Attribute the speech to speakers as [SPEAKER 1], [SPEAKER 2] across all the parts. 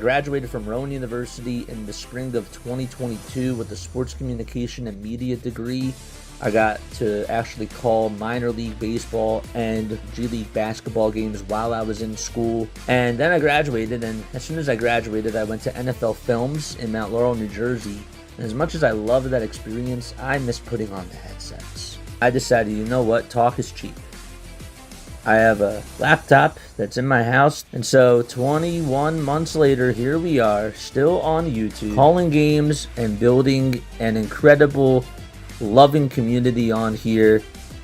[SPEAKER 1] Graduated from Rowan University in the spring of 2022 with a sports communication and media degree. I got to actually call minor league baseball and G League basketball games while I was in school. And then I graduated, and as soon as I graduated, I went to NFL Films in Mount Laurel, New Jersey. And as much as I loved that experience, I missed putting on the headsets. I decided, you know what, talk is cheap. I have a laptop that's in my house, and so 21 months later, here we are, still on YouTube, calling games and building an incredible, loving community on here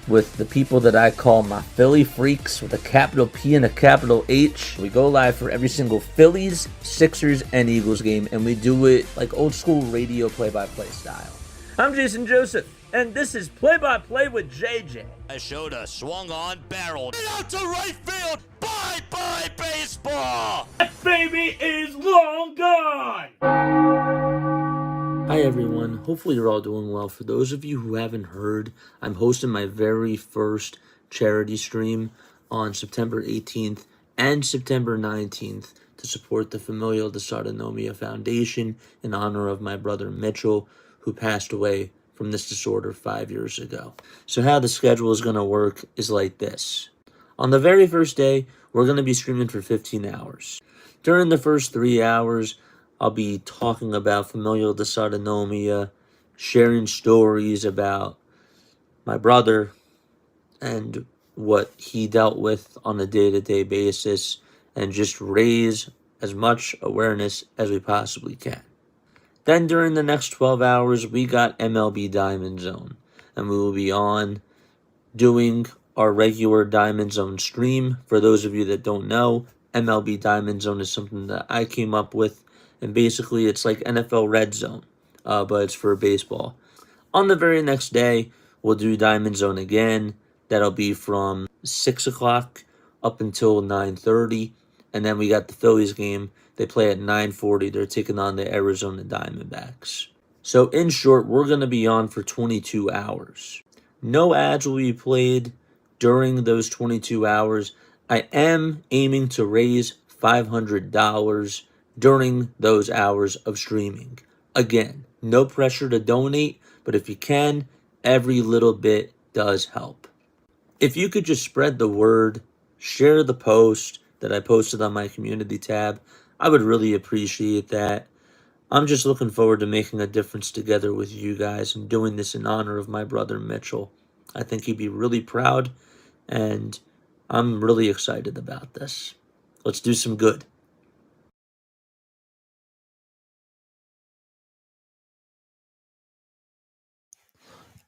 [SPEAKER 1] with the people that I call my Philly freaks with a capital P and a capital H. We go live for every single Phillies, Sixers, and Eagles game, and we do it like old school radio play-by-play style. I'm Jason Joseph, and this is Play-by-Play with JJ.
[SPEAKER 2] I showed a swung on barrel. Get out to right field. Bye-bye baseball.
[SPEAKER 1] That baby is long gone. Hi everyone, hopefully you're all doing well. For those of you who haven't heard, I'm hosting my very first charity stream on September 18th and September 19th to support the Familial Dysautonomia Foundation in honor of my brother Mitchell, who passed away from this disorder 5 years ago. So how the schedule is going to work is like this. On the very first day, we're going to be streaming for 15 hours. During the first 3 hours, I'll be talking about familial dysautonomia, sharing stories about my brother and what he dealt with on a day-to-day basis, and just raise as much awareness as we possibly can. Then during the next 12 hours, we got MLB DiamondZone, and we will be on doing our regular DiamondZone stream. For those of you that don't know, MLB DiamondZone is something that I came up with, and basically it's like NFL Red Zone, but it's for baseball. On the very next day, we'll do DiamondZone again. That'll be from 6 o'clock up until 9:30, and then we got the Phillies game. They play at 9:40. They're taking on the Arizona Diamondbacks. So in short, we're going to be on for 22 hours. No ads will be played during those 22 hours. I am aiming to raise $500 during those hours of streaming. Again, no pressure to donate, but if you can, every little bit does help. If you could just spread the word, share the post that I posted on my community tab, I would really appreciate that. I'm just looking forward to making a difference together with you guys and doing this in honor of my brother Mitchell. I think he'd be really proud, and I'm really excited about this. Let's do some good.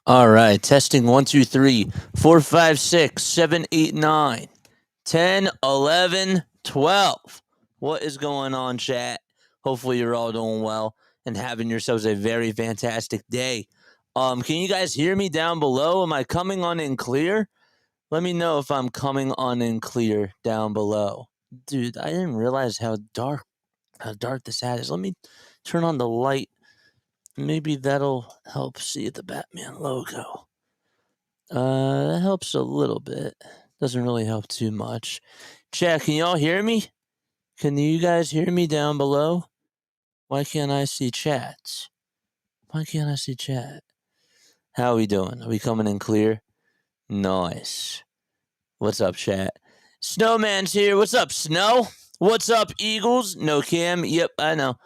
[SPEAKER 1] All right, testing 1, 2, 3, 4, 5, 6, 7, 8, 9, 10, 11, 12. What is going on, chat? Hopefully you're all doing well and having yourselves a very fantastic day. Can you guys hear me down below? Am I coming on in clear? Let me know if I'm coming on in clear down below. Dude, I didn't realize how dark this hat is. Let me turn on the light. Maybe that'll help see the Batman logo. That helps a little bit. Doesn't really help too much. Chat, can y'all hear me? Can you guys hear me down below? Why can't I see chats? Why can't I see chat? How are we doing? Are we coming in clear? Nice. What's up, chat? Snowman's here. What's up, Snow? What's up, Eagles? No cam. Yep, I know.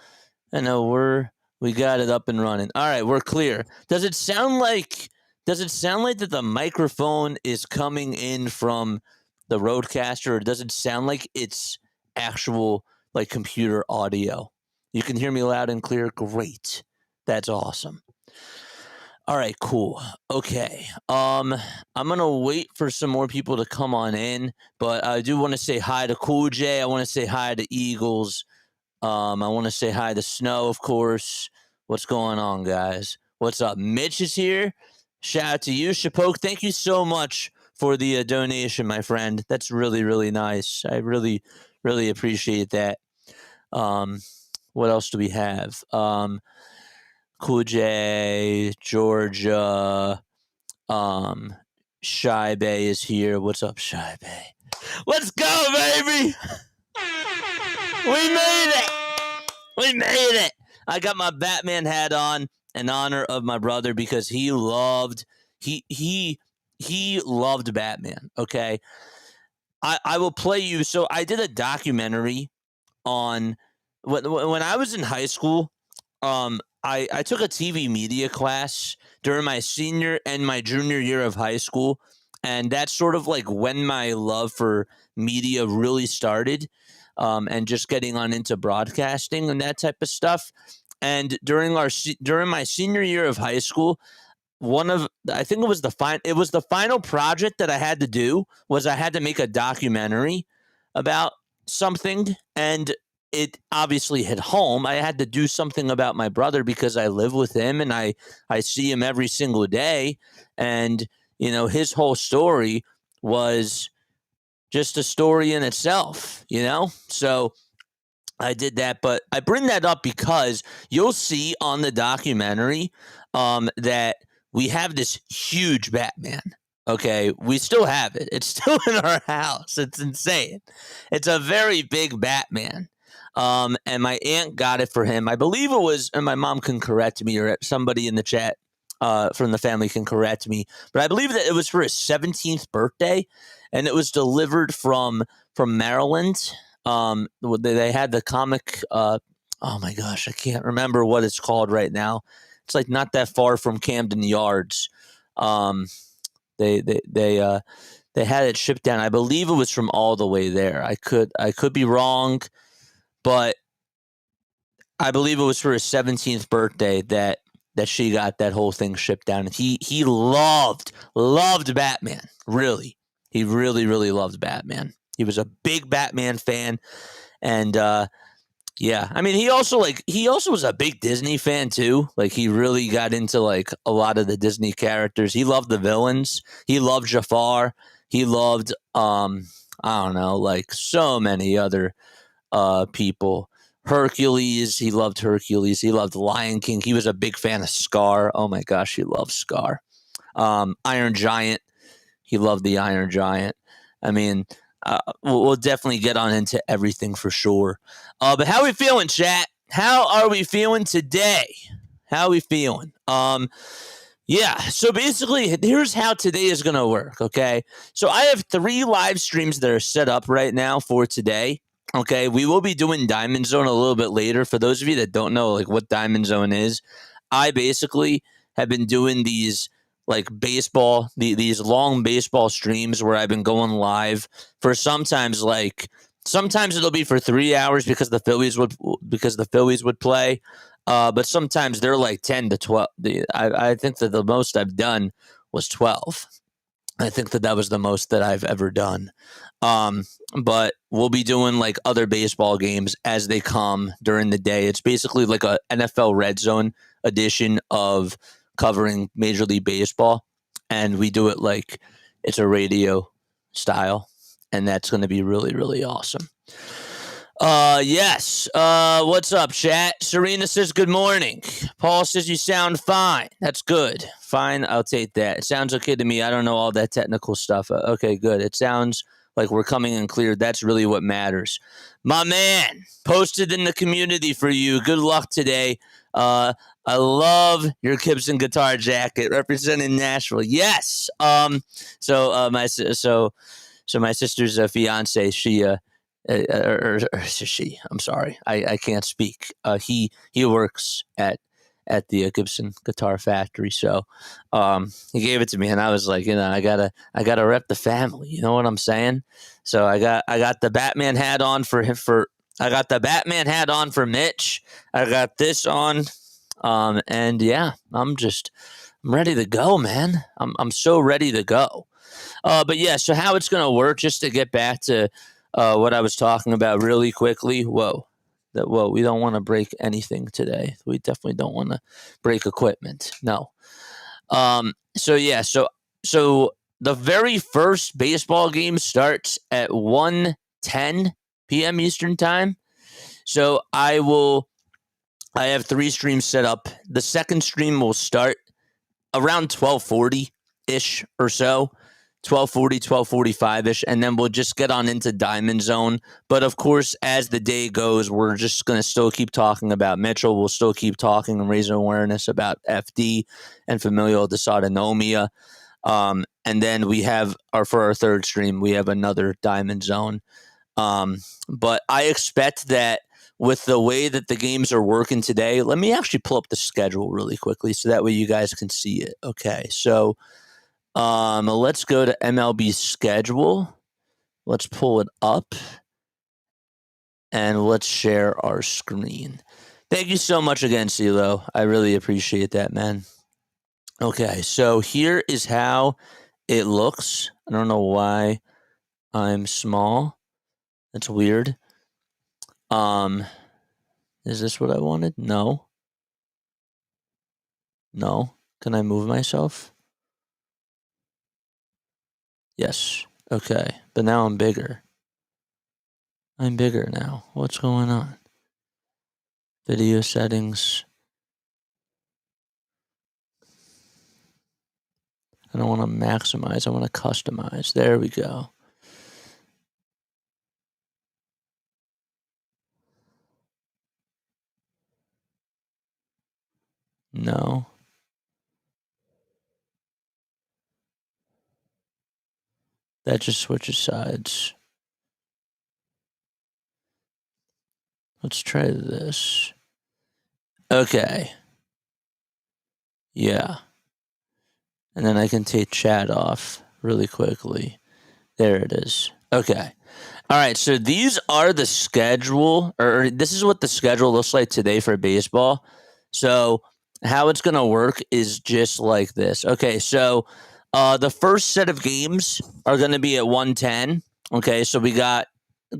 [SPEAKER 1] We got it up and running. All right, we're clear. Does it sound like that the microphone is coming in from the Rodecaster, or does it sound like it's actual like computer audio? You can hear me loud and clear. Great. That's awesome. All right, cool. Okay. I'm gonna wait for some more people to come on in, but I do want to say hi to Cool J. I want to say hi to Eagles. I want to say hi to Snow, of course. What's going on, guys? What's up? Mitch is here. Shout out to you, Shapoke. Thank you so much for the donation, my friend. That's really, really nice. I really, really appreciate that. What else do we have? Cool J, Georgia, Shy Bay is here. What's up, Shy Bay? Let's go, baby! We made it! We made it! I got my Batman hat on in honor of my brother because he loved Batman. Okay, I will play you. So I did a documentary on when I was in high school. I took a TV media class during my senior and my junior year of high school, and that's sort of like when my love for media really started, and just getting on into broadcasting and that type of stuff. And during my senior year of high school, I think it was the final project that I had to do was I had to make a documentary about something, and it obviously hit home. I had to do something about my brother because I live with him and I see him every single day, and his whole story was just a story in itself. So I did that, but I bring that up because you'll see on the documentary that we have this huge Batman. Okay, we still have it. It's still in our house. It's insane. It's a very big Batman. And my aunt got it for him. I believe it was, and my mom can correct me, or somebody in the chat from the family can correct me, but I believe that it was for his 17th birthday, and it was delivered from Maryland. They had the comic. Oh my gosh, I can't remember what it's called right now. It's like not that far from Camden Yards. They had it shipped down. I believe it was from all the way there. I could be wrong, but I believe it was for his 17th birthday that she got that whole thing shipped down. And he loved Batman. Really, he really loved Batman. He was a big Batman fan, and yeah, I mean, he also was a big Disney fan too. Like, he really got into like a lot of the Disney characters. He loved the villains. He loved Jafar. He loved I don't know, like so many other people. Hercules. He loved Hercules. He loved Lion King. He was a big fan of Scar. Oh my gosh, he loved Scar. Iron Giant. He loved the Iron Giant. I mean, we'll definitely get on into everything for sure. But how are we feeling, chat? How are we feeling today? How are we feeling? Yeah, so basically, here's how today is going to work, okay? So I have 3 live streams that are set up right now for today, okay? We will be doing DiamondZone a little bit later. For those of you that don't know, like, what DiamondZone is, I basically have been doing these like baseball, these long baseball streams where I've been going live for sometimes it'll be for 3 hours because the Phillies would play, but sometimes they're like 10 to 12. I think that the most I've done was 12. I think that was the most that I've ever done. But we'll be doing like other baseball games as they come during the day. It's basically like a NFL Red Zone edition of covering Major League Baseball, and we do it like it's a radio style, and that's going to be really awesome. Yes. What's up, chat? Serena says good morning. Paul says you sound fine. That's good. Fine, I'll take that. It sounds okay to me. I don't know all that technical stuff. Okay, good. It sounds like we're coming in clear. That's really what matters. My man, posted in the community for you. Good luck today. I love your Gibson guitar jacket representing Nashville. Yes. So my sister's fiance, she I'm sorry, I can't speak. He works at the Gibson Guitar Factory, so he gave it to me, and I was like, I gotta rep the family. You know what I'm saying? So I got the Batman hat on I got the Batman hat on for Mitch. I got this on, and yeah, I'm ready to go, man. I'm so ready to go. But yeah, so how it's gonna work? Just to get back to what I was talking about really quickly. Whoa, we don't want to break anything today. We definitely don't want to break equipment. No. So yeah, so the very first baseball game starts at 1:10 p.m. Eastern time. So I have 3 streams set up. The second stream will start around 12:40-ish or so. 12:40, 12:45-ish, and then we'll just get on into DiamondZone. But of course, as the day goes, we're just going to still keep talking about Mitchell. We'll still keep talking and raising awareness about FD and familial dysautonomia. And then we have for our third stream, we have another DiamondZone. But I expect that with the way that the games are working today, let me actually pull up the schedule really quickly so that way you guys can see it. Okay, so let's go to MLB schedule. Let's pull it up and let's share our screen. Thank you so much again, CeeLo. I really appreciate that, man. Okay, so here is how it looks. I don't know why I'm small. That's weird. Is this what I wanted? No. No. Can I move myself? Yes. Okay. But now I'm bigger. I'm bigger now. What's going on? Video settings. I don't want to maximize. I want to customize. There we go. No. That just switches sides. Let's try this. Okay. Yeah. And then I can take chat off really quickly. There it is. Okay. All right. So these are the schedule, or this is what the schedule looks like today for baseball. So how it's going to work is just like this. Okay. So the first set of games are going to be at 1:10. Okay. So we got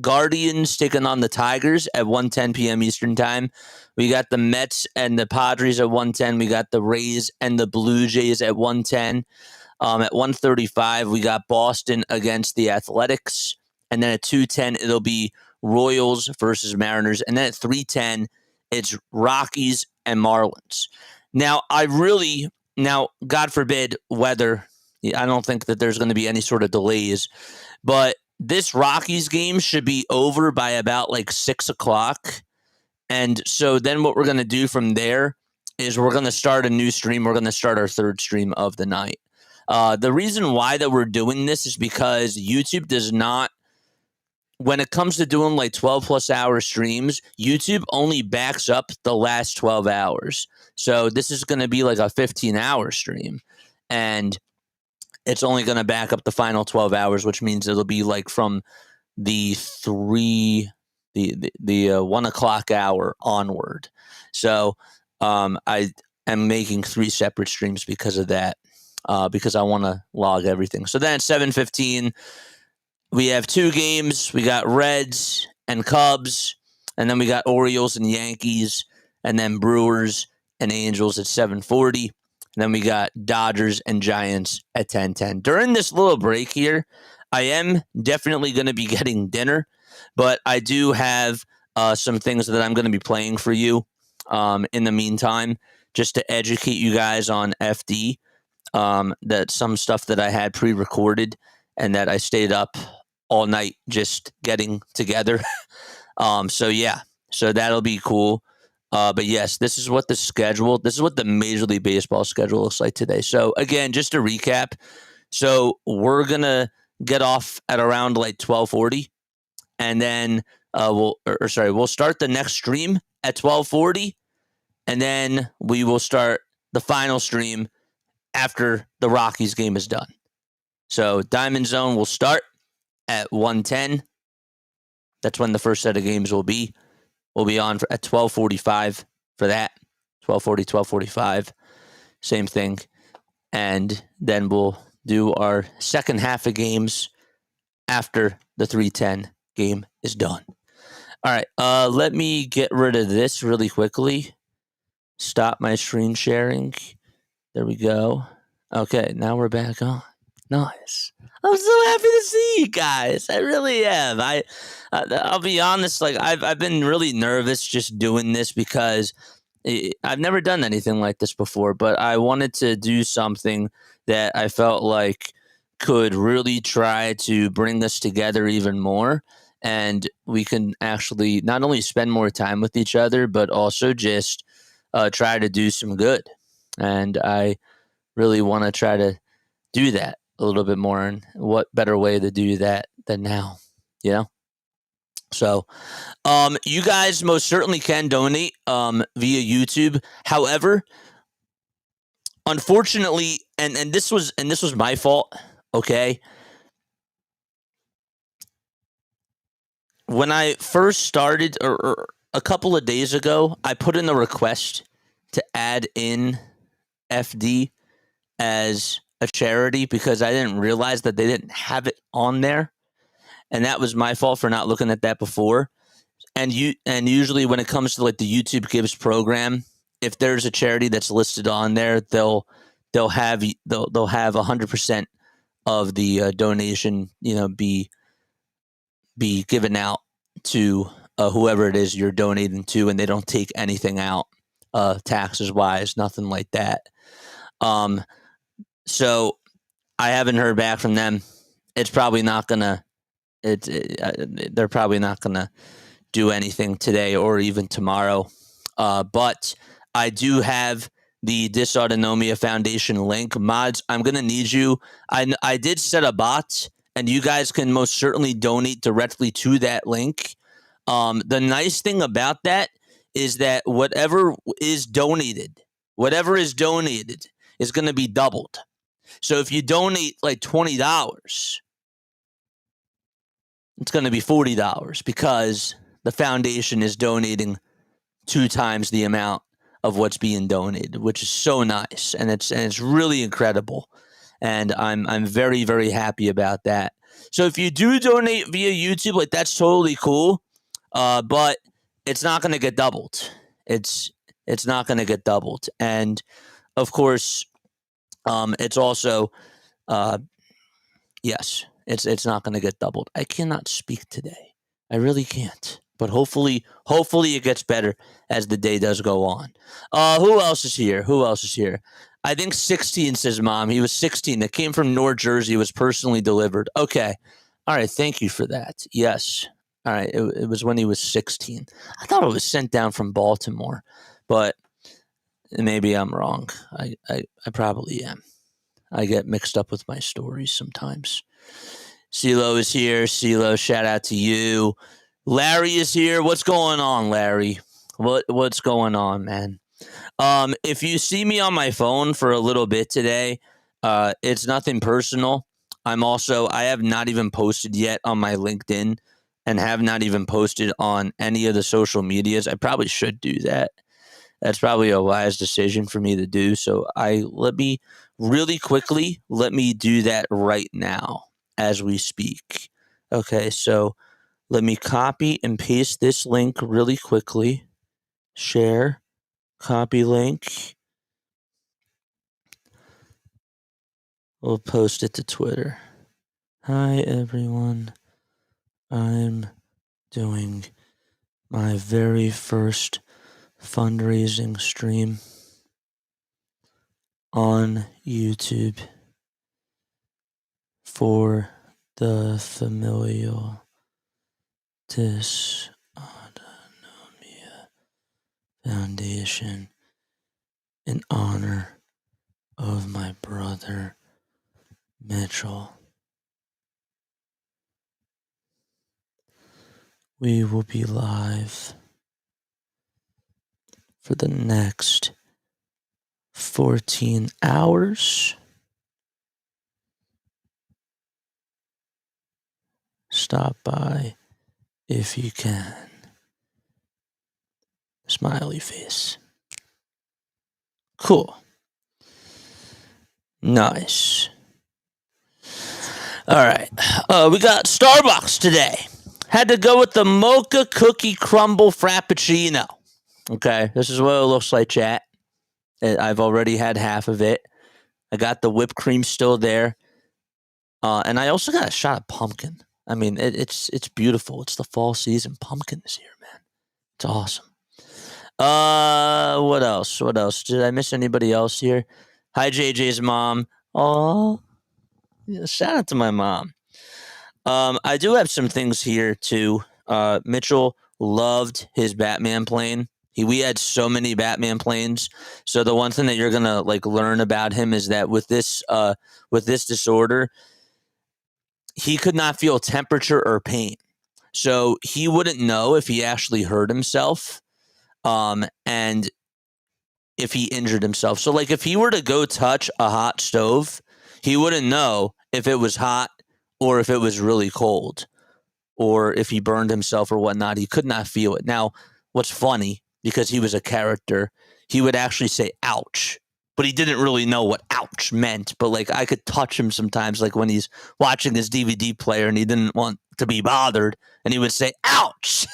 [SPEAKER 1] Guardians taking on the Tigers at 1:10 p.m. Eastern time. We got the Mets and the Padres at 1:10. We got the Rays and the Blue Jays at 1:10. At 1:35, we got Boston against the Athletics. And then at 2:10, it'll be Royals versus Mariners. And then at 3:10, it's Rockies and Marlins. Now, God forbid, weather. I don't think that there's going to be any sort of delays. But this Rockies game should be over by about like 6 o'clock. And so then what we're going to do from there is we're going to start a new stream. We're going to start our third stream of the night. The reason why that we're doing this is because YouTube does not, when it comes to doing like 12 plus hour streams, YouTube only backs up the last 12 hours. So this is going to be like a 15-hour stream. And it's only going to back up the final 12 hours, which means it'll be like from the 1 o'clock hour onward. So I am making 3 separate streams because of that, because I want to log everything. So then at 7:15, we have 2 games. We got Reds and Cubs, and then we got Orioles and Yankees, and then Brewers and Angels at 7:40. And then we got Dodgers and Giants at 10:10. During this little break here, I am definitely going to be getting dinner, but I do have some things that I'm going to be playing for you in the meantime, just to educate you guys on FD. That some stuff that I had pre-recorded and that I stayed up all night just getting together. So that'll be cool. But yes, this is what the Major League Baseball schedule looks like today. So again, just to recap, so we're gonna get off at around like 12:40, and then we'll start the next stream at 12:40, and then we will start the final stream after the Rockies game is done. So DiamondZone will start at 1:10. That's when the first set of games will be. We'll be on at 12:45 for that. 12:40, 12:45. Same thing. And then we'll do our second half of games after the 3:10 game is done. All right. Let me get rid of this really quickly. Stop my screen sharing. There we go. Okay, now we're back on. Nice. I'm so happy to see you guys. I really am. I'll be honest. Like I've been really nervous just doing this because I've never done anything like this before. But I wanted to do something that I felt like could really try to bring us together even more, and we can actually not only spend more time with each other, but also just try to do some good. And I really want to try to do that a little bit more, and what better way to do that than now, you know? So you guys most certainly can donate via YouTube. However, unfortunately, and this was my fault, okay? When I first started, or a couple of days ago, I put in a request to add in FD as a charity because I didn't realize that they didn't have it on there, and that was my fault for not looking at that before. And usually when it comes to like the YouTube Gives program, if there's a charity that's listed on there, they'll have 100% of the donation, be given out to whoever it is you're donating to, and they don't take anything out taxes wise, nothing like that. So I haven't heard back from them. It's probably not gonna. They're probably not gonna do anything today or even tomorrow. But I do have the Dysautonomia Foundation link. Mods, I'm gonna need you. I did set a bot, and you guys can most certainly donate directly to that link. The nice thing about that is that whatever is donated is going to be doubled. So if you donate like $20, it's going to be $40 because the foundation is donating 2 times the amount of what's being donated, which is so nice, and it's really incredible. And I'm very, very happy about that. So if you do donate via YouTube, like, that's totally cool. But it's not going to get doubled. It's not going to get doubled. And of course, it's also, yes, it's not going to get doubled. I cannot speak today. I really can't. But hopefully it gets better as the day does go on. Who else is here? I think 16 says mom. He was 16. That came from North Jersey. It was personally delivered. Okay. All right. Thank you for that. Yes. All right. It was when he was 16. I thought it was sent down from Baltimore, but maybe I'm wrong. I probably am. I get mixed up with my stories sometimes. CeeLo is here. CeeLo, shout out to you. Larry is here. What's going on, Larry? What's going on, man? If you see me on my phone for a little bit today, it's nothing personal. I have not even posted yet on my LinkedIn and have not even posted on any of the social medias. I probably should do that. That's probably a wise decision for me to do. So let me do that right now as we speak. Okay, so let me copy and paste this link really quickly. Share, copy link. We'll post it to Twitter. Hi, everyone. I'm doing my very first fundraising stream on YouTube for the Familial Dysautonomia Foundation in honor of my brother Mitchell. We will be live for the next 14 hours. Stop by if you can. Smiley face. Cool. Nice. All right. We got Starbucks today. Had to go with the mocha cookie crumble frappuccino. Okay, this is what it looks like, chat. I've already had half of it. I got the whipped cream still there. And I also got a shot of pumpkin. I mean, it's beautiful. It's the fall season. Pumpkin is here, man. It's awesome. What else? Did I miss anybody else here? Hi, JJ's mom. Oh, yeah, shout out to my mom. I do have some things here too. Mitchell loved his Batman plane. We had so many Batman planes. So the one thing that you're gonna learn about him is that with this disorder, he could not feel temperature or pain. So he wouldn't know if he actually hurt himself, and if he injured himself. So if he were to go touch a hot stove, he wouldn't know if it was hot or if it was really cold, or if he burned himself or whatnot. He could not feel it. Now, what's funny, because he was a character, he would actually say, ouch. But he didn't really know what ouch meant. But I could touch him sometimes, when he's watching his DVD player and he didn't want to be bothered, and he would say, ouch.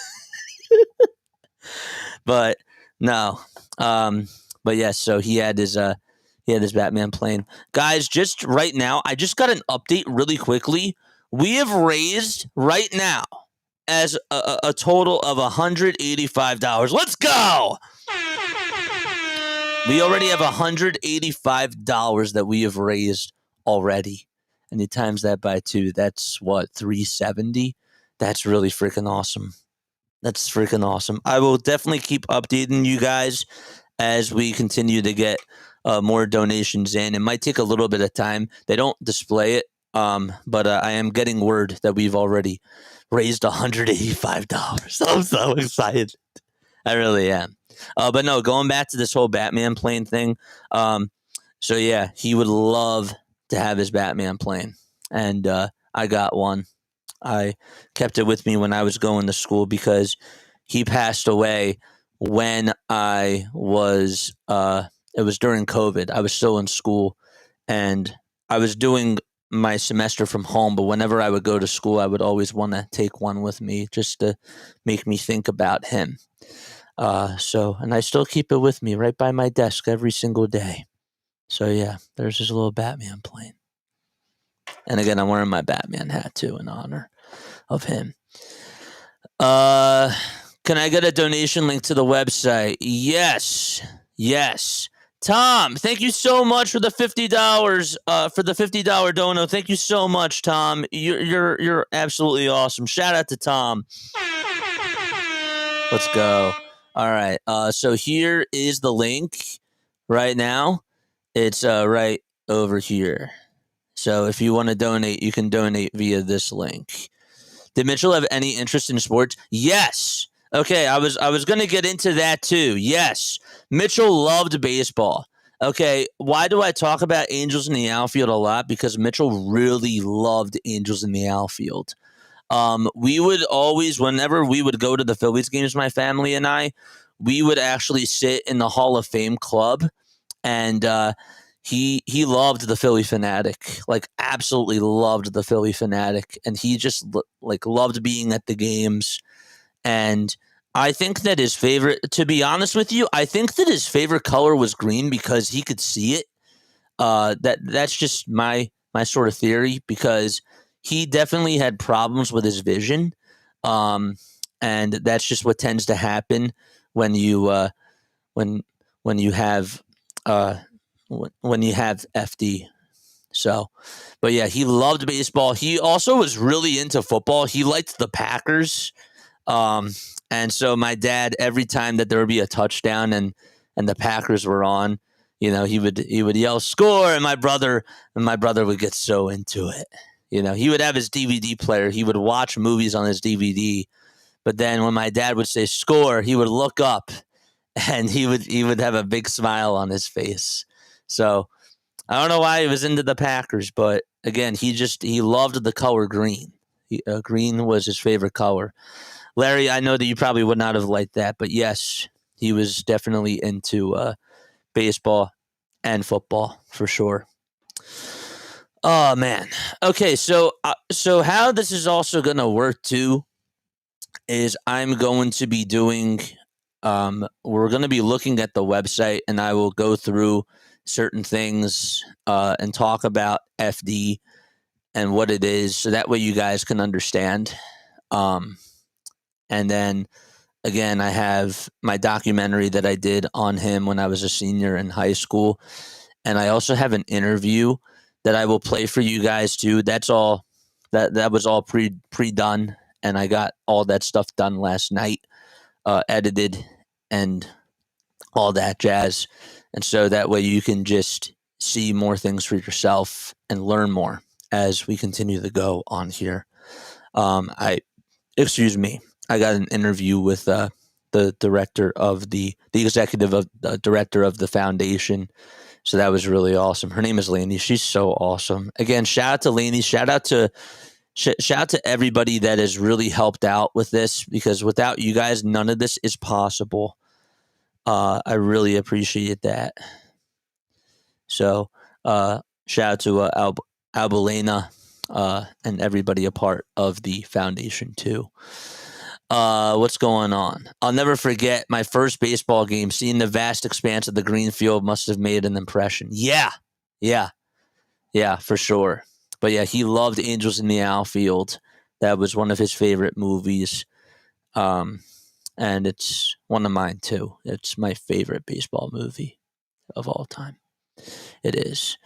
[SPEAKER 1] But no. But yes, so he had his Batman plane. Guys, just right now, I just got an update really quickly. We have raised right now
[SPEAKER 3] as a total of $185. Let's go! We already have $185 that we have raised already. And you times that by 2, that's what, 370? That's really freaking awesome. That's freaking awesome. I will definitely keep updating you guys as we continue to get more donations in. It might take a little bit of time. They don't display it, but I am getting word that we've already raised $185. I'm so excited. I really am. But no, going back to this whole Batman plane thing. So yeah, he would love to have his Batman plane, and I got one. I kept it with me when I was going to school because he passed away when I was. It was during COVID. I was still in school, and I was doing my semester from home. But whenever I would go to school, I would always want to take one with me just to make me think about him. And I still keep it with me right by my desk every single day. So yeah, there's this little Batman plane. And again, I'm wearing my Batman hat too in honor of him. Can I get a donation link to the website? Yes. Tom, thank you so much for the $50. For the $50 dono. Thank you so much, Tom. You're absolutely awesome. Shout out to Tom. Let's go. All right. So here is the link right now. It's right over here. So if you want to donate, you can donate via this link. Did Mitchell have any interest in sports? Yes. Okay, I was going to get into that too. Yes. Mitchell loved baseball. Okay, why do I talk about Angels in the outfield a lot? Because Mitchell really loved Angels in the outfield. We would always, whenever we would go to the Phillies games, my family and I, we would actually sit in the Hall of Fame club, and he loved the Philly Fanatic, like absolutely loved the Philly Fanatic, and he just loved being at the games. And I think that his favorite, to be honest with you, I think that his favorite color was green because he could see it. That's just my sort of theory, because he definitely had problems with his vision, and that's just what tends to happen when you when you have FD. So, but yeah, he loved baseball. He also was really into football. He liked the Packers, and so my dad, every time that there would be a touchdown and the Packers were on, he would yell "score," and my brother would get so into it. He would have his DVD player. He would watch movies on his DVD. But then when my dad would say "score," he would look up and he would have a big smile on his face. So I don't know why he was into the Packers, but again, he loved the color green. Green was his favorite color. Larry, I know that you probably would not have liked that, but yes, he was definitely into baseball and football for sure. Oh man. Okay, so how this is also going to work too is I'm going to be doing we're going to be looking at the website, and I will go through certain things and talk about FD and what it is, so that way you guys can understand. And then again, I have my documentary that I did on him when I was a senior in high school, and I also have an interview that I will play for you guys too. That's all that was all pre-done, and I got all that stuff done last night, edited and all that jazz. And so that way you can just see more things for yourself and learn more as we continue to go on here. I got an interview with the director of the executive of the director of the foundation. So that was really awesome. Her name is Lainey. She's so awesome. Again, shout out to Lainey. Shout out to everybody that has really helped out with this, because without you guys, none of this is possible. I really appreciate that. So shout out to Albalena and everybody a part of the foundation too. What's going on? I'll never forget my first baseball game. Seeing the vast expanse of the green field must have made an impression. Yeah, for sure. But yeah, he loved Angels in the outfield. That was one of his favorite movies. And it's one of mine too. It's my favorite baseball movie of all time. It is.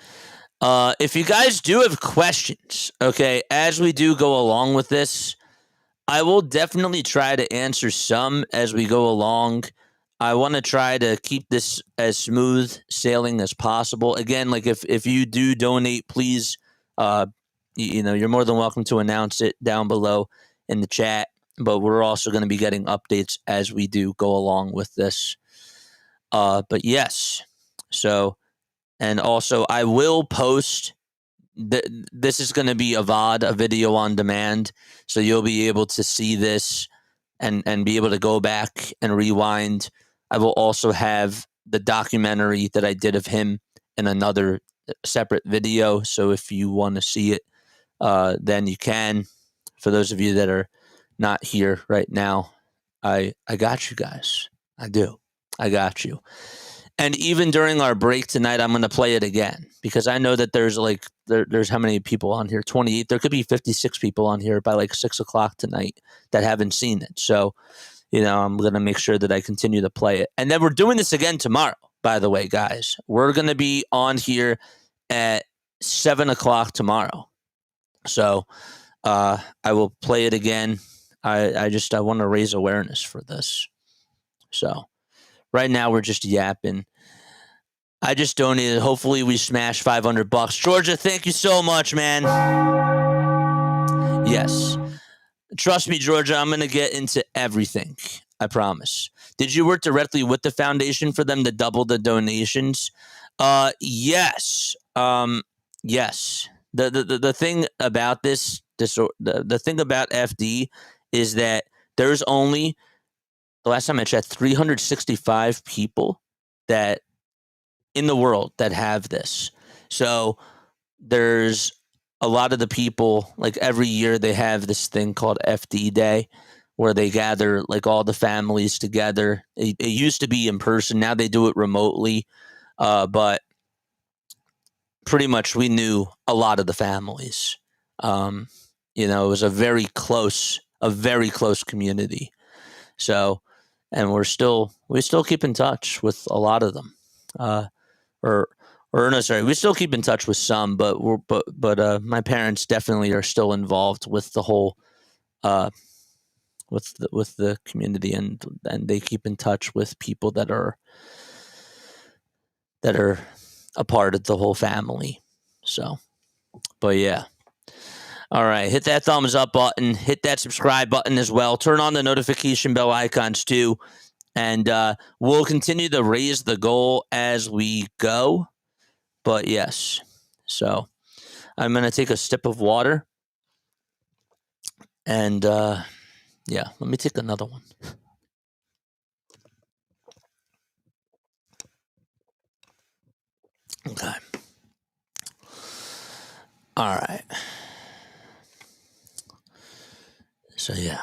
[SPEAKER 3] If you guys do have questions, okay, as we do go along with this, I will definitely try to answer some as we go along. I want to try to keep this as smooth sailing as possible. Again, like if you do donate, please, you're more than welcome to announce it down below in the chat. But we're also going to be getting updates as we do go along with this. But yes, so, and also I will post. This is going to be a VOD, a video on demand, so you'll be able to see this and be able to go back and rewind. I will also have the documentary that I did of him in another separate video, so if you want to see it, then you can. For those of you that are not here right now, I got you guys. I do. I got you. And even during our break tonight, I'm going to play it again because I know that there's there's how many people on here? 28. There could be 56 people on here by like 6 o'clock tonight that haven't seen it. So, I'm going to make sure that I continue to play it. And then we're doing this again tomorrow, by the way, guys. We're going to be on here at 7 o'clock tomorrow. So I will play it again. I want to raise awareness for this. So right now we're just yapping. I just donated. Hopefully we smash $500. Georgia, thank you so much, man. Yes. Trust me, Georgia, I'm going to get into everything. I promise. Did you work directly with the foundation for them to double the donations? Yes. Yes. The thing about the thing about FD is that there's only, the last time I checked, 365 people that in the world that have this. So there's a lot of the people, like every year they have this thing called FD Day where they gather like all the families together. It used to be in person. Now they do it remotely. But pretty much we knew a lot of the families. It was a very close community. So, and we still keep in touch with a lot of them. We still keep in touch with some, but my parents definitely are still involved with the whole, with the community, and they keep in touch with people that are a part of the whole family. So, but yeah. All right, hit that thumbs up button, hit that subscribe button as well. Turn on the notification bell icons too, and we'll continue to raise the goal as we go. But yes, so I'm going to take a sip of water. And yeah, let me take another one. Okay. All right. So yeah.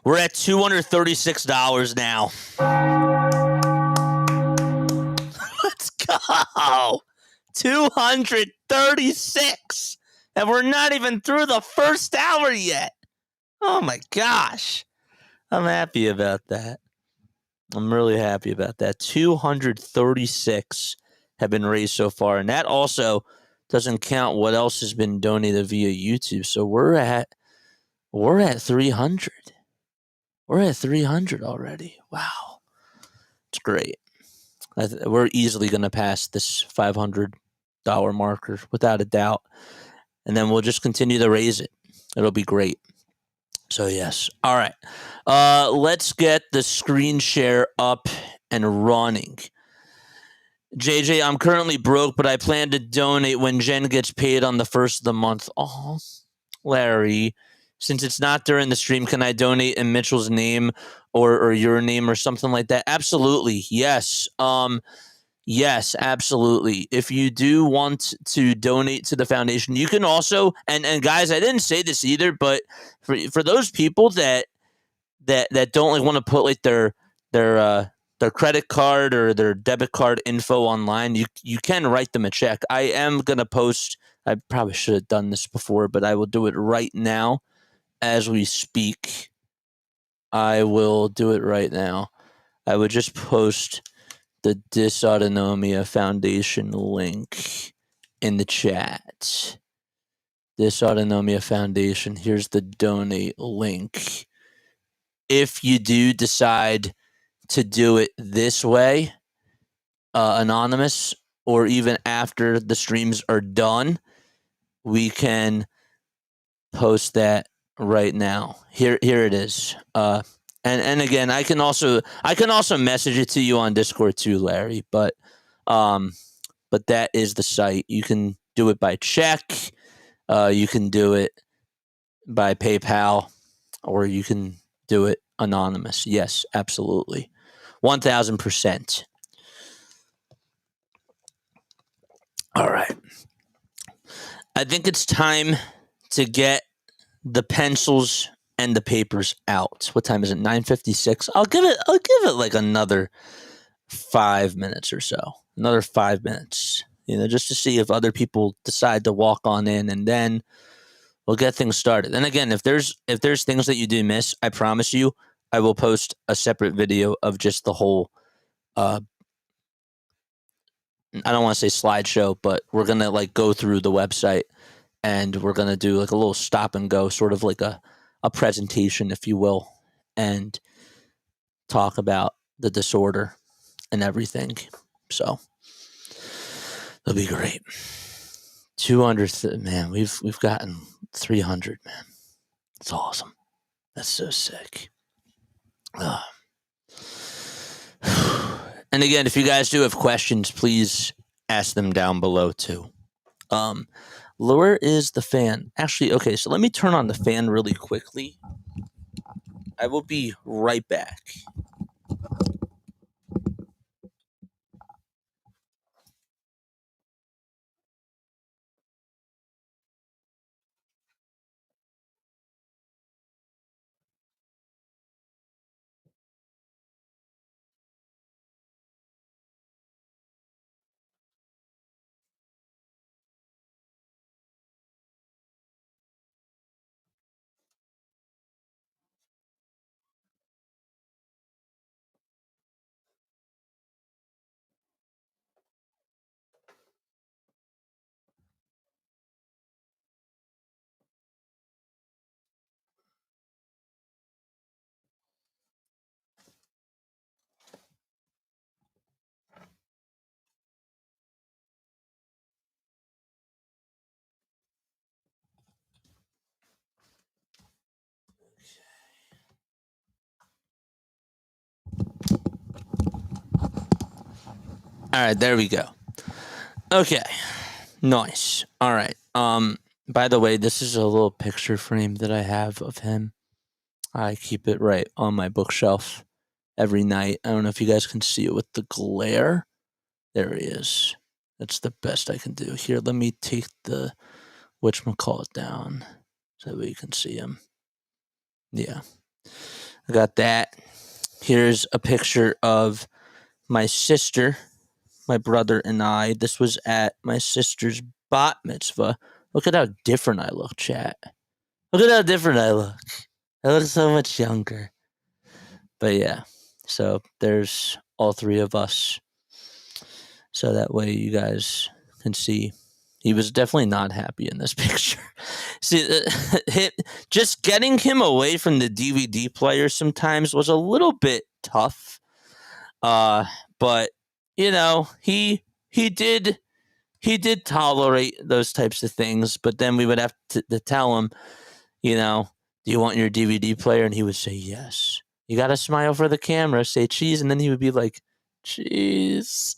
[SPEAKER 3] We're at $236 now. Let's go. 236. And we're not even through the first hour yet. Oh my gosh. I'm happy about that. I'm really happy about that. 236 have been raised so far. And that also doesn't count what else has been donated via YouTube. So we're at 300. We're at 300 already. Wow. It's great. We're easily going to pass this $500 marker without a doubt. And then we'll just continue to raise it. It'll be great. So, yes. All right. Let's get the screen share up and running. JJ, I'm currently broke, but I plan to donate when Jen gets paid on the first of the month. Oh, Larry, since it's not during the stream, can I donate in Mitchell's name or your name or something like that? Absolutely. Yes. Yes, absolutely. If you do want to donate to the foundation, you can also, and guys, I didn't say this either, but for those people that don't like want to put like their credit card or their debit card info online, you can write them a check. I am going to post I probably should have done this before, but I will do it right now as we speak. I will do it right now. I would just post the Dysautonomia Foundation link in the chat. Dysautonomia Foundation. Here's the donate link. If you do decide to do it this way, anonymous, or even after the streams are done, we can post that right now. Here it is. And again, I can also message it to you on Discord too, Larry. But that is the site. You can do it by check. You can do it by PayPal, or you can do it anonymous. Yes, absolutely, 1000%. All right. I think it's time to get the pencils and the papers out. What time is it? 9:56. I'll give it like another 5 minutes or so. Another 5 minutes. Just to see if other people decide to walk on in, and then we'll get things started. And again, if there's things that you do miss, I promise you, I will post a separate video of just the whole I don't want to say slideshow, but we're going to like go through the website, and we're going to do like a little stop and go, sort of like a presentation, if you will, and talk about the disorder and everything. So it'll be great. 200, man, we've gotten 300, man. It's awesome. That's so sick. And again, if you guys do have questions, please ask them down below too. Where is the fan? Actually, okay, so let me turn on the fan really quickly. I will be right back. All right, there we go. Okay, nice. All right. By the way, this is a little picture frame that I have of him. I keep it right on my bookshelf every night. I don't know if you guys can see it with the glare. There he is. That's the best I can do. Here, let me take the whatchamacallit down so that you can see him. Yeah. I got that. Here's a picture of my sister, my brother, and I. This was at my sister's bat mitzvah. Look at how different I look, chat. Look at how different I look. I look so much younger. But yeah, so there's all three of us. So that way you guys can see. He was definitely not happy in this picture. See, just getting him away from the DVD player sometimes was a little bit tough. But he did tolerate those types of things. But then we would have to tell him, do you want your DVD player? And he would say yes. You got to smile for the camera, say cheese, and then he would be like, cheese.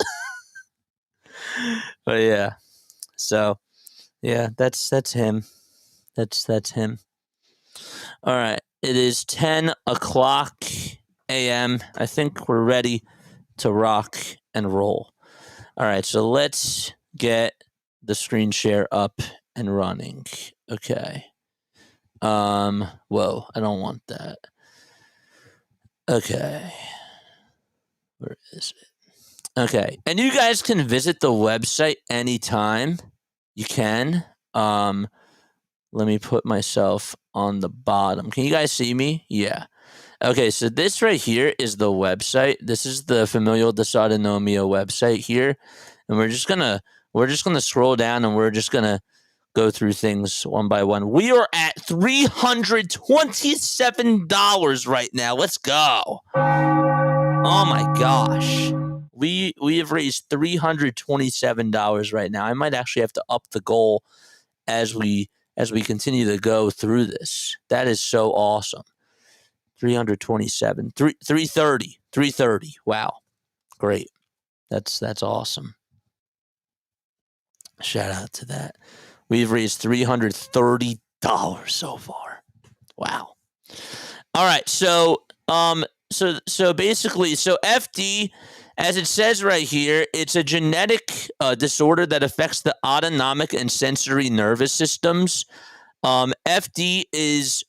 [SPEAKER 3] But yeah. So, yeah, that's him. That's him. All right. It is 10 o'clock a.m. I think we're ready to rock and roll. All right. So let's get the screen share up and running. Okay. Whoa, I don't want that. Okay. Where is it? Okay. And you guys can visit the website anytime. You can. Let me put myself on the bottom. Can you guys see me? Yeah. Okay, so this right here is the website. This is the Familial Dysautonomia website here. And we're just gonna scroll down and we're just gonna go through things one by one. We are at $327 right now. Let's go. Oh my gosh. We have raised $327 right now. I might actually have to up the goal as we continue to go through this. That is so awesome. 327, 330. Wow. Great. That's awesome. Shout out to that. We've raised $330 so far. Wow. All right. So basically, FD, as it says right here, it's a genetic disorder that affects the autonomic and sensory nervous systems. FD is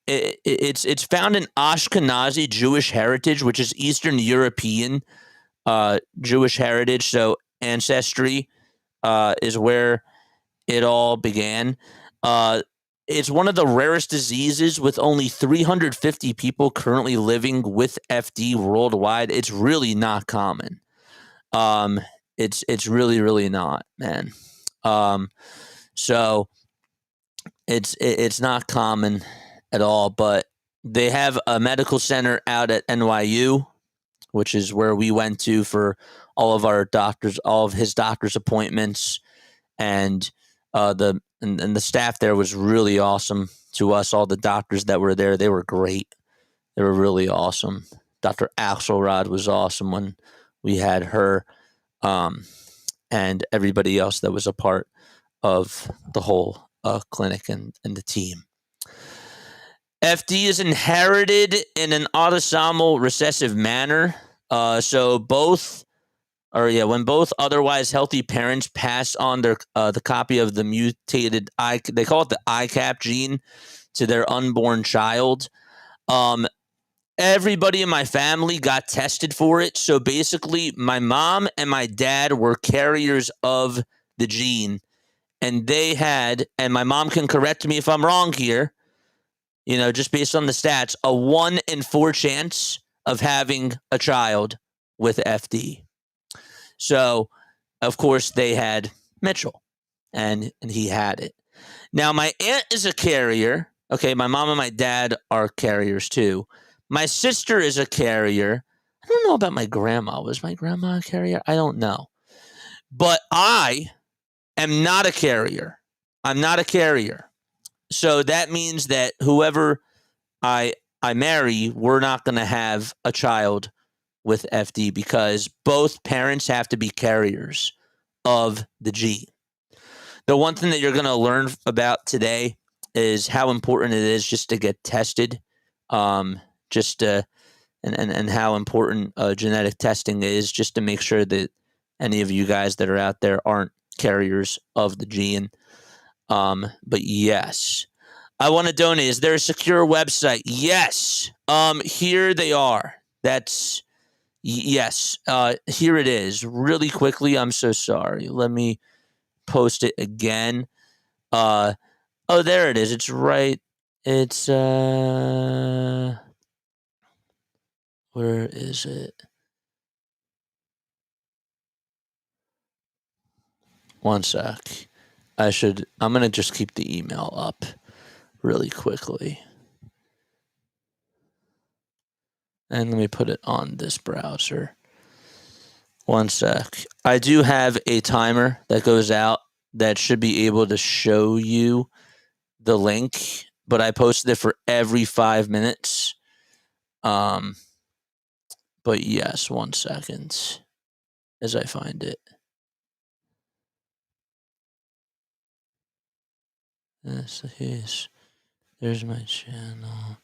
[SPEAKER 3] it's found in Ashkenazi Jewish heritage, which is Eastern European Jewish heritage. So ancestry is where it all began. It's one of the rarest diseases, with only 350 people currently living with FD worldwide. It's really not common. It's really, really not, man. So it's not common at all, but they have a medical center out at NYU, which is where we went to for all of our doctors, all of his doctor's appointments, and the staff there was really awesome to us. All the doctors that were there, they were great. They were really awesome. Dr. Axelrod was awesome when we had her, and everybody else that was a part of the whole clinic and the team. FD is inherited in an autosomal recessive manner. When both otherwise healthy parents pass on their the copy of the mutated they call it the ICAP gene to their unborn child. Everybody in my family got tested for it. So basically, my mom and my dad were carriers of the gene, and they had, and my mom can correct me if I'm wrong here, just based on the stats, a 1 in 4 chance of having a child with FD. So, of course, they had Mitchell, and he had it. Now, my aunt is a carrier. Okay, my mom and my dad are carriers too. My sister is a carrier. I don't know about my grandma. Was my grandma a carrier? I don't know. But I am not a carrier. I'm not a carrier. So that means that whoever I marry, we're not going to have a child with FD because both parents have to be carriers of the gene. The one thing that you're going to learn about today is how important it is just to get tested, and how important genetic testing is, just to make sure that any of you guys that are out there aren't carriers of the gene. But yes, I want to donate. Is there a secure website? Yes. Here they are. Yes. Here it is. Really quickly. I'm so sorry. Let me post it again. There it is. It's right. It's where is it? One sec. I'm going to just keep the email up really quickly. And let me put it on this browser. One sec. I do have a timer that goes out that should be able to show you the link, but I posted it for every 5 minutes. But yes, 1 second as I find it. There's my channel.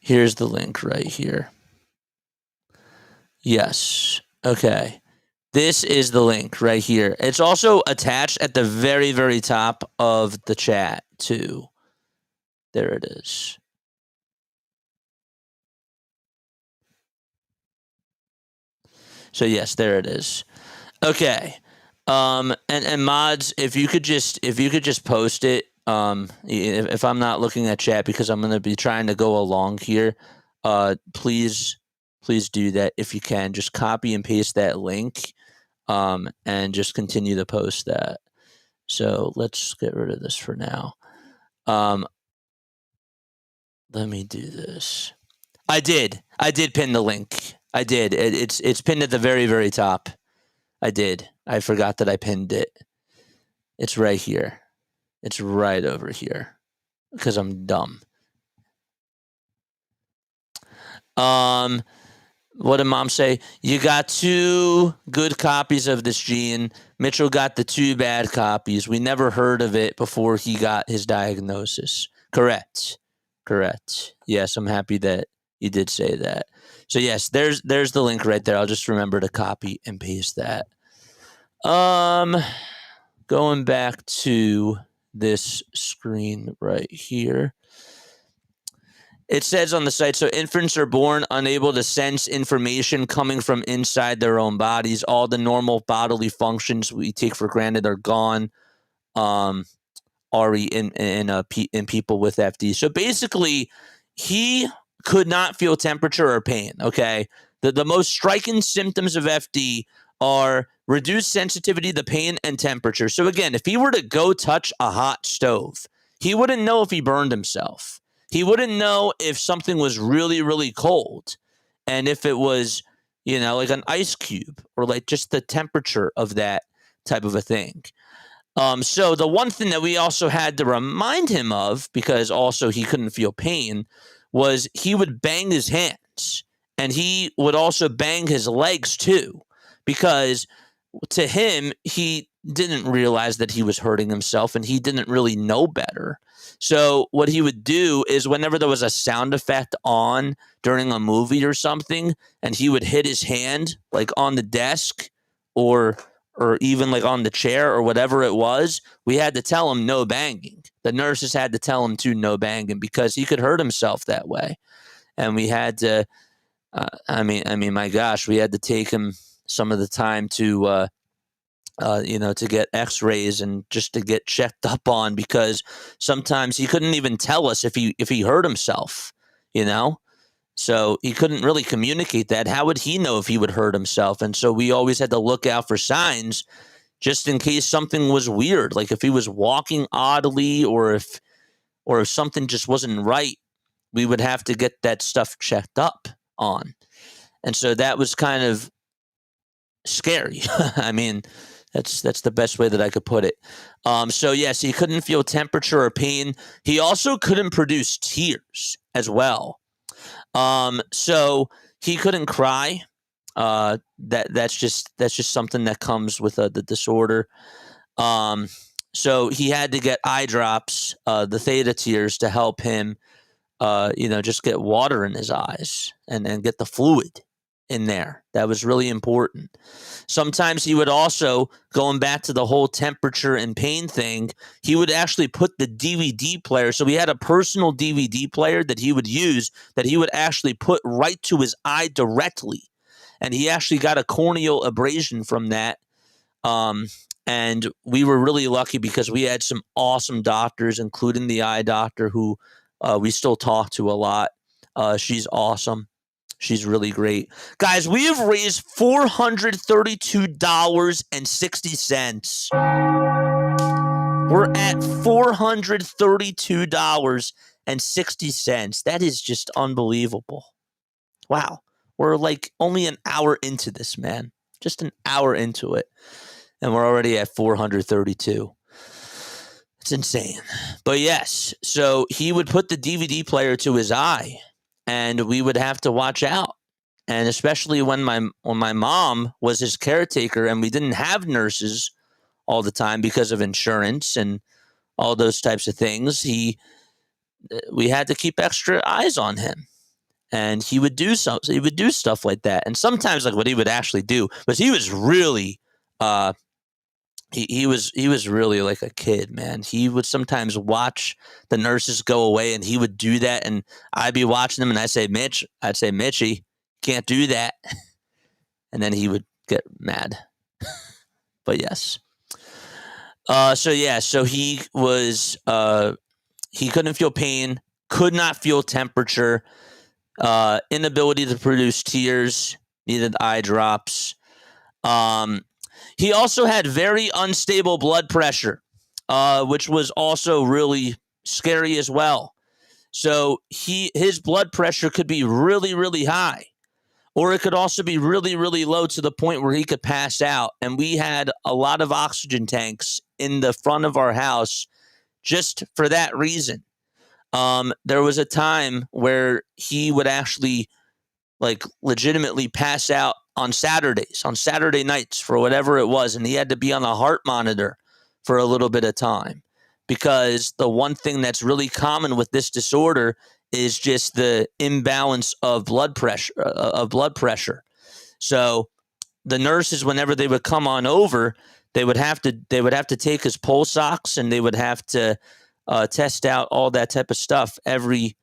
[SPEAKER 3] Here's the link right here. Yes. Okay. This is the link right here. It's also attached at the very, very top of the chat too. There it is. So yes, there it is. Okay. And mods, if you could just post it, if I'm not looking at chat because I'm gonna be trying to go along here, please do that if you can. Just copy and paste that link, and just continue to post that. So let's get rid of this for now. Let me do this. I did pin the link. I did. It's pinned at the very, very top. I did. I forgot that I pinned it. It's right here. It's right over here because I'm dumb. What did Mom say? You got 2 good copies of this gene. Mitchell got the 2 bad copies. We never heard of it before he got his diagnosis. Correct. Yes, I'm happy that you did say that. So yes, there's the link right there. I'll just remember to copy and paste that. Going back to this screen right here. It says on the site, so infants are born unable to sense information coming from inside their own bodies. All the normal bodily functions we take for granted are gone. Already in people with FD. So basically, he could not feel temperature or pain. Okay, the most striking symptoms of FD are reduced sensitivity to pain and temperature. So again, if he were to go touch a hot stove, he wouldn't know if he burned himself. He wouldn't know if something was really, really cold, and if it was, like an ice cube or like just the temperature of that type of a thing. So the one thing that we also had to remind him of, because also he couldn't feel pain, was he would bang his hands, and he would also bang his legs too, because to him, he didn't realize that he was hurting himself, and he didn't really know better. So what he would do is whenever there was a sound effect on during a movie or something, and he would hit his hand like on the desk or even like on the chair or whatever it was, we had to tell him no banging. The nurses had to tell him to no banging because he could hurt himself that way. And we had to, my gosh, we had to take him some of the time to, to get x-rays and just to get checked up on, because sometimes he couldn't even tell us if he hurt himself, So he couldn't really communicate that. How would he know if he would hurt himself? And so we always had to look out for signs just in case something was weird. Like if he was walking oddly or if something just wasn't right, we would have to get that stuff checked up on. And so that was kind of scary. I mean, that's the best way that I could put it. So yes, he couldn't feel temperature or pain. He also couldn't produce tears as well. So he couldn't cry. That's just something that comes with the disorder. So he had to get eye drops, the theta tears, to help him, just get water in his eyes and get the fluid in there. That was really important. Sometimes he would also, going back to the whole temperature and pain thing, he would actually put the DVD player. So he had a personal DVD player that he would use, that he would actually put right to his eye directly. And he actually got a corneal abrasion from that. And we were really lucky because we had some awesome doctors, including the eye doctor who we still talk to a lot. She's awesome. She's really great. Guys, we have raised $432.60. We're at $432.60. That is just unbelievable. Wow. We're like only an hour into this, man. Just an hour into it. And we're already at 432. It's insane. But yes, so he would put the DVD player to his eye, and we would have to watch out. And especially when my mom was his caretaker and we didn't have nurses all the time because of insurance and all those types of things, we had to keep extra eyes on him. And he would do stuff like that. And sometimes, like, what he would actually do was he was really he was really like a kid, man. He would sometimes watch the nurses go away, and he would do that, and I'd be watching him, and I'd say, Mitchie, can't do that. And then he would get mad. But yes. So he was he couldn't feel pain, could not feel temperature, inability to produce tears, needed eye drops. He also had very unstable blood pressure, which was also really scary as well. So his blood pressure could be really, really high, or it could also be really, really low to the point where he could pass out. And we had a lot of oxygen tanks in the front of our house just for that reason. There was a time where he would actually legitimately pass out on Saturday nights for whatever it was. And he had to be on a heart monitor for a little bit of time, because the one thing that's really common with this disorder is just the imbalance of blood pressure. So the nurses, whenever they would come on over, they would have to take his pulse ox, and they would have to test out all that type of stuff every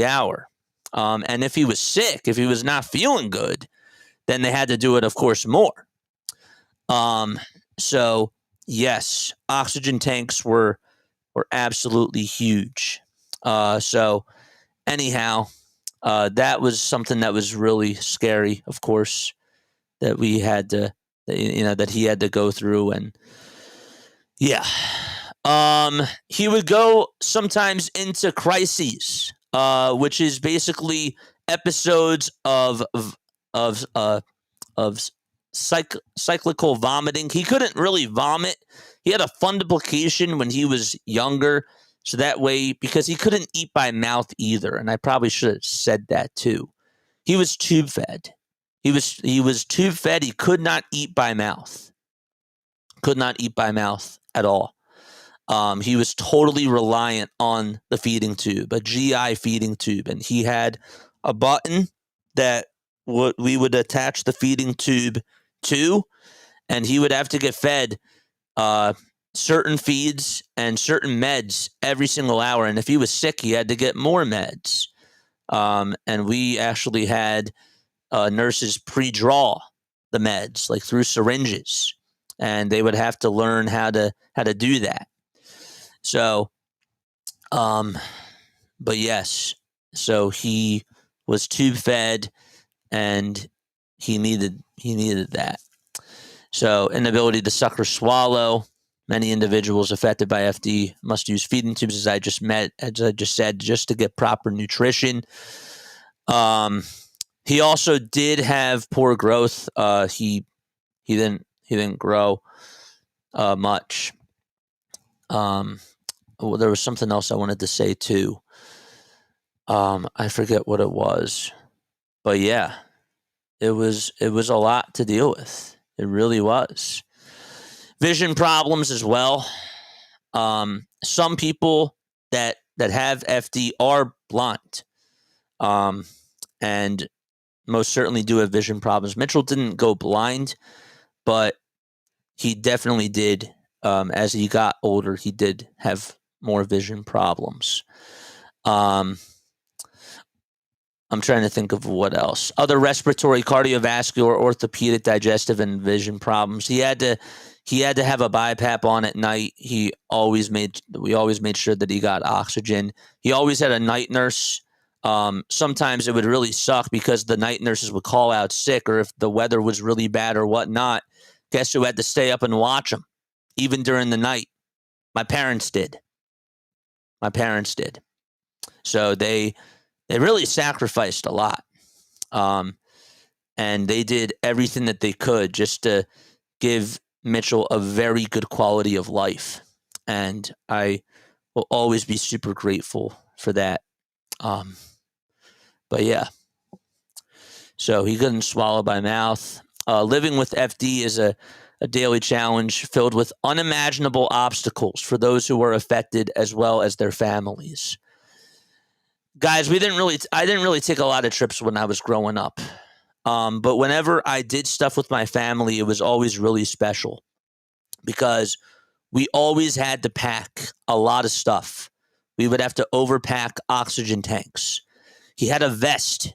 [SPEAKER 3] hour. And if he was sick, if he was not feeling good, then they had to do it, of course, more. So yes, oxygen tanks were absolutely huge. So anyhow, that was something that was really scary, of course, that we had to, that he had to go through. And yeah, he would go sometimes into crises, which is basically episodes of cyclical vomiting. He couldn't really vomit. He had a fundoplication when he was younger, so that way, because he couldn't eat by mouth either, and I probably should have said that too. He was tube fed. He was tube fed. He could not eat by mouth. Could not eat by mouth at all. He was totally reliant on the feeding tube, a GI feeding tube, and he had a button that we would attach the feeding tube to, and he would have to get fed certain feeds and certain meds every single hour. And if he was sick, he had to get more meds. And we actually had nurses pre-draw the meds, like through syringes, and they would have to learn how to do that. So, but yes, so he was tube fed, and he needed that. So, inability to suck or swallow. Many individuals affected by FD must use feeding tubes, as I just said, just to get proper nutrition. He also did have poor growth. He didn't grow much. There was something else I wanted to say too. I forget what it was, but yeah, it was a lot to deal with. It really was. Vision problems as well. Some people that have FD are blind, and most certainly do have vision problems. Mitchell didn't go blind, but he definitely did. As he got older, he did have more vision problems. I'm trying to think of what else. Other respiratory, cardiovascular, orthopedic, digestive, and vision problems. He had to have a BiPAP on at night. We always made sure that he got oxygen. He always had a night nurse. Sometimes it would really suck because the night nurses would call out sick, or if the weather was really bad or whatnot, guess who had to stay up and watch him, even during the night? My parents did. So they really sacrificed a lot. And they did everything that they could just to give Mitchell a very good quality of life. And I will always be super grateful for that. But yeah. So he couldn't swallow by mouth. Living with FD is a daily challenge filled with unimaginable obstacles for those who were affected as well as their families. Guys, I didn't really take a lot of trips when I was growing up. But whenever I did stuff with my family, it was always really special because we always had to pack a lot of stuff. We would have to overpack oxygen tanks. He had a vest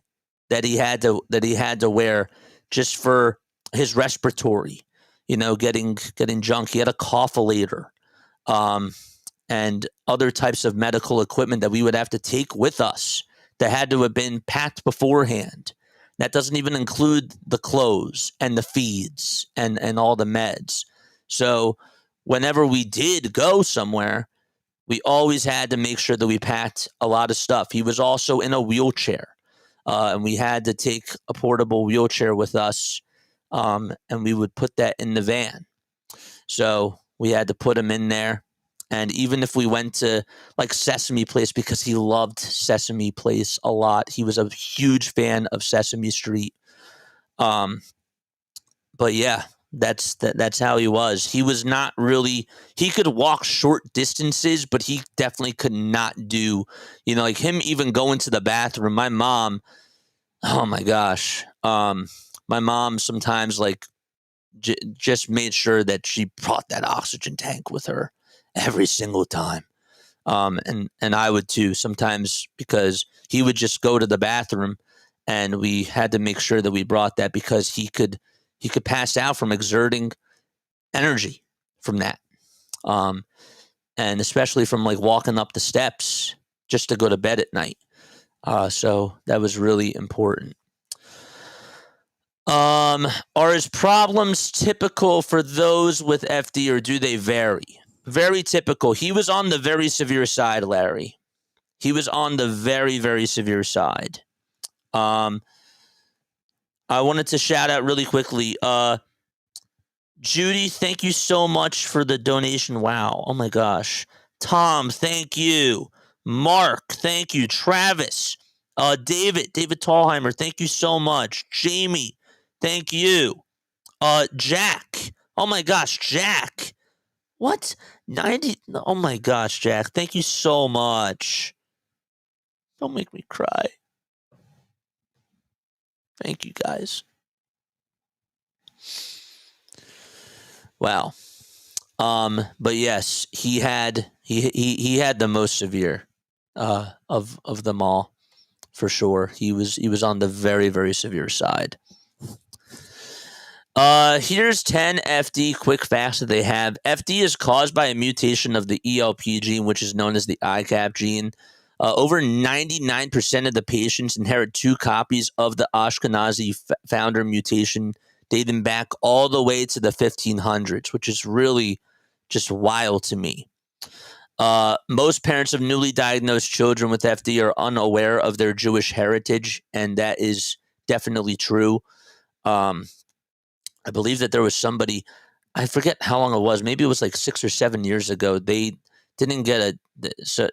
[SPEAKER 3] that he had to wear just for his respiratory. getting junk. He had a cough-a-lator, and other types of medical equipment that we would have to take with us that had to have been packed beforehand. That doesn't even include the clothes and the feeds and all the meds. So whenever we did go somewhere, we always had to make sure that we packed a lot of stuff. He was also in a wheelchair, and we had to take a portable wheelchair with us, and we would put that in the van. So we had to put him in there. And even if we went to like Sesame Place, because he loved Sesame Place a lot, he was a huge fan of Sesame Street. But yeah, that's how he was. He was not really, he could walk short distances, but he definitely could not do, like him even going to the bathroom. My mom, oh my gosh, my mom sometimes like just made sure that she brought that oxygen tank with her every single time. And I would too sometimes, because he would just go to the bathroom and we had to make sure that we brought that, because he could pass out from exerting energy from that. And especially from like walking up the steps just to go to bed at night. So that was really important. Are his problems typical for those with FD, or do they vary? Very typical. He was on the very severe side, Larry. He was on the very, very severe side. I wanted to shout out really quickly. Judy, thank you so much for the donation. Wow. Oh my gosh. Tom, thank you. Mark, thank you. Travis, David Tallheimer, thank you so much. Jamie, thank you. Jack. Oh my gosh, Jack. What? 90? Oh my gosh, Jack. Thank you so much. Don't make me cry. Thank you, guys. Wow. But yes, he had the most severe of them all, for sure. He was on the very, very severe side. Here's 10 FD quick facts that they have. FD is caused by a mutation of the ELP gene, which is known as the ICAP gene. Over 99% of the patients inherit 2 copies of the Ashkenazi founder mutation, dating back all the way to the 1500s, which is really just wild to me. Most parents of newly diagnosed children with FD are unaware of their Jewish heritage, and that is definitely true. I believe that there was somebody, I forget how long it was, maybe it was like 6 or 7 years ago. They didn't get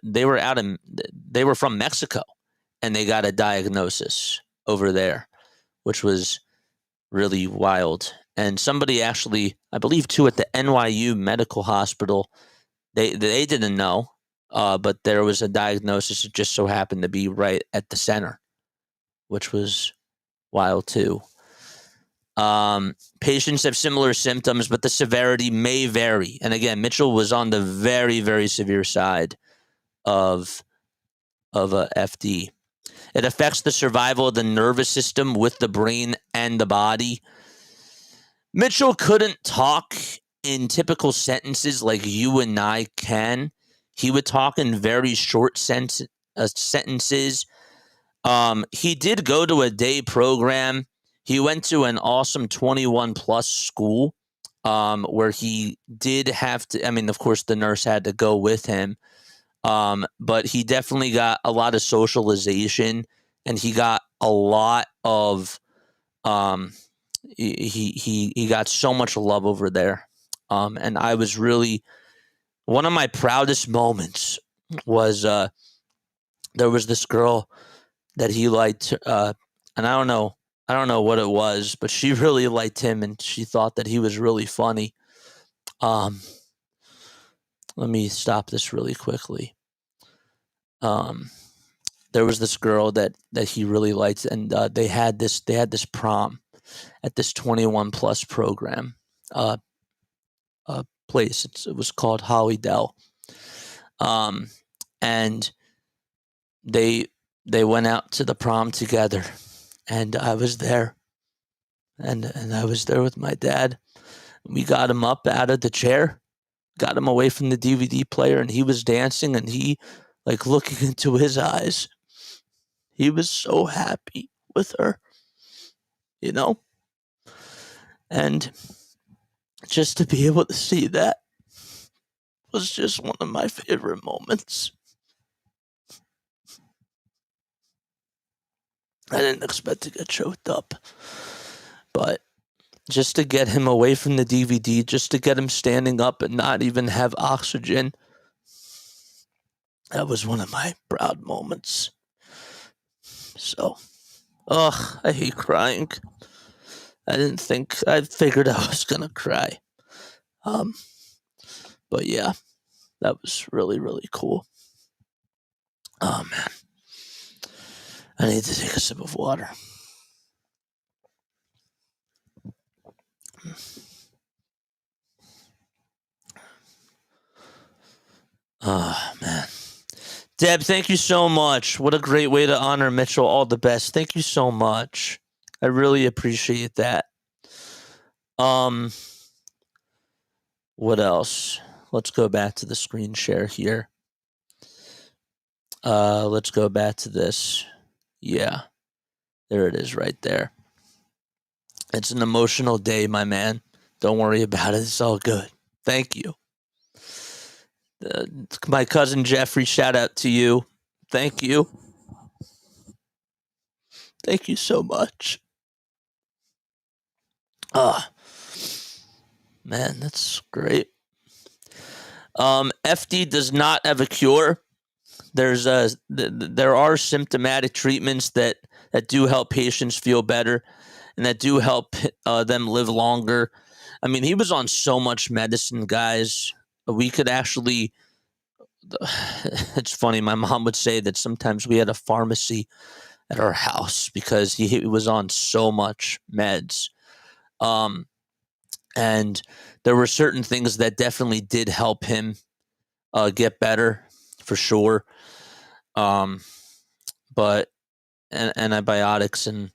[SPEAKER 3] they were from Mexico, and they got a diagnosis over there, which was really wild. And somebody actually, I believe too, at the NYU Medical Hospital, they didn't know, but there was a diagnosis. It just so happened to be right at the center, which was wild too. Patients have similar symptoms, but the severity may vary. And again, Mitchell was on the very, very severe side of a FD. It affects the survival of the nervous system with the brain and the body. Mitchell couldn't talk in typical sentences like you and I can. He would talk in very short sentences. He did go to a day program. He went to an awesome 21 plus school, where he did have to, I mean, of course the nurse had to go with him. But he definitely got a lot of socialization, and he got a lot of, he got so much love over there. And I was really, one of my proudest moments was, there was this girl that he liked, and I don't know what it was, but she really liked him, and she thought that he was really funny. Let me stop this really quickly. There was this girl that he really liked, and they had this prom at this 21 plus program place. It was called Hollydale. And they went out to the prom together, and I was there, and I was there with my dad, We got him up out of the chair, got him away from the DVD player, and he was dancing, and he, like, looking into his eyes, he was so happy with her, you know? And just to be able to see that was just one of my favorite moments. I didn't expect to get choked up, but just to get him away from the DVD, just to get him standing up and not even have oxygen, that was one of my proud moments. So, I hate crying. I figured I was gonna cry. But yeah, that was really, really cool. Oh man. I need to take a sip of water. Oh man. Deb, thank you so much. What a great way to honor Mitchell. All the best. Thank you so much. I really appreciate that. What else? Let's go back to the screen share here. Let's go back to this. Yeah. There it is right there. It's an emotional day, my man. Don't worry about it. It's all good. Thank you. My cousin Jeffrey, shout out to you. Thank you. Thank you so much. Man, that's great. FD does not have a cure. There are symptomatic treatments that do help patients feel better and that do help them live longer. I mean, he was on so much medicine, guys. We could actually, it's funny, my mom would say that sometimes we had a pharmacy at our house because he was on so much meds. And there were certain things that definitely did help him get better, for sure. But antibiotics and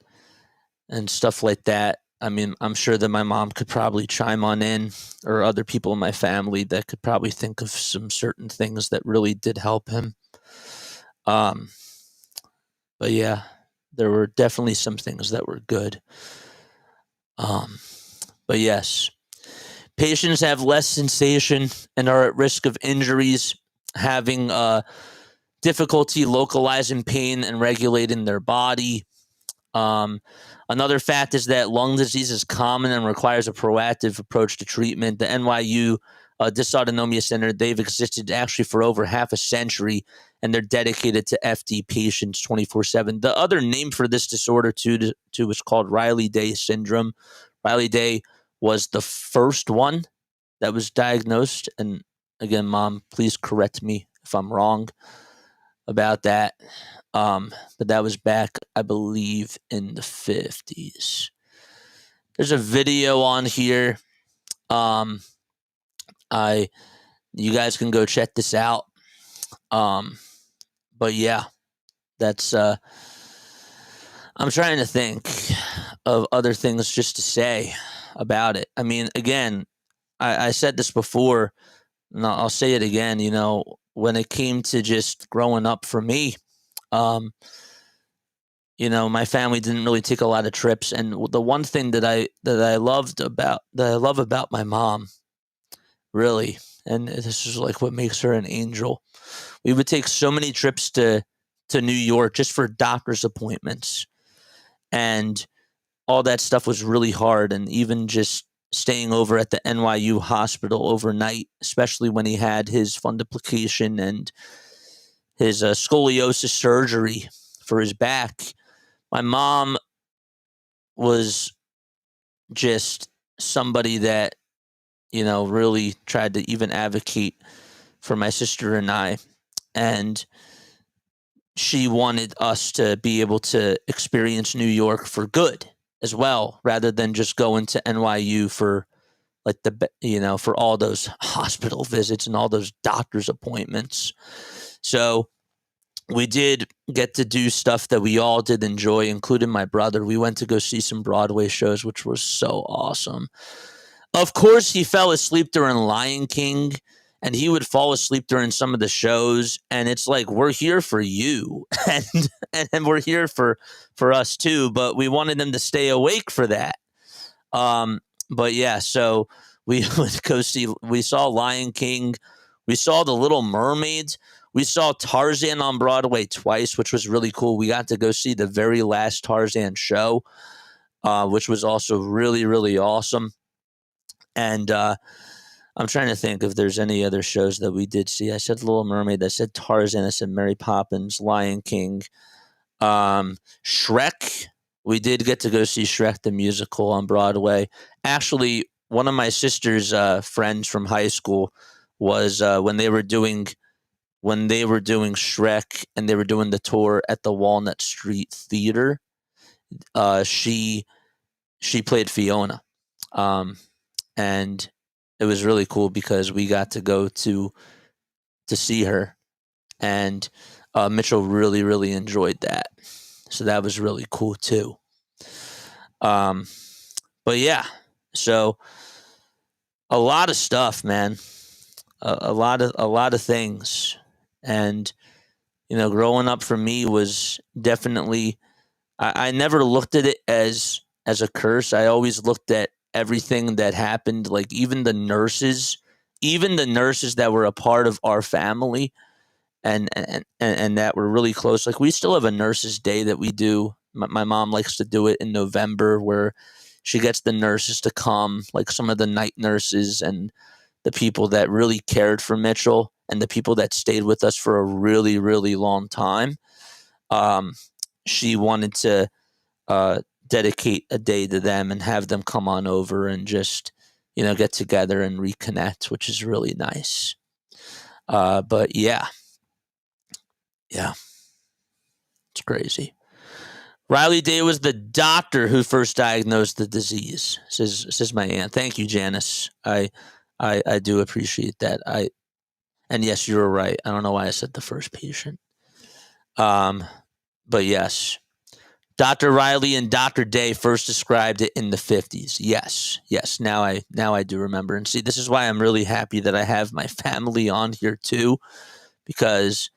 [SPEAKER 3] stuff like that. I mean, I'm sure that my mom could probably chime on in, or other people in my family that could probably think of some certain things that really did help him. But yeah, there were definitely some things that were good. But yes, patients have less sensation and are at risk of injuries, having difficulty localizing pain and regulating their body. Another fact is that lung disease is common and requires a proactive approach to treatment. The NYU Dysautonomia Center, they've existed actually for over half a century, and they're dedicated to FD patients 24/7. The other name for this disorder too is called Riley-Day syndrome. Riley-Day was the first one that was diagnosed. And again, Mom, please correct me if I'm wrong about that. But that was back, I believe, in the 50s. There's a video on here. You guys can go check this out. But yeah, that's I'm trying to think of other things just to say about it. I mean, again, I said this before, and I'll say it again, when it came to just growing up for me, my family didn't really take a lot of trips, and the one thing that I love about my mom, really, and this is like what makes her an angel. We would take so many trips to New York just for doctor's appointments, and all that stuff was really hard. And even just staying over at the NYU hospital overnight, especially when he had his fundoplication and his scoliosis surgery for his back. My mom was just somebody that, really tried to even advocate for my sister and I. And she wanted us to be able to experience New York for good as well, rather than just going to NYU for like for all those hospital visits and all those doctor's appointments. So we did get to do stuff that we all did enjoy, including my brother. We went to go see some Broadway shows, which was so awesome. Of course, he fell asleep during Lion King, and he would fall asleep during some of the shows. And it's like, we're here for you, and we're here for us too. But we wanted him to stay awake for that. But yeah, so we would go see. We saw Lion King. We saw The Little Mermaids. We saw Tarzan on Broadway twice, which was really cool. We got to go see the very last Tarzan show, which was also really, really awesome. And I'm trying to think if there's any other shows that we did see. I said Little Mermaid. I said Tarzan. I said Mary Poppins, Lion King, Shrek. We did get to go see Shrek the musical on Broadway. Actually, one of my sister's friends from high school was when they were doing Shrek and they were doing the tour at the Walnut Street Theater. She played Fiona. And it was really cool because we got to go to see her, and Mitchell really, really enjoyed that. So that was really cool too. But yeah, so a lot of stuff, man. A lot of things, and growing up for me was definitely. I never looked at it as a curse. I always looked at everything that happened, like even the nurses that were a part of our family and that were really close. Like we still have a nurses day that we do. My mom likes to do it in November where she gets the nurses to come, like some of the night nurses and the people that really cared for Mitchell and the people that stayed with us for a really, really long time. She wanted to dedicate a day to them and have them come on over and just, get together and reconnect, which is really nice. But yeah, it's crazy. Riley Day was the doctor who first diagnosed the disease, says my aunt. Thank you, Janice. I do appreciate that. And yes, you were right. I don't know why I said the first patient. But yes. Dr. Riley and Dr. Day first described it in the 50s. Yes. Now I do remember. And see, this is why I'm really happy that I have my family on here too, because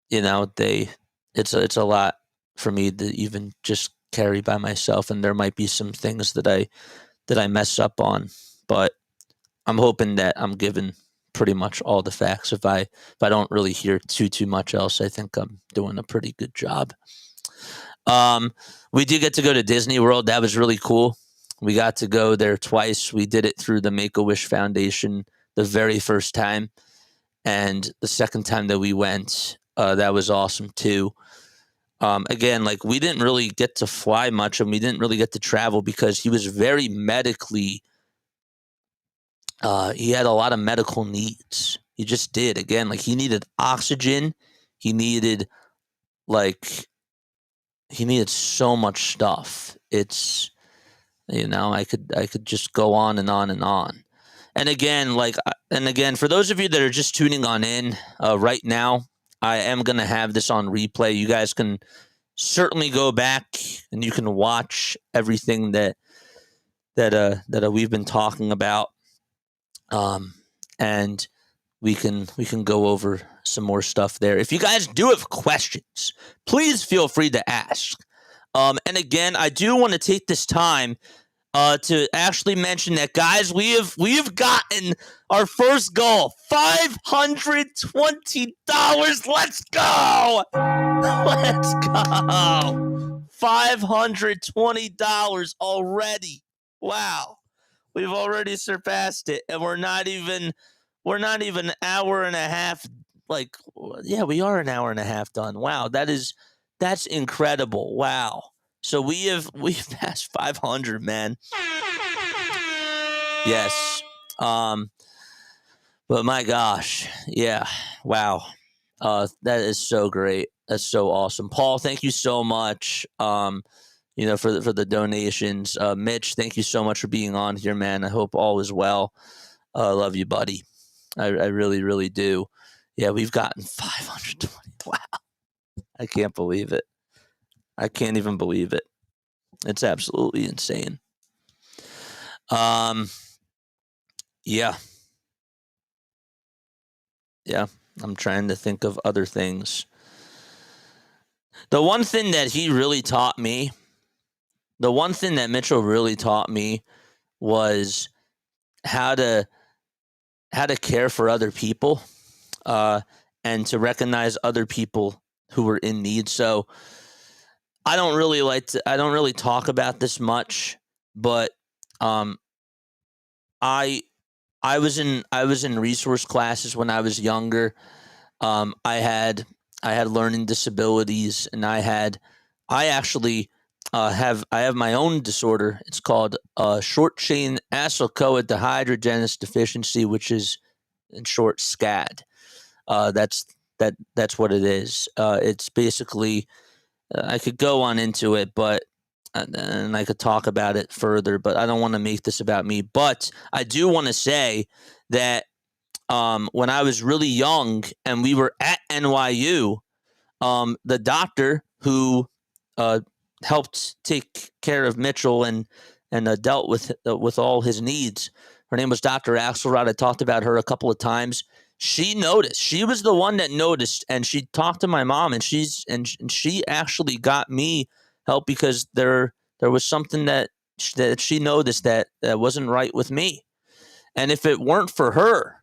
[SPEAKER 3] it's a lot for me to even just carry by myself, and there might be some things that I mess up on, but I'm hoping that I'm given pretty much all the facts. If I don't really hear too much else, I think I'm doing a pretty good job. We did get to go to Disney World. That was really cool. We got to go there twice. We did it through the Make-A-Wish Foundation the very first time. And the second time that we went, that was awesome too. Again, like we didn't really get to fly much and we didn't really get to travel because he was very medically, he had a lot of medical needs. He just did. Again, like he needed oxygen. He needed so much stuff. It's, I could just go on and on and on. And again, for those of you that are just tuning on in right now, I am going to have this on replay. You guys can certainly go back and you can watch everything that we've been talking about. And we can go over some more stuff there. If you guys do have questions, please feel free to ask. And again, I do want to take this time to actually mention that, guys, we have gotten our first goal, $520. Let's go! Let's go! $520 already. Wow, we've already surpassed it, and we're not even an hour and a half. Like, yeah, we are an hour and a half done. Wow, that's incredible. Wow. So we've passed 500, man. Yes. But my gosh, yeah. Wow. That is so great. That's so awesome. Paul, thank you so much. For the donations. Mitch, thank you so much for being on here, man. I hope all is well. Love you, buddy. I really, really do. Yeah, we've gotten 520. Wow. I can't believe it. I can't even believe it. It's absolutely insane. Yeah. Yeah. I'm trying to think of other things. The one thing that he really taught me, the one thing that Mitchell really taught me was how to care for other people, and to recognize other people who were in need. So I don't really talk about this much, but um, I I was in resource classes when I was younger. I had learning disabilities, and I actually have my own disorder. It's called short chain acyl-CoA dehydrogenase deficiency, which is in short SCAD. That's that's what it is. It's basically I could go on into it, but and I could talk about it further, but I don't want to make this about me. But I do want to say that when I was really young and we were at NYU, the doctor who helped take care of Mitchell and dealt with all his needs, her name was Dr. Axelrod. I talked about her a couple of times. She noticed. She was the one that noticed, and she talked to my mom, and she actually got me help because there was something that she noticed that wasn't right with me. And if it weren't for her,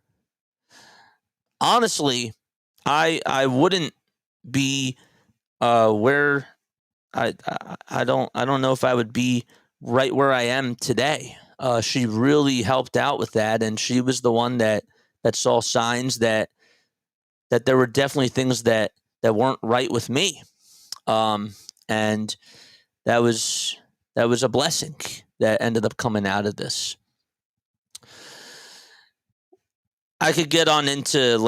[SPEAKER 3] honestly, I wouldn't be where I don't know if I would be right where I am today. She really helped out with that, and she was the one that saw signs that there were definitely things that weren't right with me, and that was a blessing that ended up coming out of this. I could get on into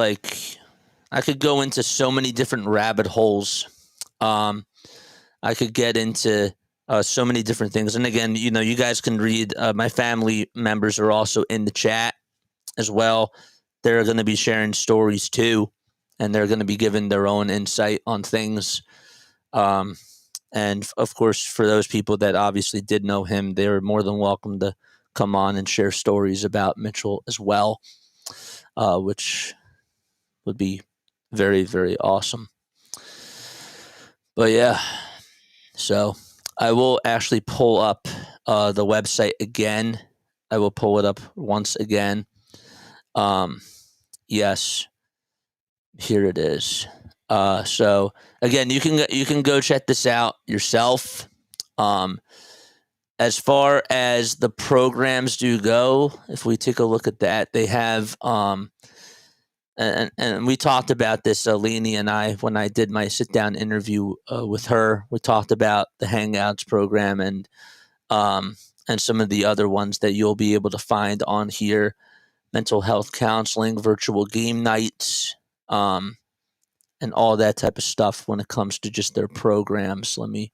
[SPEAKER 3] I could go into so many different rabbit holes. I could get into so many different things. And again, you guys can read. My family members are also in the chat as well. They're going to be sharing stories too, and they're going to be giving their own insight on things. And of course, for those people that obviously did know him, they were more than welcome to come on and share stories about Mitchell as well, which would be very, very awesome. But yeah, so I will actually pull up the website again. I will pull it up once again. Yes, here it is. So again, you can go check this out yourself. As far as the programs do go, if we take a look at that, they have and we talked about this, Leni and I, when I did my sit down interview with her. We talked about the Hangouts program and some of the other ones that you'll be able to find on here: mental health counseling, virtual game nights, and all that type of stuff when it comes to just their programs. Let me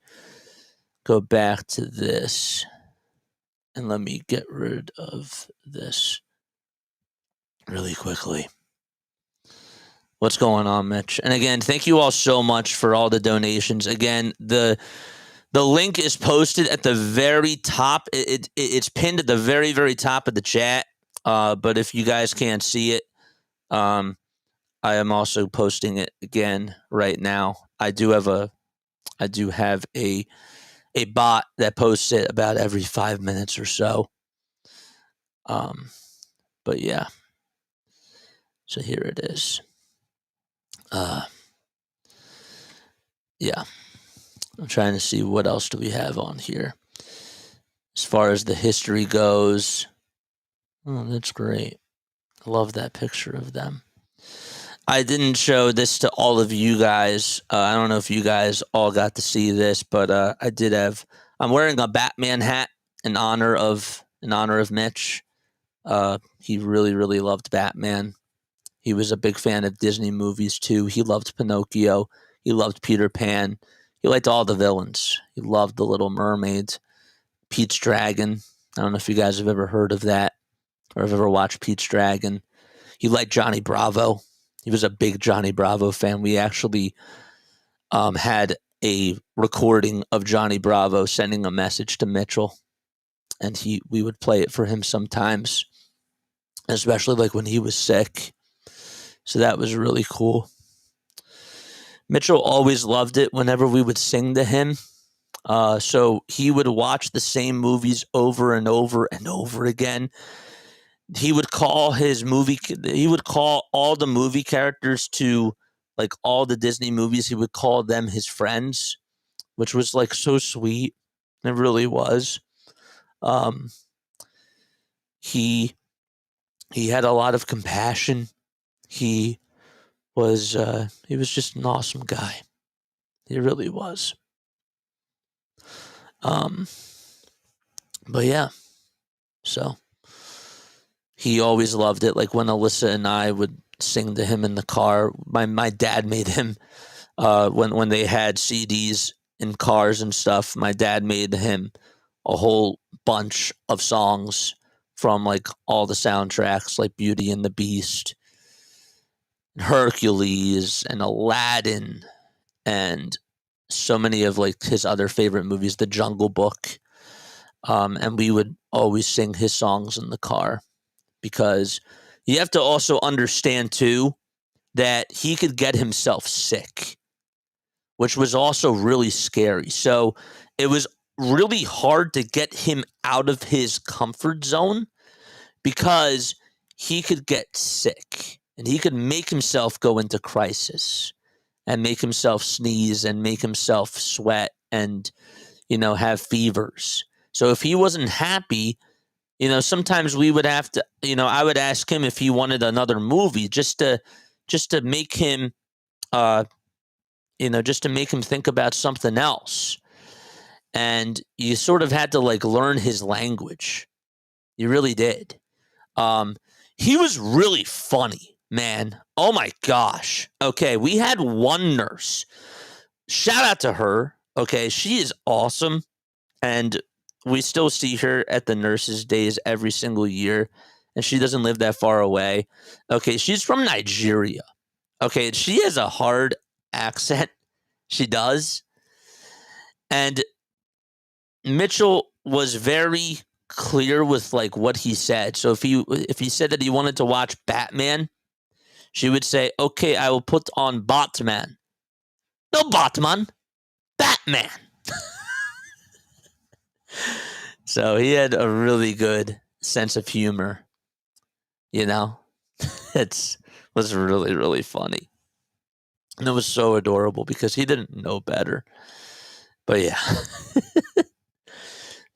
[SPEAKER 3] go back to this and let me get rid of this really quickly. What's going on, Mitch? And again, thank you all so much for all the donations. Again, the link is posted at the very top. It's pinned at the very, very top of the chat. But if you guys can't see it, I am also posting it again right now. I do have a bot that posts it about every 5 minutes or so. But yeah. So here it is. Yeah. I'm trying to see what else do we have on here. As far as the history goes, oh, that's great. I love that picture of them. I didn't show this to all of you guys. I don't know if you guys all got to see this, but I did have. I'm wearing a Batman hat in honor of Mitch. He really, really loved Batman. He was a big fan of Disney movies too. He loved Pinocchio. He loved Peter Pan. He liked all the villains. He loved the Little Mermaid, Pete's Dragon. I don't know if you guys have ever heard of that or have ever watched Pete's Dragon. He liked Johnny Bravo. He was a big Johnny Bravo fan. We actually had a recording of Johnny Bravo sending a message to Mitchell. and we would play it for him sometimes, especially like when he was sick. So that was really cool. Mitchell always loved it whenever we would sing to him. So he would watch the same movies over and over and over again. He would call all the movie characters to like all the Disney movies. He would call them his friends, which was like so sweet. It really was. He had a lot of compassion. He was just an awesome guy. He really was. But yeah, so he always loved it. Like when Alyssa and I would sing to him in the car, my dad made him when they had CDs in cars and stuff. My dad made him a whole bunch of songs from like all the soundtracks, like Beauty and the Beast, Hercules, and Aladdin, and so many of like his other favorite movies, The Jungle Book. And we would always sing his songs in the car, because you have to also understand too that he could get himself sick, which was also really scary. So it was really hard to get him out of his comfort zone, because he could get sick and he could make himself go into crisis and make himself sneeze and make himself sweat and, have fevers. So if he wasn't happy, sometimes we would have to, I would ask him if he wanted another movie just to make him, just to make him think about something else. And you sort of had to like learn his language. You really did. He was really funny, man. Oh my gosh. Okay. We had one nurse. Shout out to her. Okay. She is awesome. And we still see her at the nurses' days every single year. And she doesn't live that far away. Okay. She's from Nigeria. Okay. She has a hard accent. She does. And Mitchell was very clear with like what he said. So if he said that he wanted to watch Batman, she would say, "Okay, I will put on Batman." No Batman, Batman. So he had a really good sense of humor. It was really, really funny. And it was so adorable because he didn't know better. But yeah.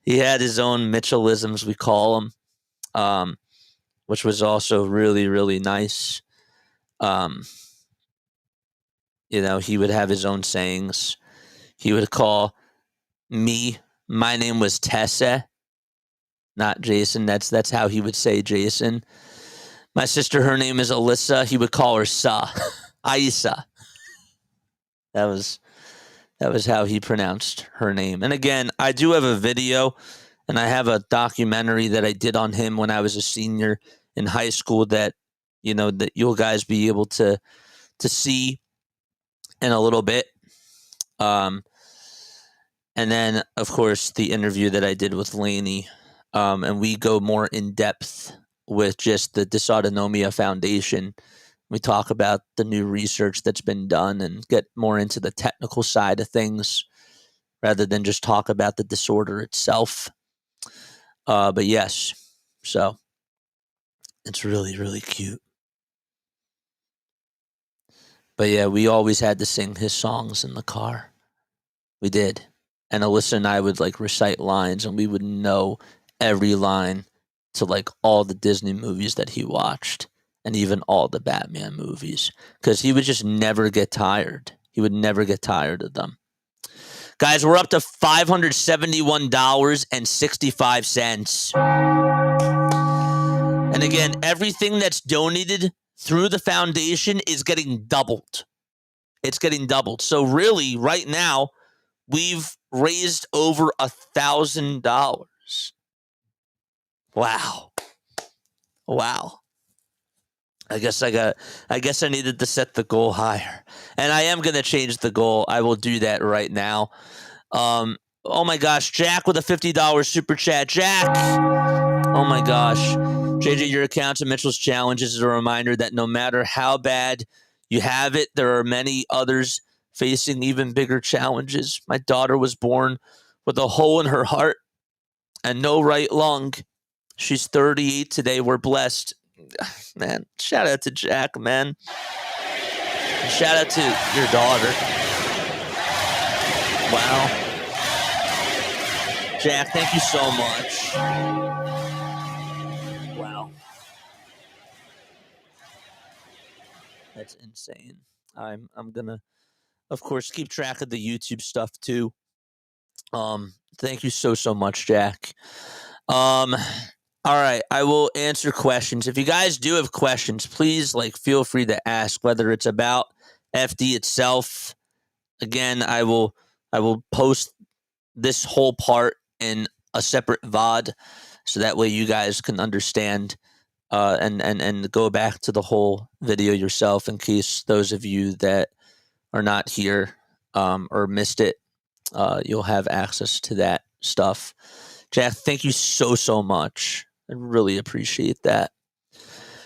[SPEAKER 3] He had his own Mitchellisms, we call them, which was also really, really nice. He would have his own sayings. He would call me, my name was Tessa, not Jason. That's how he would say Jason. My sister, her name is Alyssa. He would call her Sa, Aisa. That was how he pronounced her name. And again, I do have a video, and I have a documentary that I did on him when I was a senior in high school that you'll guys be able to see in a little bit. And then, of course, the interview that I did with Lainey. And we go more in depth with just the Dysautonomia Foundation. We talk about the new research that's been done and get more into the technical side of things rather than just talk about the disorder itself. But yes, so it's really, really cute. But yeah, we always had to sing his songs in the car. We did. And Alyssa and I would like recite lines, and we would know every line to like all the Disney movies that he watched, and even all the Batman movies, because he would just never get tired. He would never get tired of them. Guys, we're up to $571.65. And again, everything that's donated through the foundation is getting doubled. It's getting doubled. So really, right now, we've raised over $1,000. Wow. I guess I needed to set the goal higher. And I am going to change the goal. I will do that right now. Oh my gosh, Jack with a $50 super chat. Jack! Oh my gosh. JJ, your account of Mitchell's challenges is a reminder that no matter how bad you have it, there are many others facing even bigger challenges. My daughter was born with a hole in her heart and no right lung. She's 38 today. We're blessed. Man, shout out to Jack, man. Shout out to your daughter. Wow. Jack, thank you so much. Wow. That's insane. I'm gonna, of course, keep track of the YouTube stuff too. Thank you so much, Jack. All right, I will answer questions. If you guys do have questions, please feel free to ask, whether it's about FD itself. Again, I will post this whole part in a separate VOD, so that way you guys can understand and go back to the whole video yourself, in case those of you that are not here or missed it, you'll have access to that stuff. Jack, thank you so much. I really appreciate that.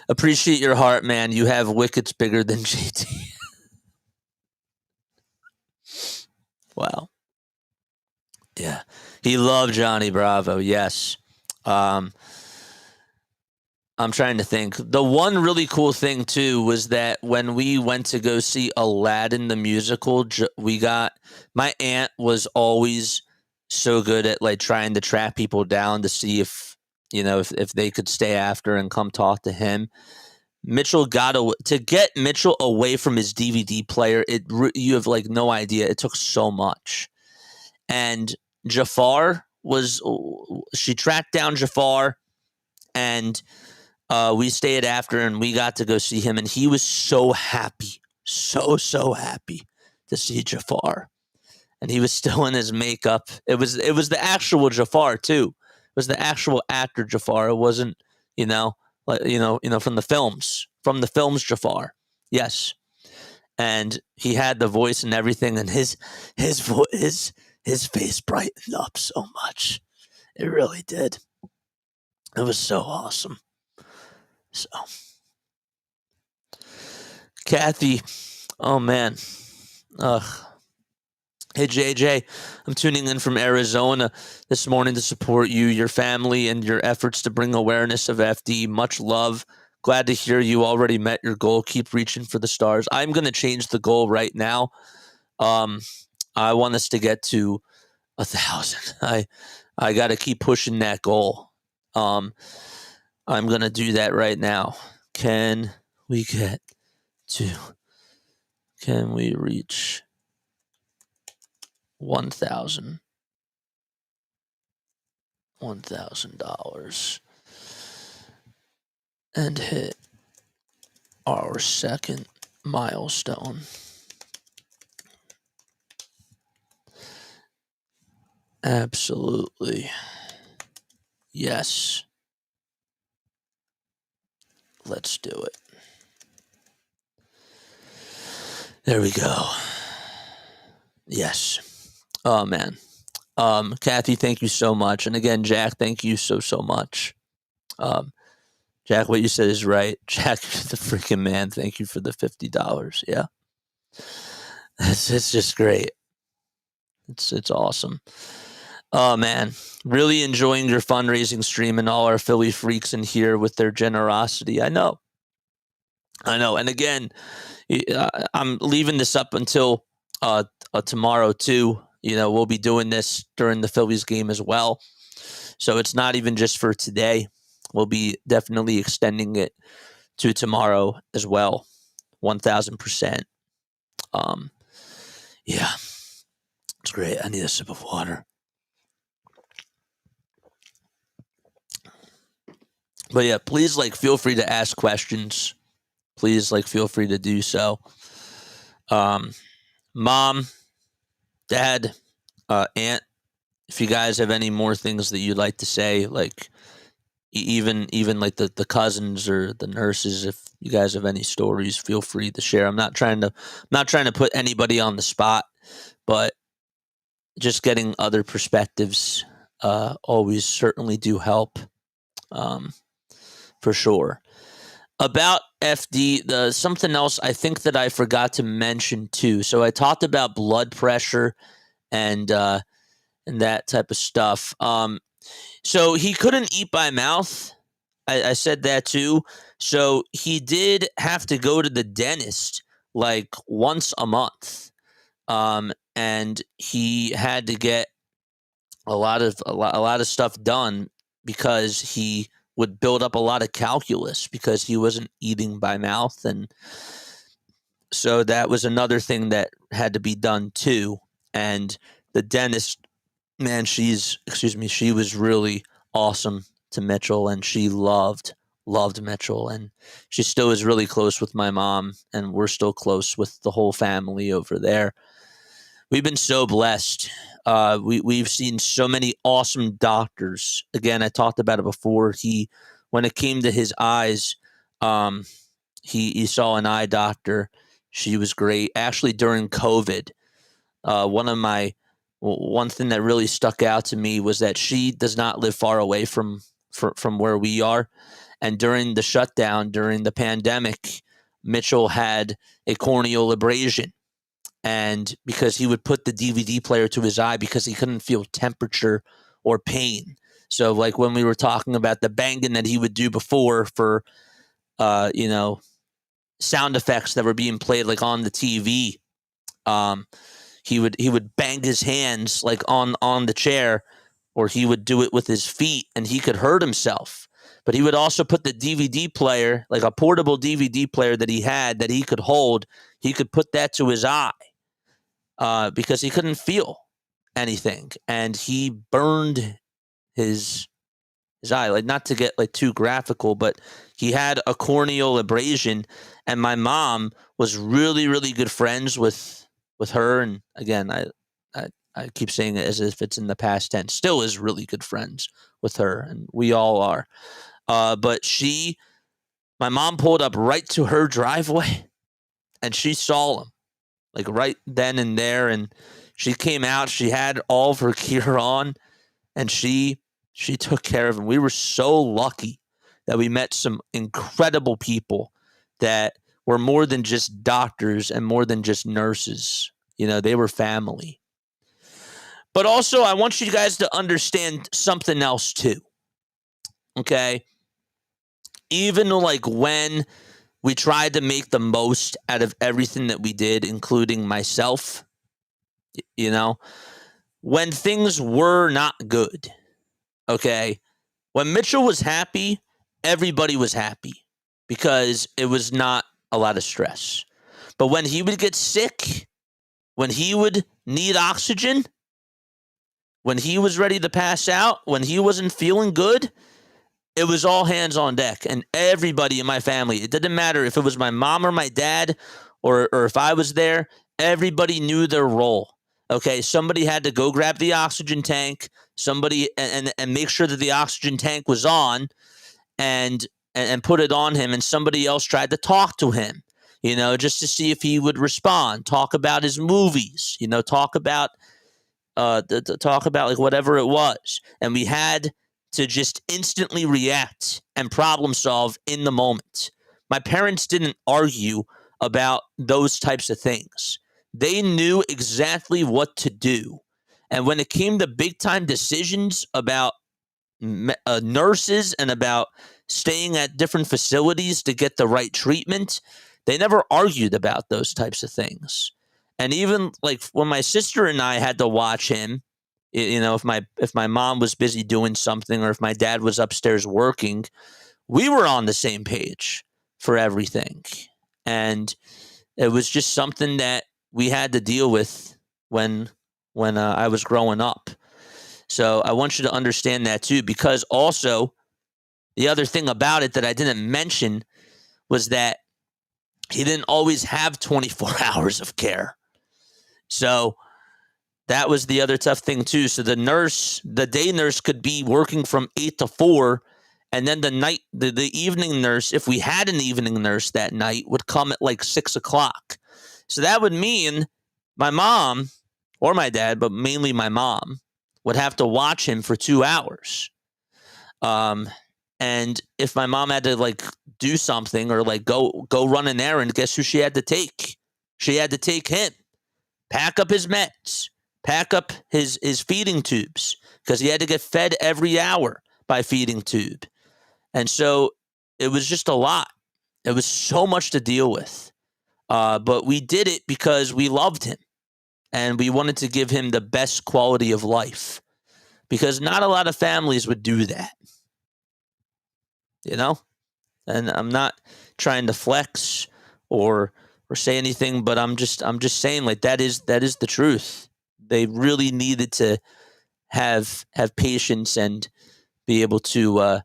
[SPEAKER 3] Appreciate your heart, man. You have wickets bigger than JT. Wow. Yeah. He loved Johnny Bravo. Yes. I'm trying to think. The one really cool thing too was that when we went to go see Aladdin the musical, my aunt was always so good at trying to track people down to see if they could stay after and come talk to him. Mitchell to get Mitchell away from his DVD player. You have no idea. It took so much. And Jafar she tracked down Jafar, and we stayed after, and we got to go see him, and he was so happy, so happy to see Jafar, and he was still in his makeup. It was the actual Jafar too. It was the actual actor Jafar. It wasn't from the films Jafar. Yes, and he had the voice and everything, and his face brightened up so much. It really did. It was so awesome. So, Kathy, oh man, ugh. Hey JJ, I'm tuning in from Arizona this morning to support you, your family, and your efforts to bring awareness of FD. Much love. Glad to hear you already met your goal. Keep reaching for the stars. I'm going to change the goal right now. I want us to get to 1,000. I got to keep pushing that goal. I'm going to do that right now. Can we reach 1,000? $1,000 and hit our second milestone. Absolutely. Yes. Let's do it. There we go. Yes. Oh, man. Kathy, thank you so much. And again, Jack, thank you so much. Jack, what you said is right. Jack, you're the freaking man. Thank you for the $50. Yeah. It's just great. It's awesome. Oh, man. Really enjoying your fundraising stream and all our Philly freaks in here with their generosity. I know. And again, I'm leaving this up until tomorrow too. We'll be doing this during the Phillies game as well. So it's not even just for today. We'll be definitely extending it to tomorrow as well. 1,000%. Yeah. It's great. I need a sip of water. But yeah, please feel free to ask questions. Please feel free to do so. Mom, Dad, Aunt, if you guys have any more things that you'd like to say, even the cousins or the nurses, if you guys have any stories, feel free to share. I'm not trying to put anybody on the spot, but just getting other perspectives always certainly do help, for sure. About FD, something else I think that I forgot to mention too. So I talked about blood pressure and that type of stuff. So he couldn't eat by mouth. I said that too. So he did have to go to the dentist like once a month. And he had to get a lot of stuff done because he would build up a lot of calculus because he wasn't eating by mouth. And so that was another thing that had to be done too. And the dentist, man, she was really awesome to Mitchell, and she loved Mitchell, and she still is really close with my mom, and we're still close with the whole family over there. We've been so blessed. We've seen so many awesome doctors. Again, I talked about it before. When it came to his eyes, he saw an eye doctor. She was great. Actually, during COVID, one thing that really stuck out to me was that she does not live far away from where we are. And during the shutdown, during the pandemic, Mitchell had a corneal abrasion. And because he would put the DVD player to his eye because he couldn't feel temperature or pain. So like when we were talking about the banging that he would do before for, sound effects that were being played like on the TV, he would bang his hands like on the chair, or he would do it with his feet and he could hurt himself. But he would also put the DVD player, like a portable DVD player that he had that he could hold, he could put that to his eye. Because he couldn't feel anything, and he burned his eye. Like, not to get like too graphical, but he had a corneal abrasion, and my mom was really, really good friends with her. And again, I keep saying it as if it's in the past tense. Still is really good friends with her, and we all are. But my mom pulled up right to her driveway, and she saw him. Like right then and there, and she came out. She had all of her gear on, and she took care of him. We were so lucky that we met some incredible people that were more than just doctors and more than just nurses. They were family. But also, I want you guys to understand something else too. Okay, even like when we tried to make the most out of everything that we did, including myself, when things were not good, okay? When Mitchell was happy, everybody was happy because it was not a lot of stress. But when he would get sick, when he would need oxygen, when he was ready to pass out, when he wasn't feeling good, it was all hands on deck, and everybody in my family, it didn't matter if it was my mom or my dad or if I was there, everybody knew their role. Okay, somebody had to go grab the oxygen tank, somebody and make sure that the oxygen tank was on and put it on him, and somebody else tried to talk to him, just to see if he would respond, talk about his movies, talk about like whatever it was. And we had to just instantly react and problem solve in the moment. My parents didn't argue about those types of things. They knew exactly what to do. And when it came to big time decisions about nurses and about staying at different facilities to get the right treatment, they never argued about those types of things. And even like when my sister and I had to watch him, if my mom was busy doing something or if my dad was upstairs working, we were on the same page for everything. And it was just something that we had to deal with when I was growing up. So I want you to understand that too, because also the other thing about it that I didn't mention was that he didn't always have 24 hours of care. So that was the other tough thing too. So the day nurse could be working from 8 to 4, and then the evening nurse, if we had an evening nurse that night, would come at like 6 o'clock. So that would mean my mom or my dad, but mainly my mom, would have to watch him for 2 hours. And if my mom had to like do something or like go run an errand, guess who she had to take? She had to take him. Pack up his meds, pack up his feeding tubes, because he had to get fed every hour by feeding tube. And so it was just a lot. It was so much to deal with. But we did it because we loved him and we wanted to give him the best quality of life, because not a lot of families would do that. You know? And I'm not trying to flex or say anything, but I'm just saying, like, that is the truth. They really needed to have patience and be able to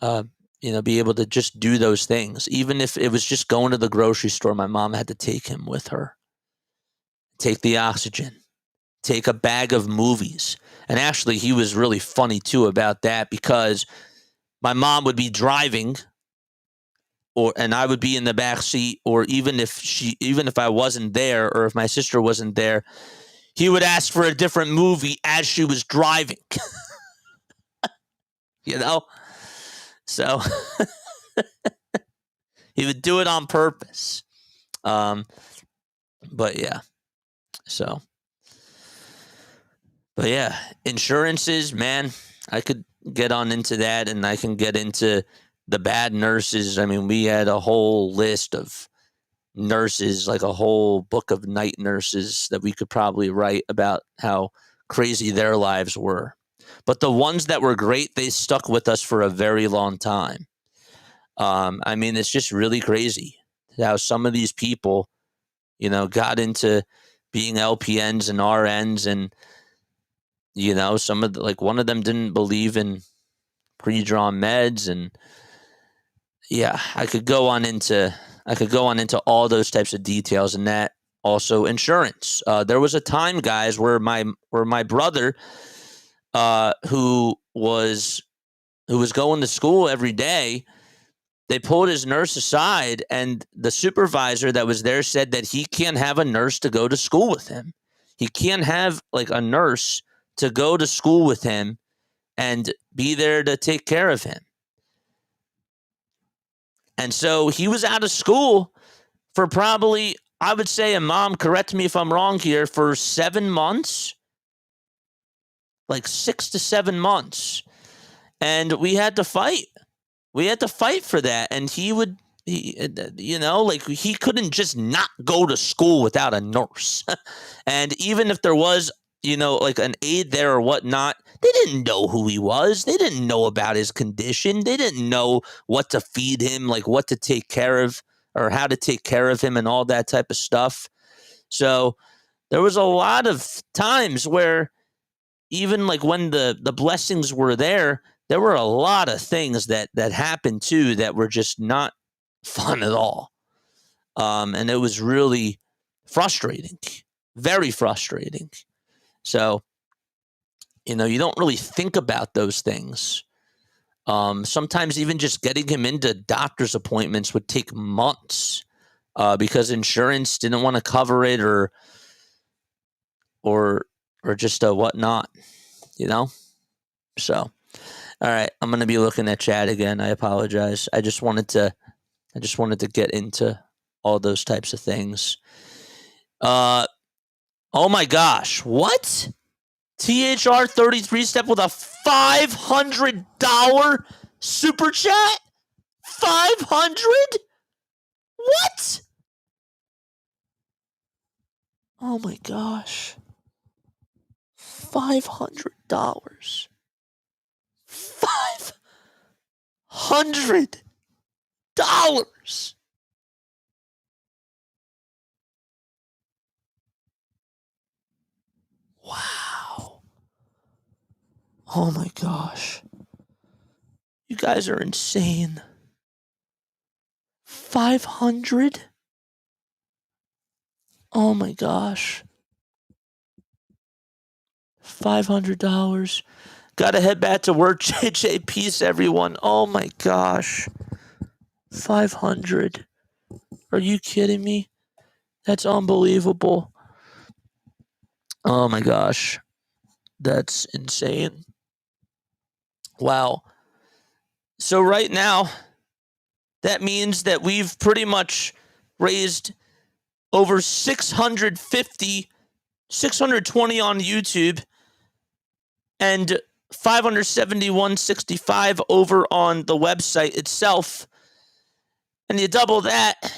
[SPEAKER 3] be able to just do those things. Even if it was just going to the grocery store, my mom had to take him with her. Take the oxygen, take a bag of movies. And actually, he was really funny too about that, because my mom would be driving, and I would be in the back seat, or even if I wasn't there, or if my sister wasn't there, he would ask for a different movie as she was driving. You know? So he would do it on purpose. But yeah. So, but yeah, insurances, man, I could get on into that, and I can get into the bad nurses. I mean, we had a whole list of nurses, like a whole book of night nurses that we could probably write about how crazy their lives were. But the ones that were great, they stuck with us for a very long time. I mean, it's just really crazy how some of these people, got into being LPNs and RNs, and some of one of them didn't believe in pre-drawn meds, and yeah, I could go on into all those types of details, and that also insurance. There was a time, guys, where my brother, who was going to school every day, they pulled his nurse aside, and the supervisor that was there said that he can't have a nurse to go to school with him. He can't have like a nurse to go to school with him and be there to take care of him. And so he was out of school for probably, I would say, and Mom, correct me if I'm wrong here, for 7 months, like 6 to 7 months. And we had to fight. We had to fight for that. And he couldn't just not go to school without a nurse. And even if there was, like an aide there or whatnot, they didn't know who he was. They didn't know about his condition. They didn't know what to feed him, like what to take care of, or how to take care of him, and all that type of stuff. So there was a lot of times where, even like when the blessings were there were a lot of things that happened too that were just not fun at all. And it was really frustrating, very frustrating. So, you don't really think about those things. Sometimes even just getting him into doctor's appointments would take months, because insurance didn't want to cover it, or just a whatnot, So, all right, I'm going to be looking at chat again. I apologize. I just wanted to get into all those types of things. Oh my gosh, what? THR 33 step with a $500 super chat? 500? What? Oh my gosh. $500. $500. Wow. Oh my gosh. You guys are insane. 500? Oh my gosh. $500. Gotta head back to work. JJ, peace, everyone. Oh my gosh. 500. Are you kidding me? That's unbelievable. Oh my gosh. That's insane. Wow. So right now, that means that we've pretty much raised over 620 on YouTube and 571.65 over on the website itself. And you double that,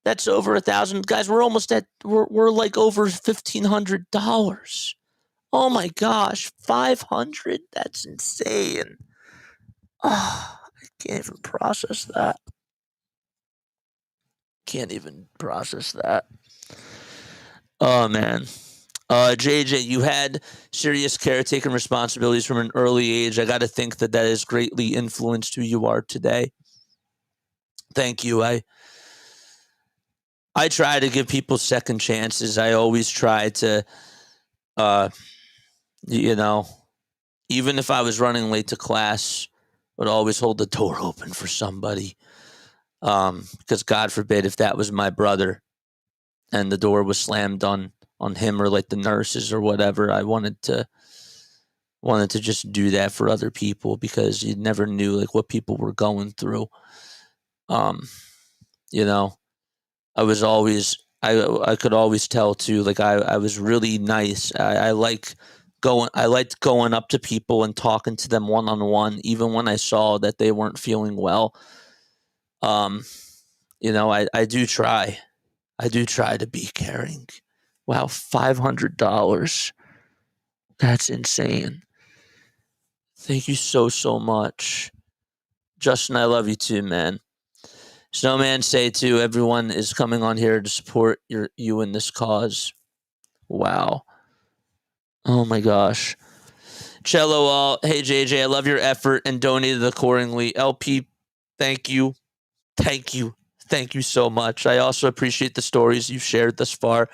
[SPEAKER 3] that's over 1,000. Guys, we're almost at, we're like over $1,500. Oh my gosh, 500? That's insane. Oh, I can't even process that. Can't even process that. Oh man. JJ, you had serious caretaking responsibilities from an early age. I got to think that that has greatly influenced who you are today. Thank you. I try to give people second chances. I always try to, you know, even if I was running late to class, would always hold the door open for somebody. Because God forbid if that was my brother and the door was slammed on him or like the nurses or whatever, I wanted to just do that for other people because you never knew like what people were going through. You know, I was always I could always tell too. Like I was really nice. I liked going up to people and talking to them one on one, even when I saw that they weren't feeling well. You know, I do try. I do try to be caring. Wow, $500. That's insane. Thank you so much. Justin, I love you too, man. Snowman say too, everyone is coming on here to support you in this cause. Wow. Oh my gosh. Cello, hey JJ, I love your effort and donated accordingly. LP, thank you. Thank you. Thank you so much. I also appreciate the stories you've shared thus far.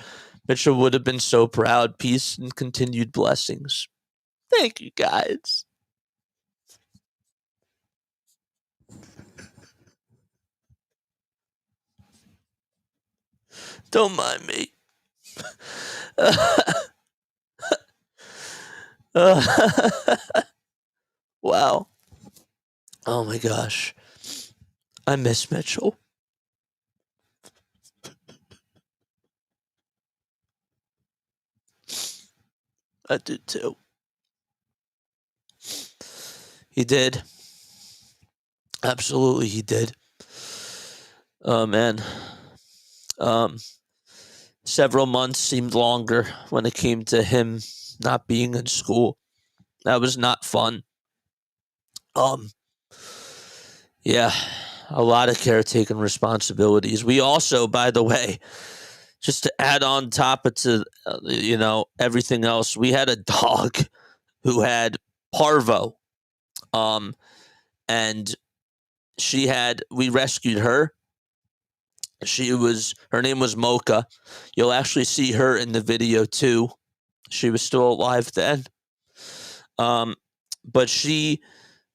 [SPEAKER 3] Mitchell would have been so proud. Peace and continued blessings. Thank you, guys. Don't mind me. Wow. Oh my gosh. I miss Mitchell. I did too. He did. Absolutely, he did. Oh man. Several months seemed longer when it came to him not being in school. That was not fun. Yeah, a lot of caretaking responsibilities. We also, by the way, just to add on top of to everything else, we had a dog who had parvo, and we rescued her. Her name was Mocha. You'll actually see her in the video too. She was still alive then. But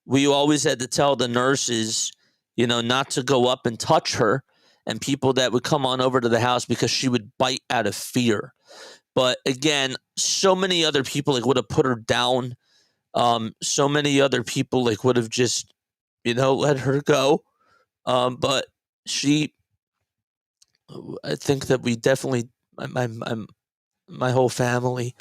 [SPEAKER 3] we always had to tell the nurses, not to go up and touch her and people that would come on over to the house because she would bite out of fear. But again, so many other people would have put her down. So many other people would have just, let her go. But I think that we definitely, my whole family,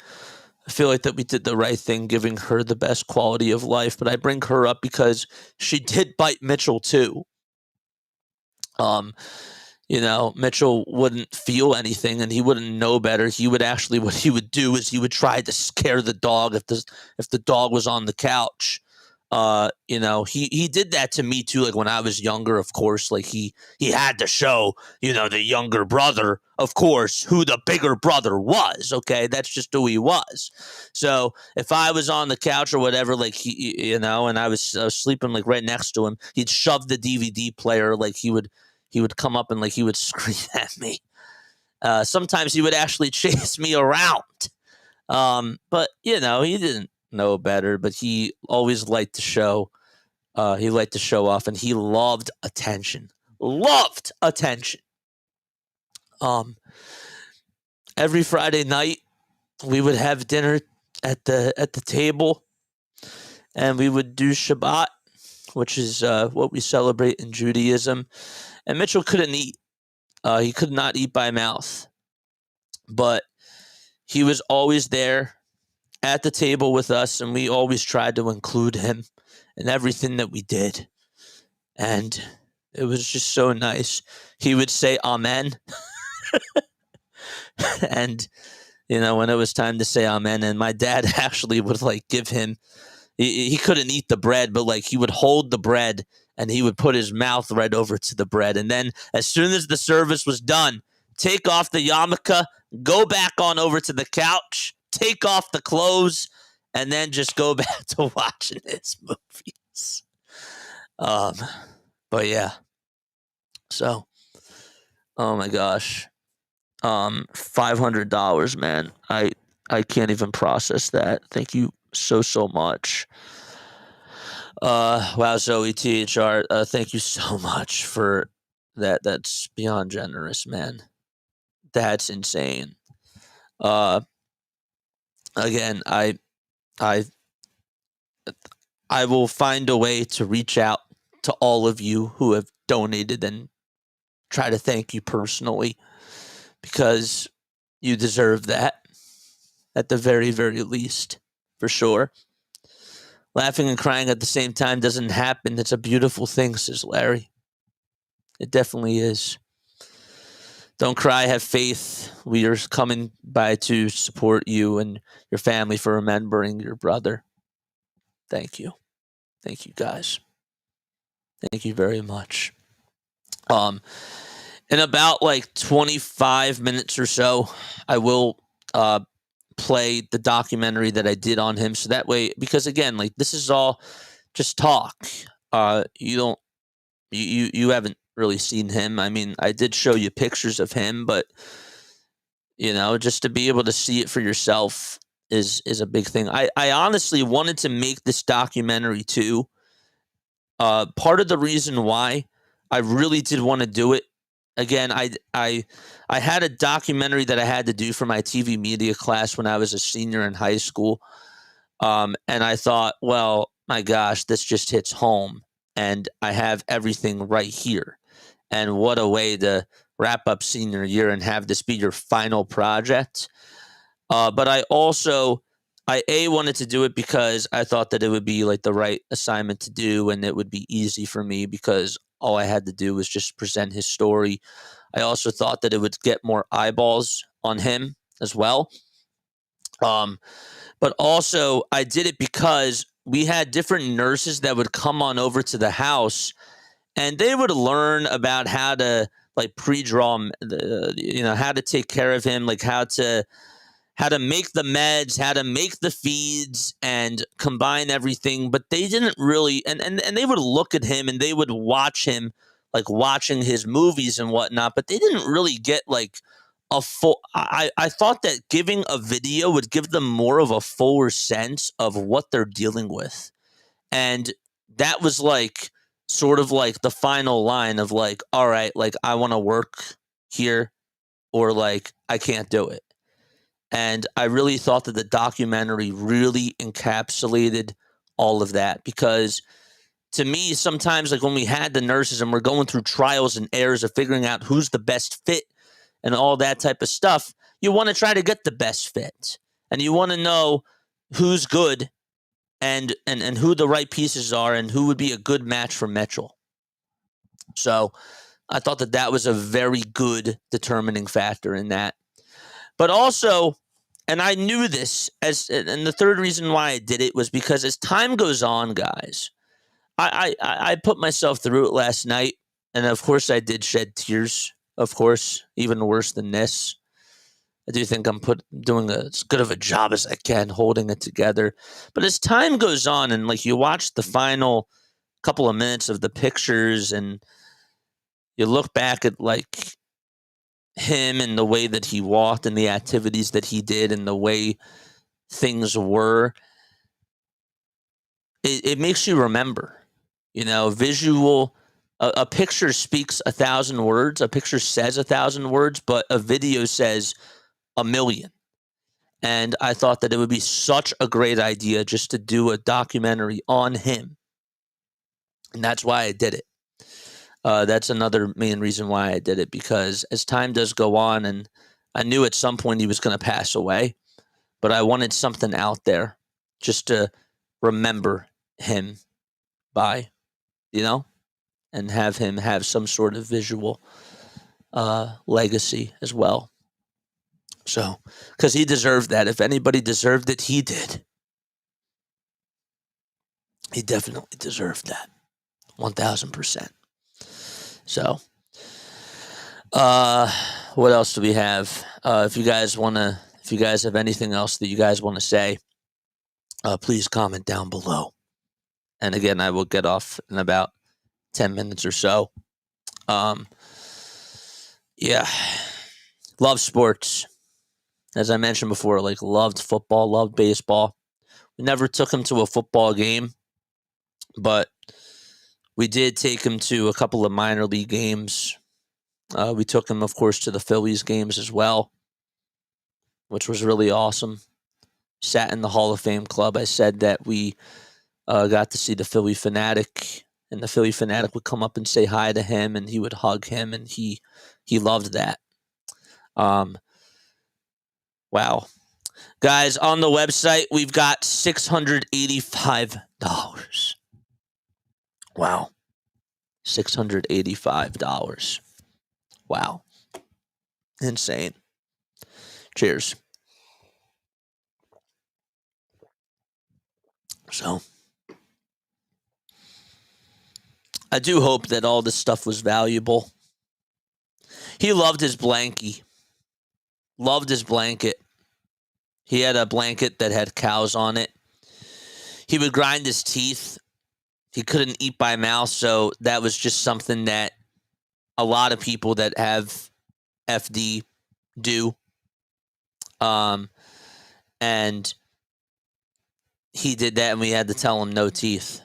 [SPEAKER 3] I feel like that we did the right thing, giving her the best quality of life. But I bring her up because she did bite Mitchell too. Mitchell wouldn't feel anything and he wouldn't know better. What he would do is he would try to scare the dog if the dog was on the couch. He did that to me too. Like when I was younger, of course, like he had to show, the younger brother, of course, who the bigger brother was. Okay. That's just who he was. So if I was on the couch or whatever, like and I was sleeping like right next to him, he'd shove the DVD player. Like he would come up and like he would scream at me. Sometimes he would actually chase me around. But he didn't know better, but he always liked to show. He liked to show off, and he loved attention. Loved attention. Every Friday night, we would have dinner at the table, and we would do Shabbat, which is what we celebrate in Judaism. And Mitchell couldn't eat. He could not eat by mouth, but he was always there at the table with us, and we always tried to include him in everything that we did. And it was just so nice. He would say amen. And, when it was time to say amen, and my dad actually would give him, he couldn't eat the bread, but he would hold the bread and he would put his mouth right over to the bread. And then as soon as the service was done, take off the yarmulke, go back on over to the couch, take off the clothes, and then just go back to watching his movies. But yeah. So, oh my gosh. $500, man. I can't even process that. Thank you so much. Wow, Zoe THR, thank you so much for that. That's beyond generous, man. That's insane. Again, I will find a way to reach out to all of you who have donated and try to thank you personally, because you deserve that at the very, very least, for sure. Laughing and crying at the same time doesn't happen. It's a beautiful thing, says Larry. It definitely is. Don't cry, have faith. We are coming by to support you and your family for remembering your brother. Thank you. Thank you, guys. Thank you very much. In about 25 minutes or so, I will play the documentary that I did on him. So that way, because again, this is all just talk. You haven't really seen him. I mean, I did show you pictures of him, but just to be able to see it for yourself is a big thing. I honestly wanted to make this documentary too. Part of the reason why I really did want to do it, again, I had a documentary that I had to do for my TV media class when I was a senior in high school. And I thought, well, my gosh, this just hits home. And I have everything right here. And what a way to wrap up senior year and have this be your final project. But I also, I wanted to do it because I thought that it would be the right assignment to do, and it would be easy for me because all I had to do was just present his story. I also thought that it would get more eyeballs on him as well. But also I did it because we had different nurses that would come on over to the house, and they would learn about how to pre-draw, how to take care of him, how to make the meds, how to make the feeds and combine everything. But they didn't really, and they would look at him and they would watch him, watching his movies and whatnot, but they didn't really get a full, I thought that giving a video would give them more of a fuller sense of what they're dealing with. And that was sort of the final line of all right, I want to work here, or I can't do it. And I really thought that the documentary really encapsulated all of that, because to me, sometimes when we had the nurses and we're going through trials and errors of figuring out who's the best fit and all that type of stuff, you want to try to get the best fit, and you want to know who's good and who the right pieces are and who would be a good match for Mitchell. So I thought that was a very good determining factor in that. But also, and I knew this, and the third reason why I did it was because as time goes on, guys, I put myself through it last night, and of course I did shed tears. Of course, even worse than this. I do think I'm doing as good of a job as I can holding it together. But as time goes on, and you watch the final couple of minutes of the pictures, and you look back at him and the way that he walked and the activities that he did and the way things were, it makes you remember. Visual. A picture speaks 1,000 words. A picture says 1,000 words, but a video says 1,000,000. And I thought that it would be such a great idea just to do a documentary on him. And that's why I did it. That's another main reason why I did it, because as time does go on, and I knew at some point he was going to pass away, but I wanted something out there just to remember him by, and have him have some sort of visual legacy as well. So, because he deserved that. If anybody deserved it, he did. He definitely deserved that. 1,000%. So, what else do we have? If you guys have anything else that you guys want to say, please comment down below. And again, I will get off in about 10 minutes or so. Yeah. Love sports. As I mentioned before, loved football, loved baseball. We never took him to a football game, but we did take him to a couple of minor league games. We took him, of course, to the Phillies games as well, which was really awesome. Sat in the Hall of Fame club. I said that we got to see the Philly Fanatic, and the Philly Fanatic would come up and say hi to him, and he would hug him, and he loved that. Wow. Guys, on the website, we've got $685. Wow. $685. Wow. Insane. Cheers. So, I do hope that all this stuff was valuable. He loved his blankie. Loved his blanket. He had a blanket that had cows on it. He would grind his teeth. He couldn't eat by mouth, so that was just something that a lot of people that have FD do. And he did that, and we had to tell him no teeth,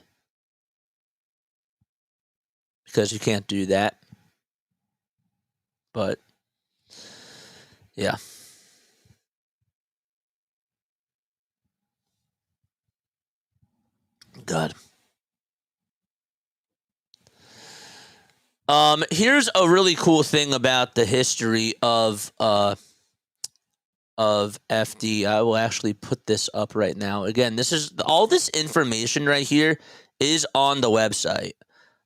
[SPEAKER 3] because you can't do that. But, yeah. God. Here's a really cool thing about the history of FD. I will actually put this up right now. Again, all this information right here is on the website.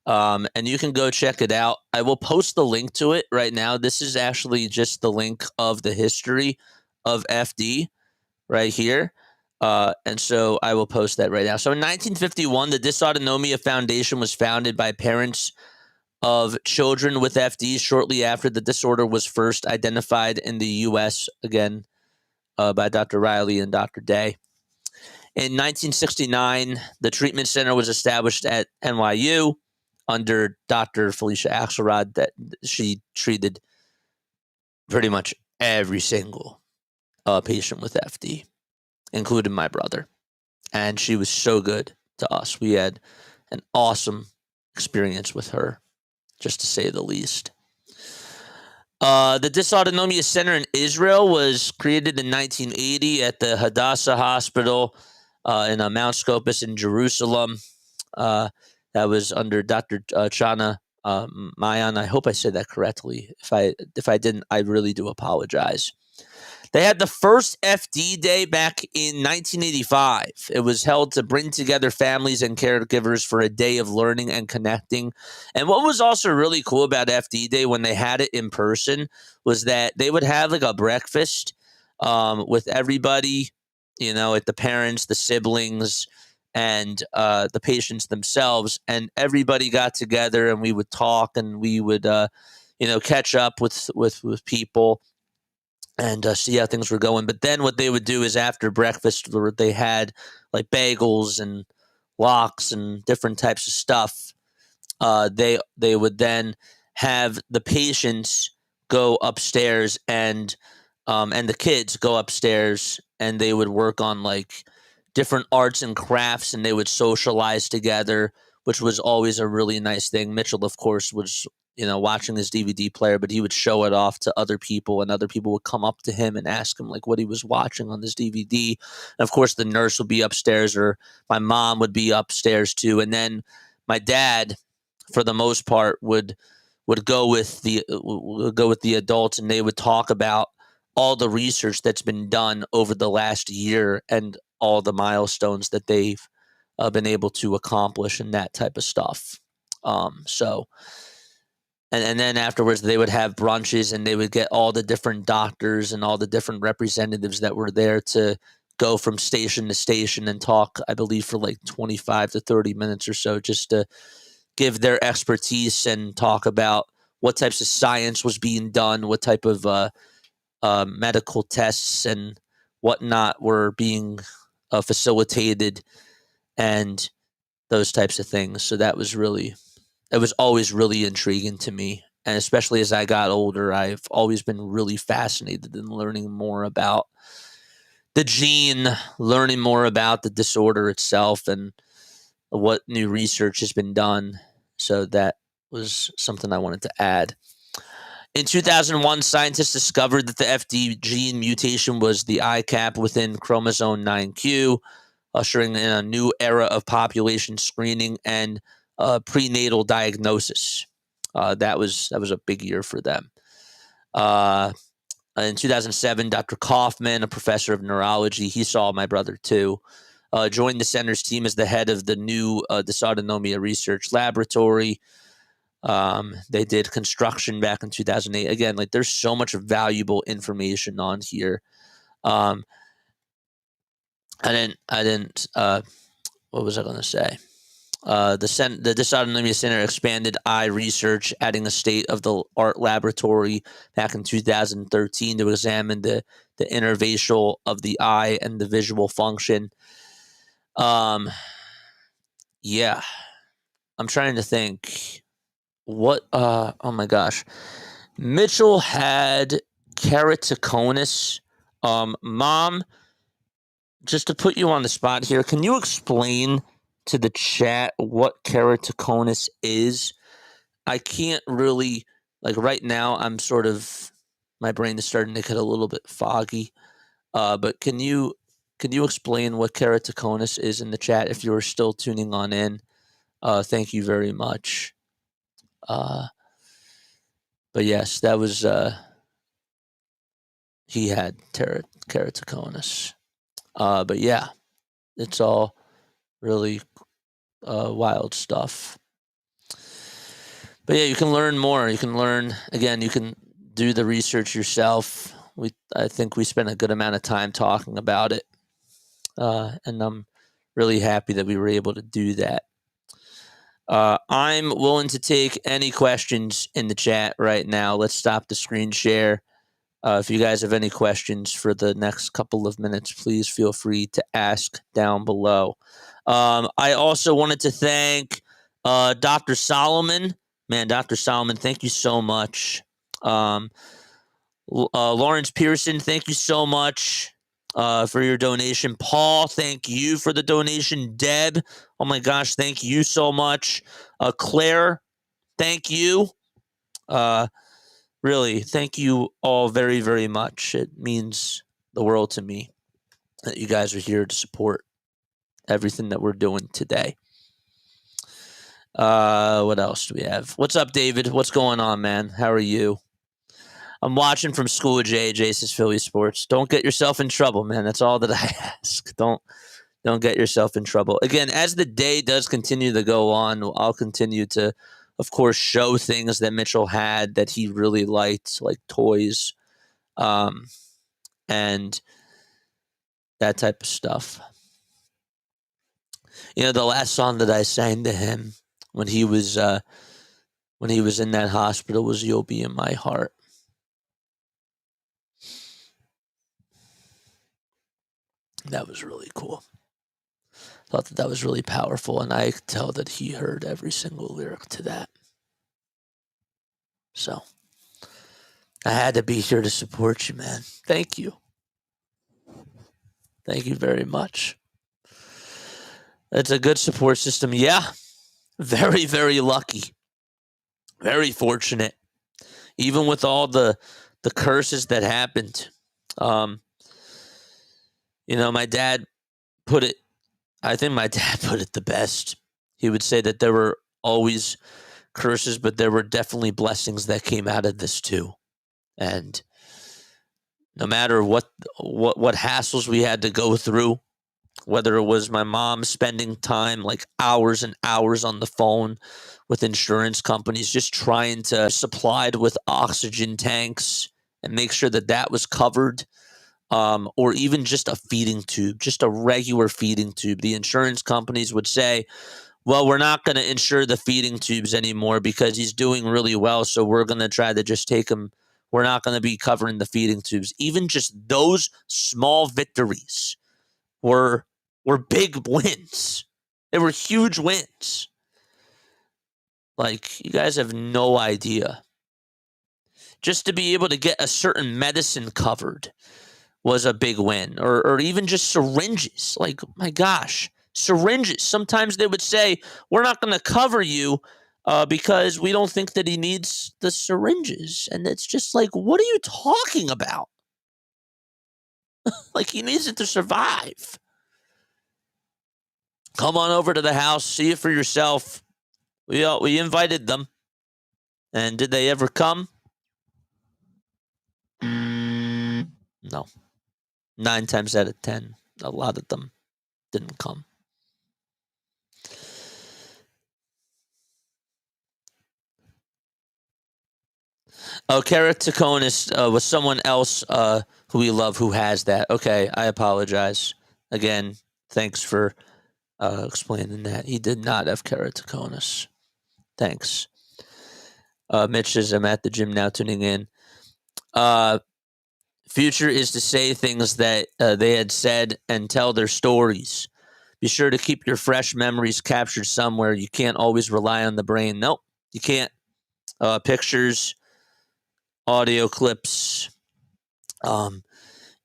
[SPEAKER 3] And you can go check it out. I will post the link to it right now. This is actually just the link of the history of FD right here. And so I will post that right now. So in 1951, the Dysautonomia Foundation was founded by parents of children with FD shortly after the disorder was first identified in the U.S., again, by Dr. Riley and Dr. Day. In 1969, the treatment center was established at NYU under Dr. Felicia Axelrod, that she treated pretty much every single patient with FD, including my brother. And she was so good to us. We had an awesome experience with her, just to say the least. The Dysautonomia Center in Israel was created in 1980 at the Hadassah Hospital in Mount Scopus in Jerusalem. That was under Dr. Chana Mayan. I hope I said that correctly. If I didn't, I really do apologize. They had the first FD Day back in 1985. It was held to bring together families and caregivers for a day of learning and connecting. And what was also really cool about FD Day when they had it in person was that they would have a breakfast with everybody, the parents, the siblings, and the patients themselves. And everybody got together, and we would talk, and we would, catch up with people and see how things were going. But then what they would do is after breakfast, they had bagels and lox and different types of stuff. They would then have the patients go upstairs and the kids go upstairs, and they would work on different arts and crafts, and they would socialize together, which was always a really nice thing. Mitchell, of course, was watching his DVD player, but he would show it off to other people, and other people would come up to him and ask him like what he was watching on this DVD. And of course, the nurse would be upstairs, or my mom would be upstairs too. And then my dad, for the most part, would go with the adults, and they would talk about all the research that's been done over the last year and all the milestones that they've been able to accomplish and that type of stuff. And then afterwards, they would have brunches, and they would get all the different doctors and all the different representatives that were there to go from station to station and talk, I believe, for like 25 to 30 minutes or so, just to give their expertise and talk about what types of science was being done, what type of medical tests and whatnot were being facilitated, and those types of things. So it was always really intriguing to me. And especially as I got older, I've always been really fascinated in learning more about the gene, learning more about the disorder itself, and what new research has been done. So that was something I wanted to add. In 2001, scientists discovered that the FD gene mutation was the ICAP within chromosome 9q, ushering in a new era of population screening and prenatal diagnosis. That was a big year for them. In 2007, Dr. Kaufman, a professor of neurology, he saw my brother too, joined the center's team as the head of the new dysautonomia research laboratory. They did construction back in 2008. Again, like there's so much valuable information on here. I didn't. What was I going to say? The Dysautonomia Center expanded eye research, adding a state-of-the-art laboratory back in 2013 to examine the innervation of the eye and the visual function. Yeah, I'm trying to think. What? Oh my gosh, Mitchell had keratoconus. Mom, just to put you on the spot here, can you explain to the chat what keratoconus is? I can't really, like right now, my brain is starting to get a little bit foggy. But can you explain what keratoconus is in the chat if you're still tuning on in? Thank you very much. But yes, that was, he had keratoconus. But yeah, it's all really wild stuff. But yeah, you can learn more. You can learn, again, you can do the research yourself. I think we spent a good amount of time talking about it. And I'm really happy that we were able to do that. I'm willing to take any questions in the chat right now. Let's stop the screen share. If you guys have any questions for the next couple of minutes, please feel free to ask down below. I also wanted to thank Dr. Solomon. Man, Dr. Solomon, thank you so much. Lawrence Pearson, thank you so much for your donation. Paul, thank you for the donation. Deb, oh my gosh, thank you so much. Claire, thank you. Really, thank you all very, very much. It means the world to me that you guys are here to support everything that we're doing today. What else do we have? What's up, David? What's going on, man? How are you? I'm watching from school at Says Phillies Sports. Don't get yourself in trouble, man. That's all that I ask. Don't get yourself in trouble. Again, as the day does continue to go on, I'll continue to, of course, show things that Mitchell had that he really liked, like toys, and that type of stuff. The last song that I sang to him when he was in that hospital was "You'll Be in My Heart." That was really cool. Thought that was really powerful, and I could tell that he heard every single lyric to that. So I had to be here to support you, man. Thank you. Thank you very much. It's a good support system. Yeah. Very, very lucky. Very fortunate. Even with all the curses that happened. My dad put it, I think my dad put it the best. He would say that there were always curses, but there were definitely blessings that came out of this too. And no matter what hassles we had to go through, whether it was my mom spending time like hours and hours on the phone with insurance companies, just trying to supplied with oxygen tanks and make sure that that was covered, or even just a feeding tube, just a regular feeding tube. The insurance companies would say, well, we're not going to insure the feeding tubes anymore because he's doing really well. So we're going to try to just take him. We're not going to be covering the feeding tubes. Even just those small victories were big wins. They were huge wins. Like, you guys have no idea. Just to be able to get a certain medicine covered was a big win. Or even just syringes. Like, my gosh, syringes. Sometimes they would say, we're not going to cover you because we don't think that he needs the syringes. And it's just like, what are you talking about? Like, he needs it to survive. Come on over to the house, see it for yourself. We invited them. And did they ever come? No. 9 times out of 10, a lot of them didn't come. Oh, keratoconus was someone else who we love who has that. Okay, I apologize. Again, thanks for explaining that. He did not have keratoconus. Thanks. Mitch says, I'm at the gym now tuning in. Future is to say things that they had said and tell their stories. Be sure to keep your fresh memories captured somewhere. You can't always rely on the brain. Nope, you can't. Pictures, audio clips,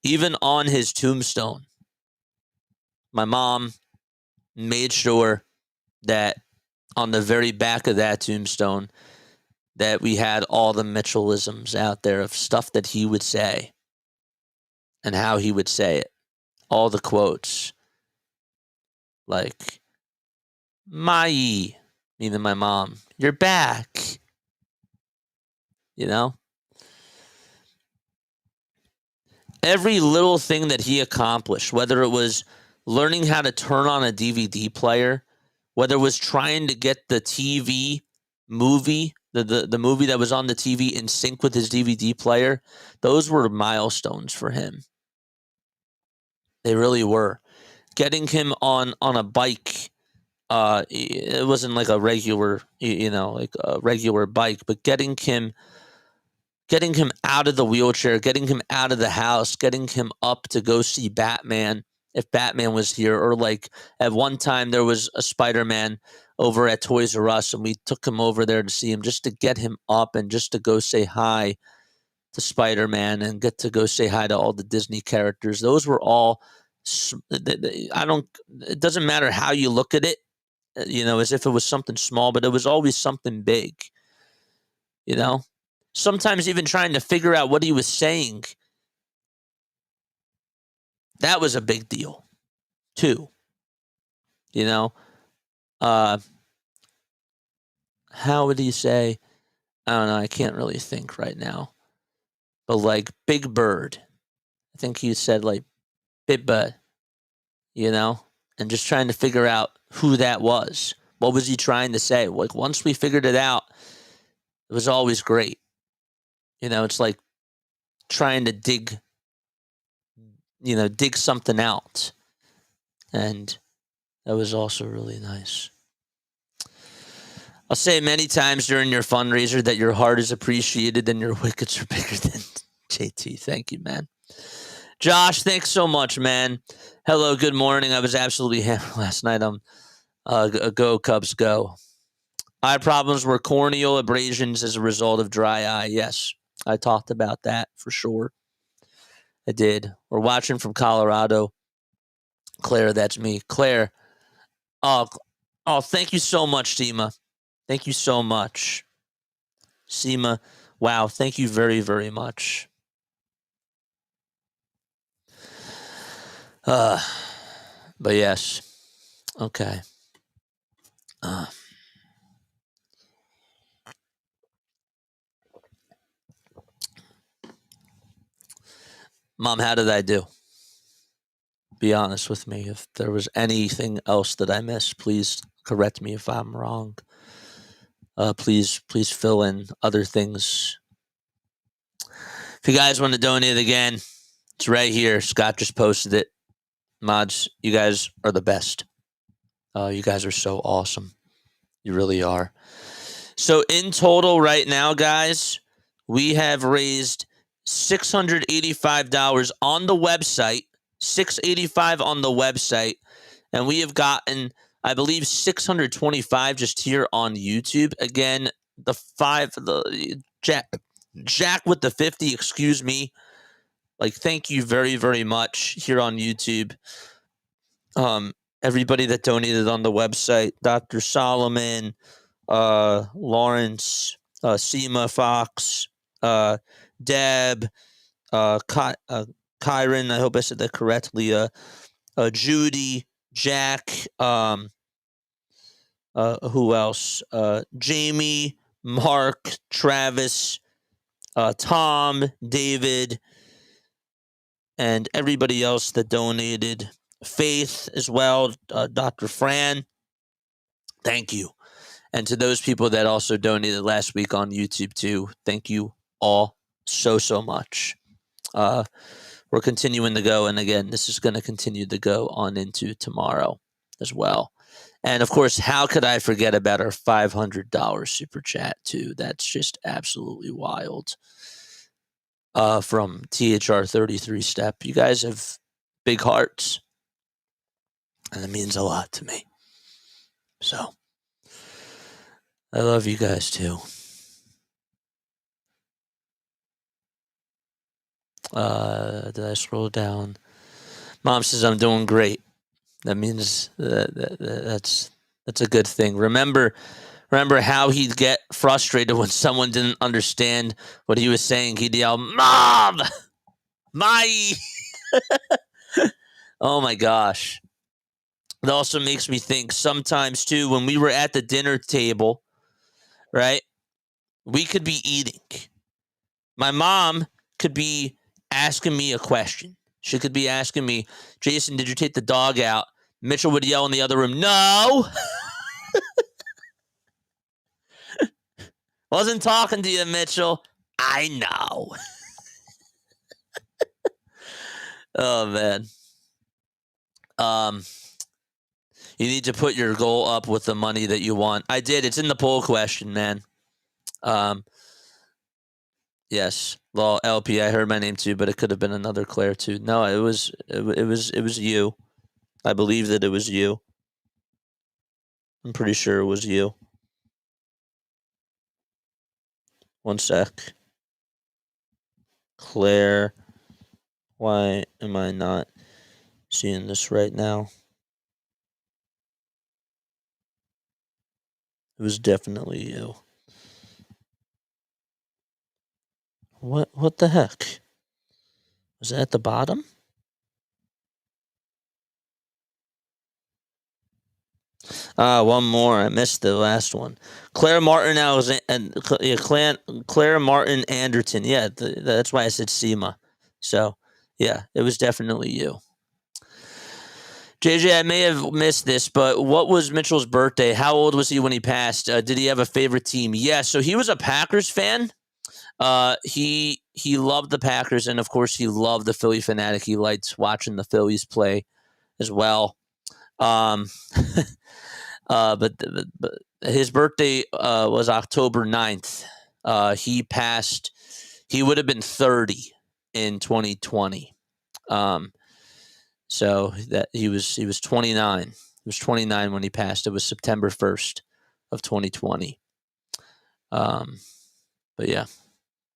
[SPEAKER 3] even on his tombstone. My mom made sure that on the very back of that tombstone that we had all the Mitchellisms out there of stuff that he would say and how he would say it. All the quotes. Like, Mai, meaning my mom, you're back. You know? Every little thing that he accomplished, whether it was learning how to turn on a DVD player, whether it was trying to get the TV movie, the movie that was on the TV in sync with his DVD player, those were milestones for him. They really were. Getting him on a bike, it wasn't like a regular, like a regular bike, but getting him out of the wheelchair, getting him out of the house, getting him up to go see Batman if Batman was here. Or like at one time there was a Spider-Man over at Toys R Us and we took him over there to see him just to get him up and just to go say hi to Spider-Man and get to go say hi to all the Disney characters. Those were all, it doesn't matter how you look at it, as if it was something small, but it was always something big, Sometimes even trying to figure out what he was saying, that was a big deal, too. How would he say? I don't know. I can't really think right now. But like Big Bird, I think he said like Big Bird, and just trying to figure out who that was. What was he trying to say? Like once we figured it out, it was always great. It's like trying to dig something out. And that was also really nice. I'll say many times during your fundraiser that your heart is appreciated and your wickets are bigger than JT. Thank you, man. Josh, thanks so much, man. Hello, good morning. I was absolutely hammered last night. Go Cubs, go. Eye problems were corneal abrasions as a result of dry eye. Yes, I talked about that for sure. I did. We're watching from Colorado. Claire, that's me. Claire. Oh, thank you so much, Seema. Thank you so much. Seema, wow, thank you very, very much. But yes. Okay. Mom, how did I do? Be honest with me. If there was anything else that I missed, please correct me if I'm wrong. Please fill in other things. If you guys want to donate again, it's right here. Scott just posted it. Mods, you guys are the best. You guys are so awesome. You really are. So in total right now, guys, we have raised $685 on the website, $685 on the website, and we have gotten, I believe, $625 just here on YouTube. Again, Jack with the 50, excuse me. Like, thank you very, very much here on YouTube. Everybody that donated on the website, Dr. Solomon, Lawrence, Seema Fox, Deb, Kyron, I hope I said that correctly, Judy, Jack, who else? Jamie, Mark, Travis, Tom, David, and everybody else that donated. Faith as well, Dr. Fran. Thank you. And to those people that also donated last week on YouTube too, thank you all so, so much. We're continuing to go. And again, this is going to continue to go on into tomorrow as well. And of course, how could I forget about our $500 super chat too? That's just absolutely wild. From THR33 Step. You guys have big hearts. And it means a lot to me. So, I love you guys too. Did I scroll down? Mom says I'm doing great. That means that's a good thing. Remember how he'd get frustrated when someone didn't understand what he was saying. He'd yell, "Mom, my!" Oh my gosh. It also makes me think sometimes too, when we were at the dinner table, right? We could be eating. My mom could be asking me a question. She could be asking me, "Jason, did you take the dog out?" Mitchell would yell in the other room, "No." Wasn't talking to you, Mitchell. I know. Oh, man. You need to put your goal up with the money that you want. I did. It's in the poll question, man. Yes. Well, LP, I heard my name too, but it could have been another Claire too. No, it was you. I believe that it was you. I'm pretty sure it was you. One sec. Claire, why am I not seeing this right now? It was definitely you. What the heck? Was that at the bottom? One more. I missed the last one. Claire Martin Claire Martin Anderton. Yeah, that's why I said Seema. So, yeah, it was definitely you. JJ, I may have missed this, but what was Mitchell's birthday? How old was he when he passed? Did he have a favorite team? Yeah, so he was a Packers fan. He loved the Packers, and of course, he loved the Philly fanatic. He liked watching the Phillies play as well. But his birthday was October 9th. He passed. He would have been 30 in 2020. So that he was 29. He was 29 when he passed. It was September 1st of 2020. But yeah,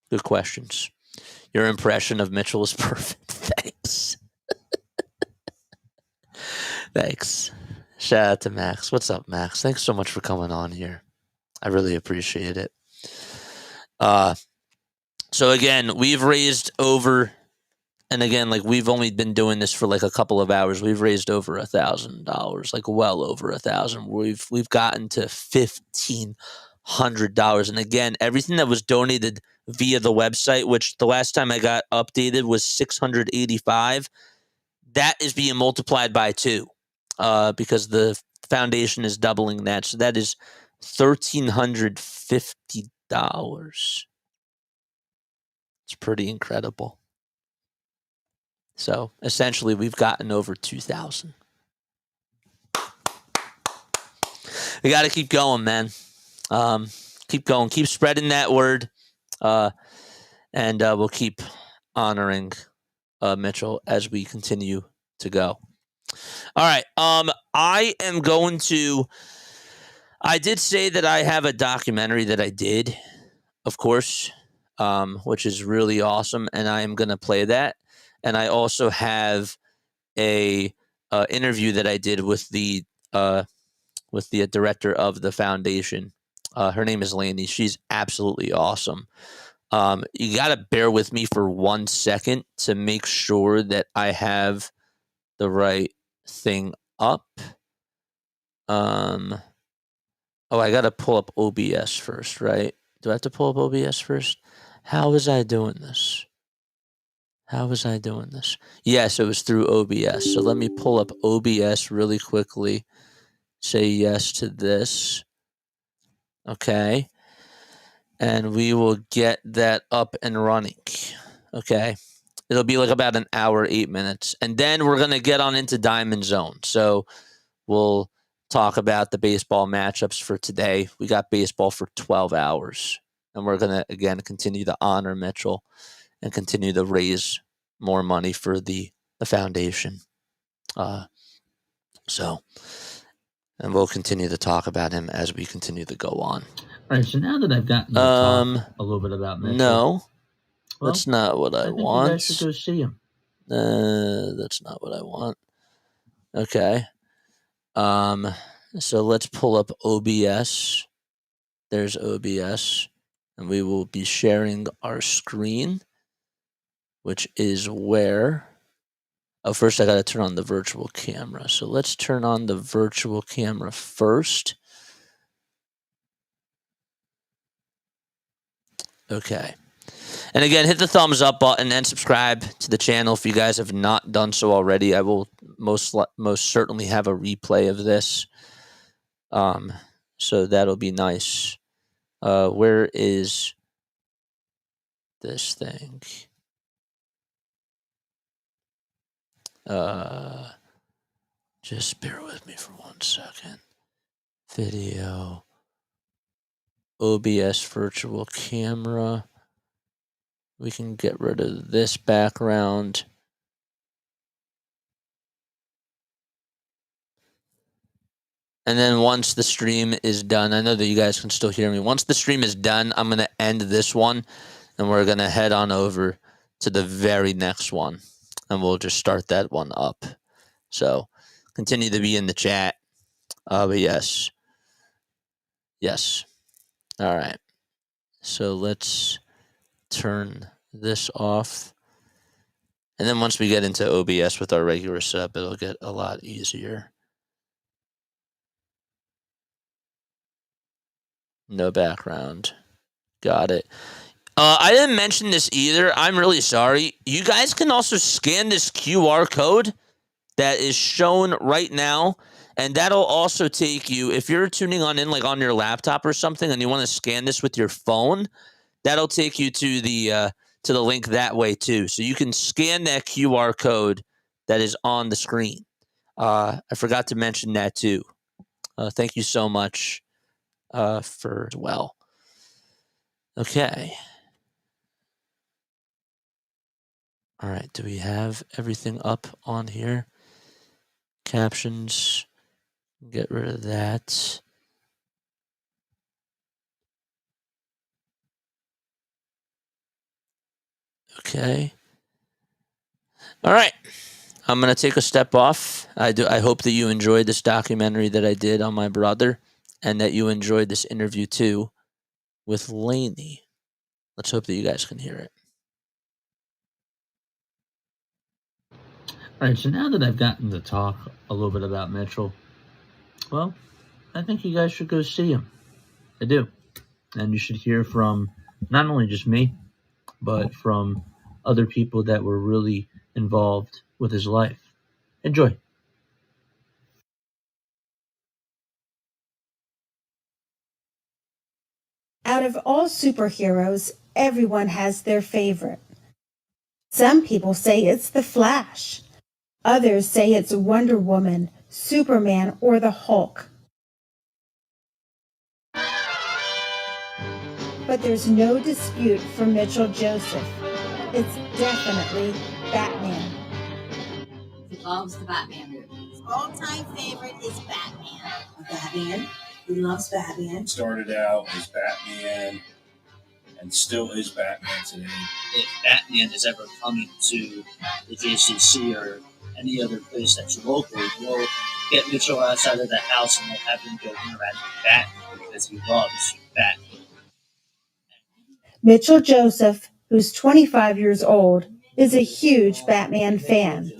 [SPEAKER 3] good questions. Your impression of Mitchell is perfect. Thanks. Thanks. Shout out to Max. What's up, Max? Thanks so much for coming on here. I really appreciate it. So again, we've raised over, and again, like we've only been doing this for like a couple of hours. We've raised over $1,000, like well over 1,000. We've gotten to $1,500, and again, everything that was donated via the website, which the last time I got updated was 685. That is being multiplied by 2, because the foundation is doubling that. So that is $1,350. It's pretty incredible. So essentially, we've gotten over 2,000. We got to keep going, man. Keep going. Keep spreading that word, and we'll keep honoring Mitchell as we continue to go. All right. I am going to. I did say that I have a documentary that I did, of course, which is really awesome, and I am going to play that. And I also have a interview that I did with the director of the foundation. Her name is Laney. She's absolutely awesome. You got to bear with me for 1 second to make sure that I have the right thing up. I got to pull up OBS first, right? Do I have to pull up OBS first? How was I doing this? Yes, it was through OBS. So let me pull up OBS really quickly. Say yes to this. Okay. And we will get that up and running. Okay. It'll be like about an hour, 8 minutes. And then we're going to get on into DiamondZone. So we'll talk about the baseball matchups for today. We got baseball for 12 hours. And we're going to, again, continue to honor Mitchell and continue to raise more money for the foundation. And we'll continue to talk about him as we continue to go on.
[SPEAKER 1] All right, so now that I've gotten to talk a little bit about Mitchell,
[SPEAKER 3] no, that's not what I want.
[SPEAKER 1] You guys should go see him.
[SPEAKER 3] That's not what I want. Okay. So let's pull up OBS. There's OBS, and we will be sharing our screen, which is where. Oh, first I got to turn on the virtual camera. So let's turn on the virtual camera first. Okay. And again, hit the thumbs up button and subscribe to the channel if you guys have not done so already. I will most certainly have a replay of this. So that'll be nice. Where is this thing? Just bear with me for 1 second. Video. OBS virtual camera. We can get rid of this background. And then once the stream is done, I know that you guys can still hear me. Once the stream is done, I'm going to end this one, and we're going to head on over to the very next one, and we'll just start that one up. So continue to be in the chat. But yes. All right. So let's turn this off. And then once we get into OBS with our regular setup, it'll get a lot easier. No background. Got it. I didn't mention this either. I'm really sorry. You guys can also scan this QR code that is shown right now, and that'll also take you, if you're tuning in like on your laptop or something and you want to scan this with your phone, that'll take you to the link that way too. So you can scan that QR code that is on the screen. I forgot to mention that too. Thank you so much for as well. Okay. All right. Do we have everything up on here? Captions. Get rid of that. Okay. All right. I'm going to take a step off. I hope that you enjoyed this documentary that I did on my brother, and that you enjoyed this interview too with Laney. Let's hope that you guys can hear it. All right, so now that I've gotten to talk a little bit about Mitchell, well, I think you guys should go see him. I do. And you should hear from not only just me, but from other people that were really involved with his life. Enjoy.
[SPEAKER 4] Out of all superheroes, everyone has their favorite. Some people say it's the Flash. Others say it's Wonder Woman, Superman, or the Hulk. But there's no dispute for Mitchell Joseph. It's definitely Batman.
[SPEAKER 5] He loves the Batman movies.
[SPEAKER 6] All-time favorite is Batman.
[SPEAKER 5] Batman. He loves Batman.
[SPEAKER 7] Started out as Batman and still is Batman today.
[SPEAKER 3] If Batman is ever coming to the JCC or any other place that's local, we'll get Mitchell outside of the house and we'll have him go interact with Batman because he loves Batman.
[SPEAKER 4] Mitchell Joseph, who's 25 years old, is a huge Batman fan.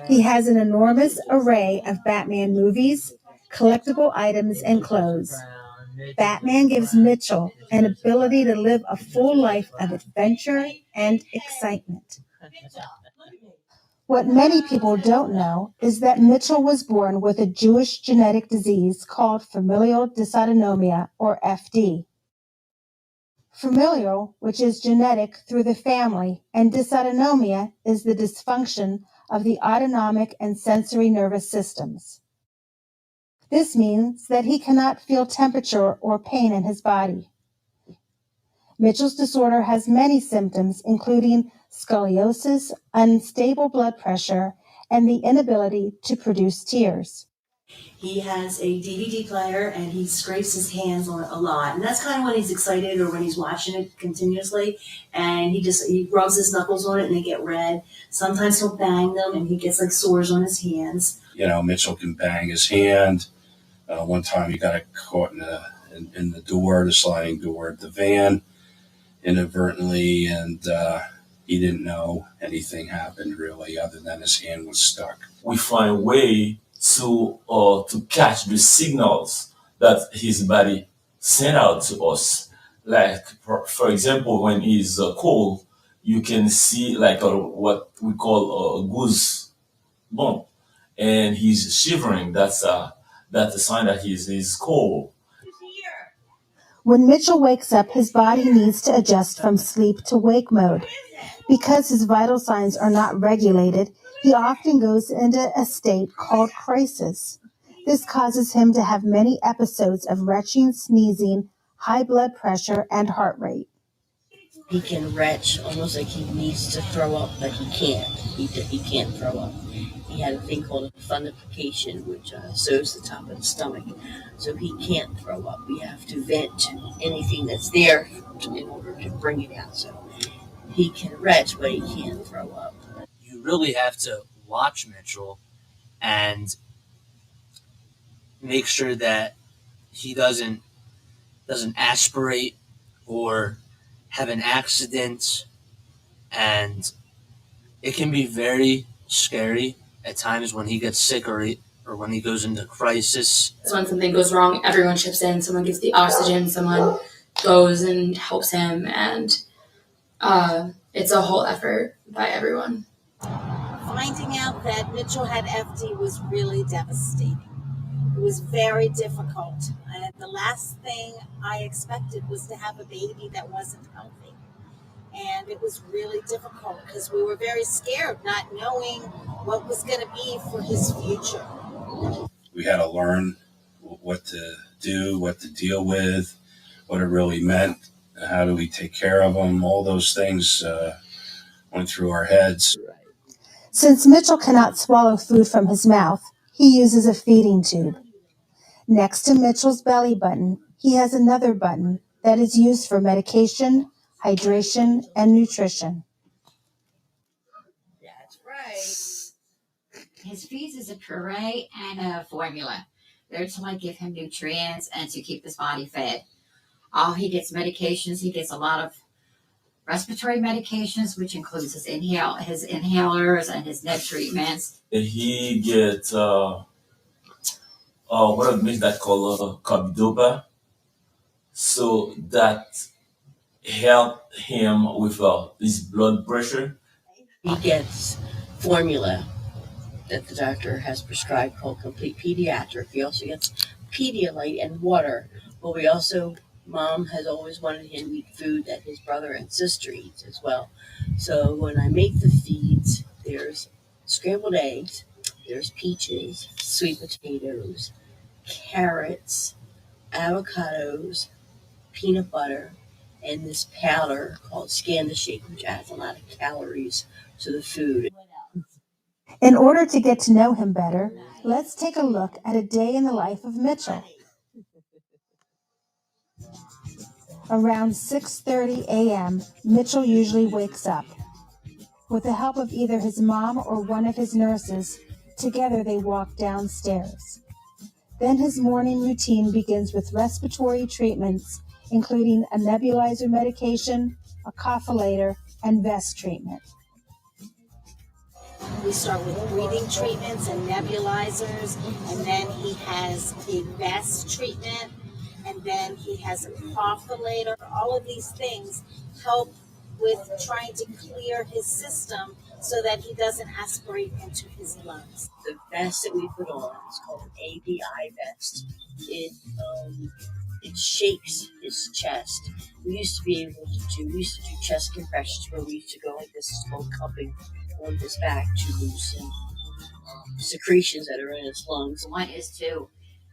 [SPEAKER 4] He has an enormous array of Batman movies, collectible items, and clothes. Batman gives Mitchell an ability to live a full life of adventure and excitement. What many people don't know is that Mitchell was born with a Jewish genetic disease called Familial Dysautonomia, or FD. Familial, which is genetic through the family, and dysautonomia is the dysfunction of the autonomic and sensory nervous systems. This means that he cannot feel temperature or pain in his body. Mitchell's disorder has many symptoms, including scoliosis, unstable blood pressure, and the inability to produce tears.
[SPEAKER 5] He has a DVD player and he scrapes his hands on it a lot. And that's kind of when he's excited or when he's watching it continuously. And he rubs his knuckles on it and they get red. Sometimes he'll bang them and he gets like sores on his hands.
[SPEAKER 7] You know, Mitchell can bang his hand. One time he got caught in the door, the sliding door of the van inadvertently, and he didn't know anything happened really other than his hand was stuck.
[SPEAKER 8] We find a way to catch the signals that his body sent out to us. Like, for example, when he's cold, you can see like what we call a goose bump, and he's shivering. That's a sign that he's cold.
[SPEAKER 4] When Mitchell wakes up, his body needs to adjust from sleep to wake mode. Because his vital signs are not regulated, he often goes into a state called crisis. This causes him to have many episodes of retching, sneezing, high blood pressure, and heart rate.
[SPEAKER 5] He can retch almost like he needs to throw up, but he can't. He can't throw up. He had a thing called a fundification, which sews the top of the stomach. So he can't throw up. We have to vent anything that's there in order to bring it out. So he can retch, but he can't throw up.
[SPEAKER 3] You really have to watch Mitchell and make sure that he doesn't aspirate or have an accident, and it can be very scary at times when he gets sick or when he goes into crisis.
[SPEAKER 9] So when something goes wrong, everyone chips in. Someone gives the oxygen, someone goes and helps him, and it's a whole effort by everyone.
[SPEAKER 6] Finding out that Mitchell had FD was really devastating. It was very difficult. And the last thing I expected was to have a baby that wasn't healthy. And it was really difficult because we were very scared, not knowing what was going to be for his future.
[SPEAKER 7] We had to learn what to do, what to deal with, what it really meant, how do we take care of him. All those things went through our heads.
[SPEAKER 4] Since Mitchell cannot swallow food from his mouth, he uses a feeding tube. Next to Mitchell's belly button, he has another button that is used for medication, hydration, and nutrition.
[SPEAKER 5] That's right. His feeds is a puree and a formula. They're to like give him nutrients and to keep his body fed. He gets medications. He gets a lot of
[SPEAKER 10] respiratory medications, which includes his inhalers and his neb treatments.
[SPEAKER 8] He gets what makes that called carbidopa, so that help him with his blood pressure.
[SPEAKER 5] He gets formula that the doctor has prescribed called Complete Pediatric. He also gets Pedialyte and water. But we also, Mom has always wanted him to eat food that his brother and sister eats as well. So when I make the feeds, there's scrambled eggs, there's peaches, sweet potatoes, carrots, avocados, peanut butter, and this powder called Scanda Shake, which adds a lot of calories to the food.
[SPEAKER 4] In order to get to know him better, let's take a look at a day in the life of Mitchell. Around 6:30 a.m., Mitchell usually wakes up. With the help of either his mom or one of his nurses, together they walk downstairs. Then his morning routine begins with respiratory treatments, including a nebulizer medication, a cough-a-lator, and vest treatment.
[SPEAKER 6] We start with breathing treatments and nebulizers, and then he has a vest treatment, and then he has a cough-a-lator. All of these things help with trying to clear his system so that he doesn't aspirate into his lungs.
[SPEAKER 5] The vest that we put on is called an ABI vest. It shakes his chest. We used to do chest compressions where we used to go like this. It's called cupping on his back to loosen secretions that are in his lungs.
[SPEAKER 10] One is to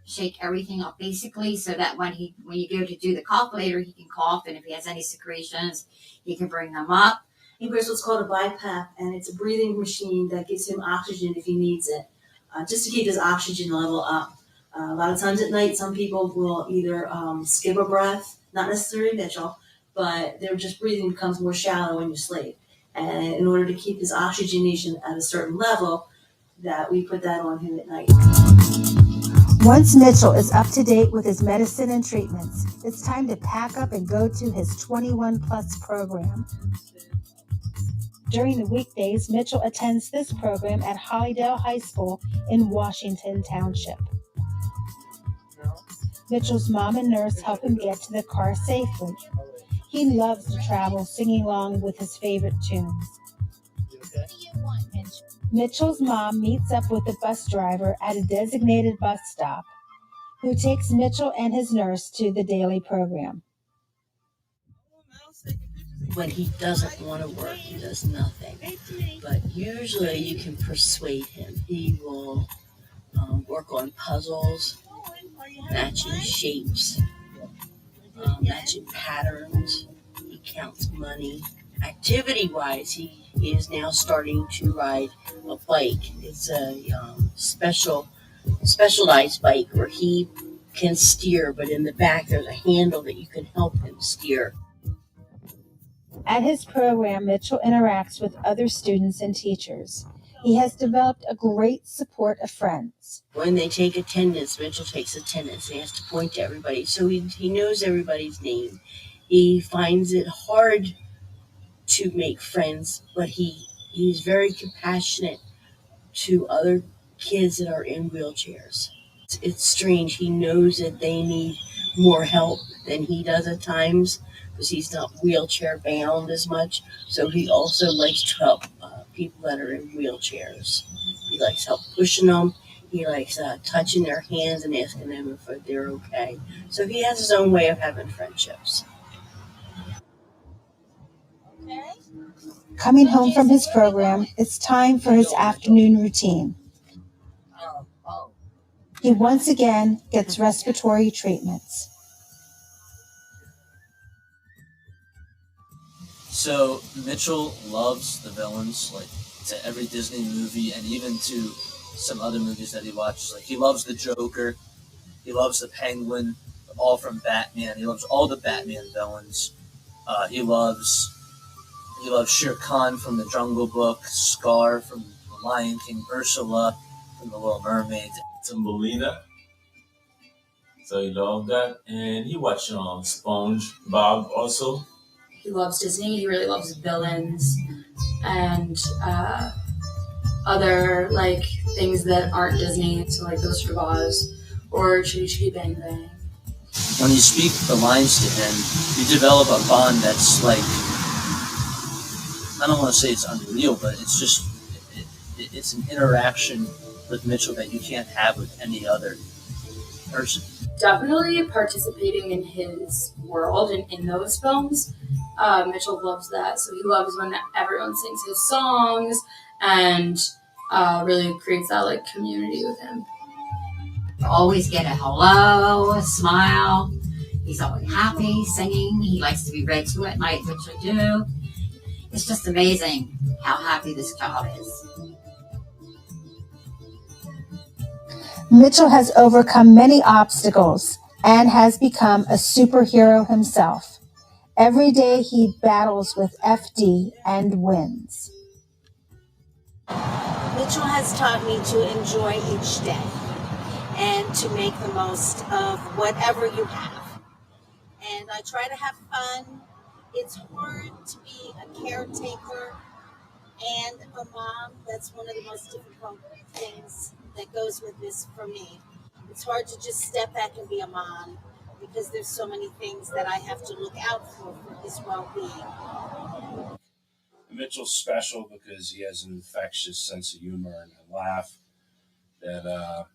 [SPEAKER 10] shake everything up basically so that when you go to do the cough later, he can cough, and if he has any secretions, he can bring them up.
[SPEAKER 11] He wears what's called a BiPAP, and it's a breathing machine that gives him oxygen if he needs it, just to keep his oxygen level up. A lot of times at night, some people will either skip a breath, not necessarily Mitchell, but their just breathing becomes more shallow when you sleep. And in order to keep his oxygenation at a certain level, that we put that on him at night.
[SPEAKER 4] Once Mitchell is up to date with his medicine and treatments, it's time to pack up and go to his 21 Plus program. During the weekdays, Mitchell attends this program at Hollydale High School in Washington Township. Mitchell's mom and nurse help him get to the car safely. He loves to travel, singing along with his favorite tunes. Mitchell's mom meets up with the bus driver at a designated bus stop, who takes Mitchell and his nurse to the daily program.
[SPEAKER 5] When he doesn't want to work, he does nothing. But usually you can persuade him. He will work on puzzles, matching shapes, matching patterns. He counts money. Activity-wise, he is now starting to ride a bike. It's a specialized bike where he can steer, but in the back there's a handle that you can help him steer.
[SPEAKER 4] At his program, Mitchell interacts with other students and teachers. He has developed a great support of friends.
[SPEAKER 5] When they take attendance, Mitchell takes attendance. He has to point to everybody, so he knows everybody's name. He finds it hard to make friends, but he's very compassionate to other kids that are in wheelchairs. It's strange. He knows that they need more help than he does at times because he's not wheelchair bound as much. So he also likes to help people that are in wheelchairs. He likes help pushing them. He likes touching their hands and asking them if they're okay. So he has his own way of having friendships.
[SPEAKER 4] Coming home from his program, it's time for his afternoon routine. He once again gets respiratory treatments.
[SPEAKER 3] So Mitchell loves the villains, like to every Disney movie and even to some other movies that he watches. Like he loves the Joker, he loves the Penguin, all from Batman. He loves all the Batman villains. He loves Shere Khan from the Jungle Book, Scar from The Lion King, Ursula from The Little Mermaid,
[SPEAKER 8] Thumbelina. So he loved that, and he watched SpongeBob also.
[SPEAKER 9] he loves Disney. He really loves villains and other like things that aren't Disney, so like Ghost of Oz or Chitty Chitty Bang Bang.
[SPEAKER 3] When you speak the lines to him, you develop a bond that's like, I don't want to say it's unreal, but it's just, it's an interaction with Mitchell that you can't have with any other person.
[SPEAKER 9] Definitely participating in his world and in those films. Mitchell loves that, so he loves when everyone sings his songs and really creates that like community with him.
[SPEAKER 10] Always get a hello, a smile. He's always happy, singing. He likes to be read to at night, which I do. It's just amazing how happy this child is.
[SPEAKER 4] Mitchell has overcome many obstacles and has become a superhero himself. Every day he battles with FD and wins.
[SPEAKER 6] Mitchell has taught me to enjoy each day and to make the most of whatever you have. And I try to have fun. It's hard to be a caretaker and a mom. That's one of the most difficult things that goes with this for me. It's hard to just step back and be a mom because there's so many things that I have to look out for his well-being.
[SPEAKER 7] Mitchell's special because he has an infectious sense of humor and a laugh that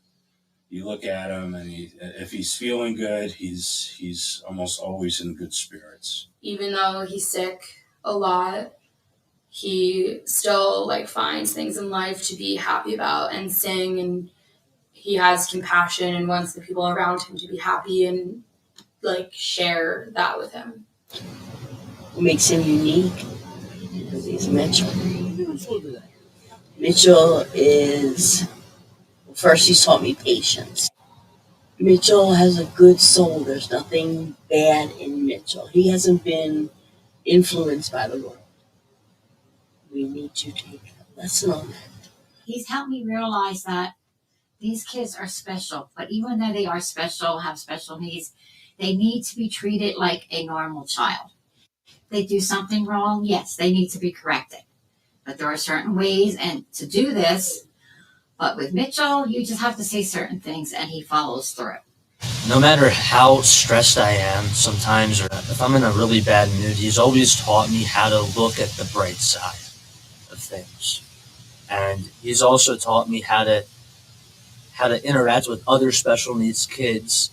[SPEAKER 7] you look at him and if he's feeling good, he's almost always in good spirits.
[SPEAKER 9] Even though he's sick a lot, he still like finds things in life to be happy about and sing, and he has compassion and wants the people around him to be happy and like share that with him.
[SPEAKER 5] What makes him unique is Mitchell. Mitchell is, first he's taught me patience. Mitchell has a good soul. There's nothing bad in Mitchell. He hasn't been influenced by the world. We need to take a lesson on that.
[SPEAKER 10] He's helped me realize that these kids are special, but even though they are special, have special needs, they need to be treated like a normal child. If they do something wrong, yes, they need to be corrected. But there are certain ways and to do this. But with Mitchell, you just have to say certain things and he follows through.
[SPEAKER 3] No matter how stressed I am sometimes, or if I'm in a really bad mood, he's always taught me how to look at the bright side of things. And he's also taught me how to interact with other special needs kids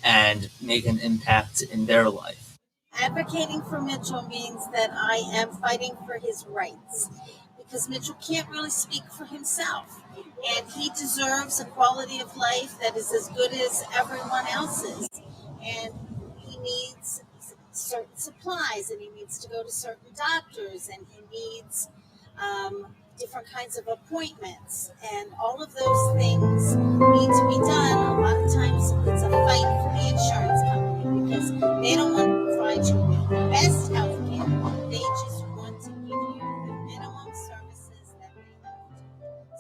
[SPEAKER 3] and make an impact in their life.
[SPEAKER 6] Advocating for Mitchell means that I am fighting for his rights because Mitchell can't really speak for himself. And he deserves a quality of life that is as good as everyone else's. And he needs certain supplies, and he needs to go to certain doctors, and he needs different kinds of appointments. And all of those things need to be done. A lot of times it's a fight for the insurance company because they don't want to provide you with the best health care. They just want to give you the minimum services that they have.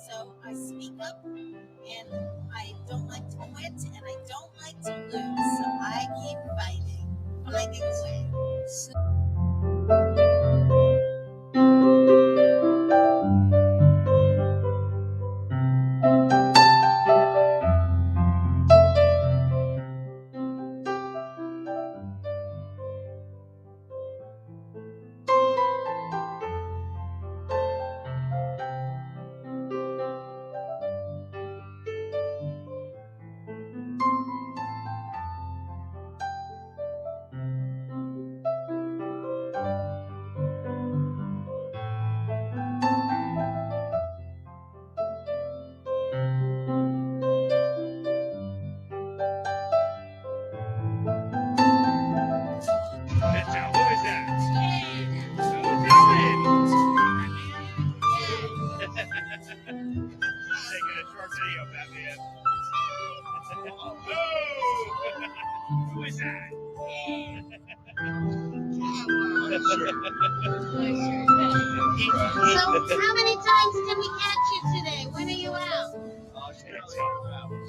[SPEAKER 6] So I speak up, and I don't like to quit, and I don't like to lose. So I keep fighting, finding ways.
[SPEAKER 12] So, how many times can we catch you today? When are you out?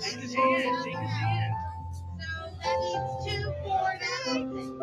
[SPEAKER 12] Shake his hand. So that means 2, 4, 9.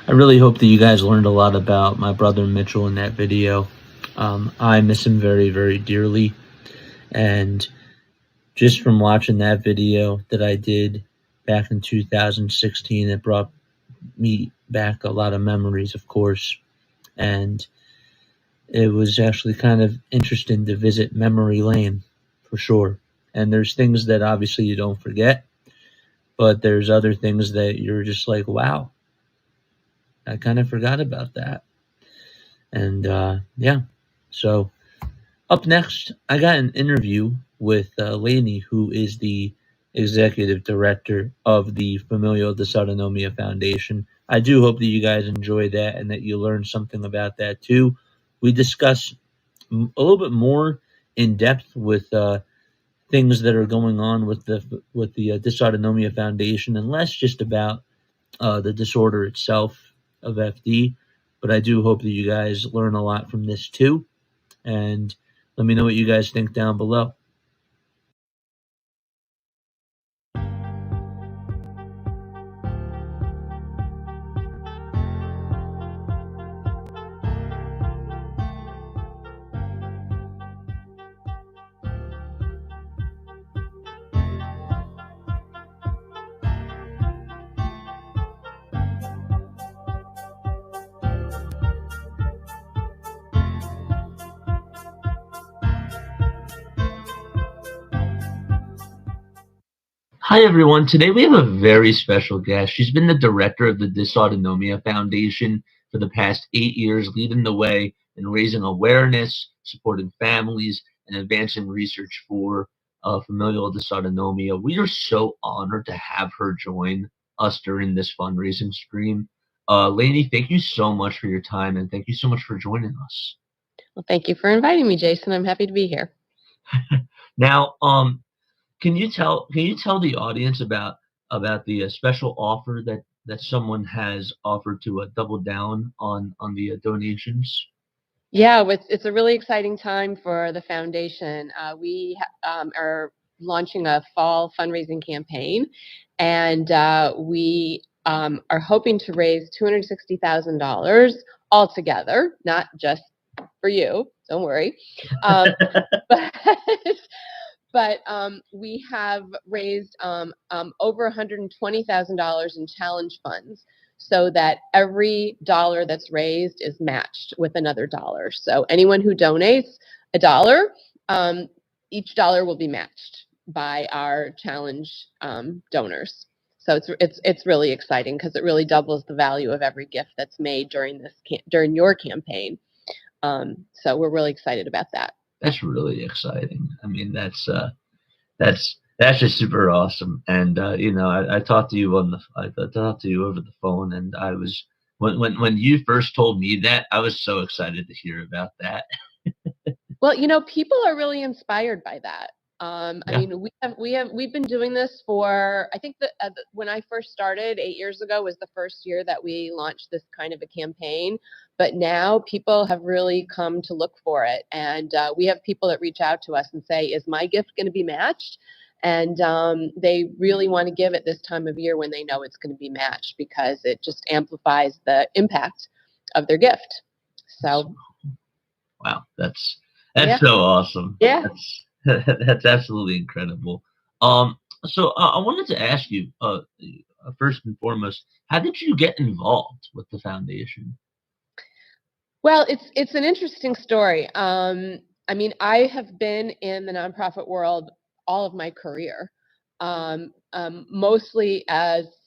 [SPEAKER 1] I really hope that you guys learned a lot about my brother Mitchell in that video. I miss him very, very dearly. And just from watching that video that I did back in 2016, it brought me back a lot of memories, of course. And it was actually kind of interesting to visit memory lane, for sure. And there's things that obviously you don't forget, but there's other things that you're just like, wow, I kind of forgot about that. And yeah, so up next, I got an interview with Lainey, who is the executive director of the Familial Dysautonomia Foundation. I do hope that you guys enjoy that and that you learn something about that too. We discuss a little bit more in depth with things that are going on with the Dysautonomia Foundation, and less just about the disorder itself of FD. But I do hope that you guys learn a lot from this too, and let me know what you guys think down below. Hi, everyone. Today we have a very special guest. She's been the director of the Dysautonomia Foundation for the past 8 years, leading the way in raising awareness, supporting families, and advancing research for familial dysautonomia. We are so honored to have her join us during this fundraising stream. Lainey, thank you so much for your time, and thank you so much for joining us.
[SPEAKER 13] Well, thank you for inviting me, Jason. I'm happy to be here.
[SPEAKER 1] Now, can you tell the audience about the special offer that someone has offered to double down on the donations?
[SPEAKER 13] Yeah, it's a really exciting time for the foundation. We are launching a fall fundraising campaign, and we are hoping to raise $260,000 altogether, not just for you. Don't worry. But we have raised over $120,000 in challenge funds, so that every dollar that's raised is matched with another dollar. So anyone who donates a dollar, each dollar will be matched by our challenge donors. So it's really exciting because it really doubles the value of every gift that's made during your campaign. So we're really excited about that.
[SPEAKER 1] That's really exciting. I mean, that's just super awesome. And I talked to you I talked to you over the phone, and I was when you first told me that, I was so excited to hear about that.
[SPEAKER 13] Well, people are really inspired by that. I mean, we've been doing this for, I think that when I first started 8 years ago was the first year that we launched this kind of a campaign. But now people have really come to look for it. And we have people that reach out to us and say, is my gift going to be matched? And they really want to give it this time of year when they know it's going to be matched, because it just amplifies the impact of their gift. So.
[SPEAKER 1] Wow, that's so awesome.
[SPEAKER 13] Yeah.
[SPEAKER 1] That's absolutely incredible. So I wanted to ask you, first and foremost, how did you get involved with the foundation?
[SPEAKER 13] Well, it's an interesting story. I mean, I have been in the nonprofit world all of my career, mostly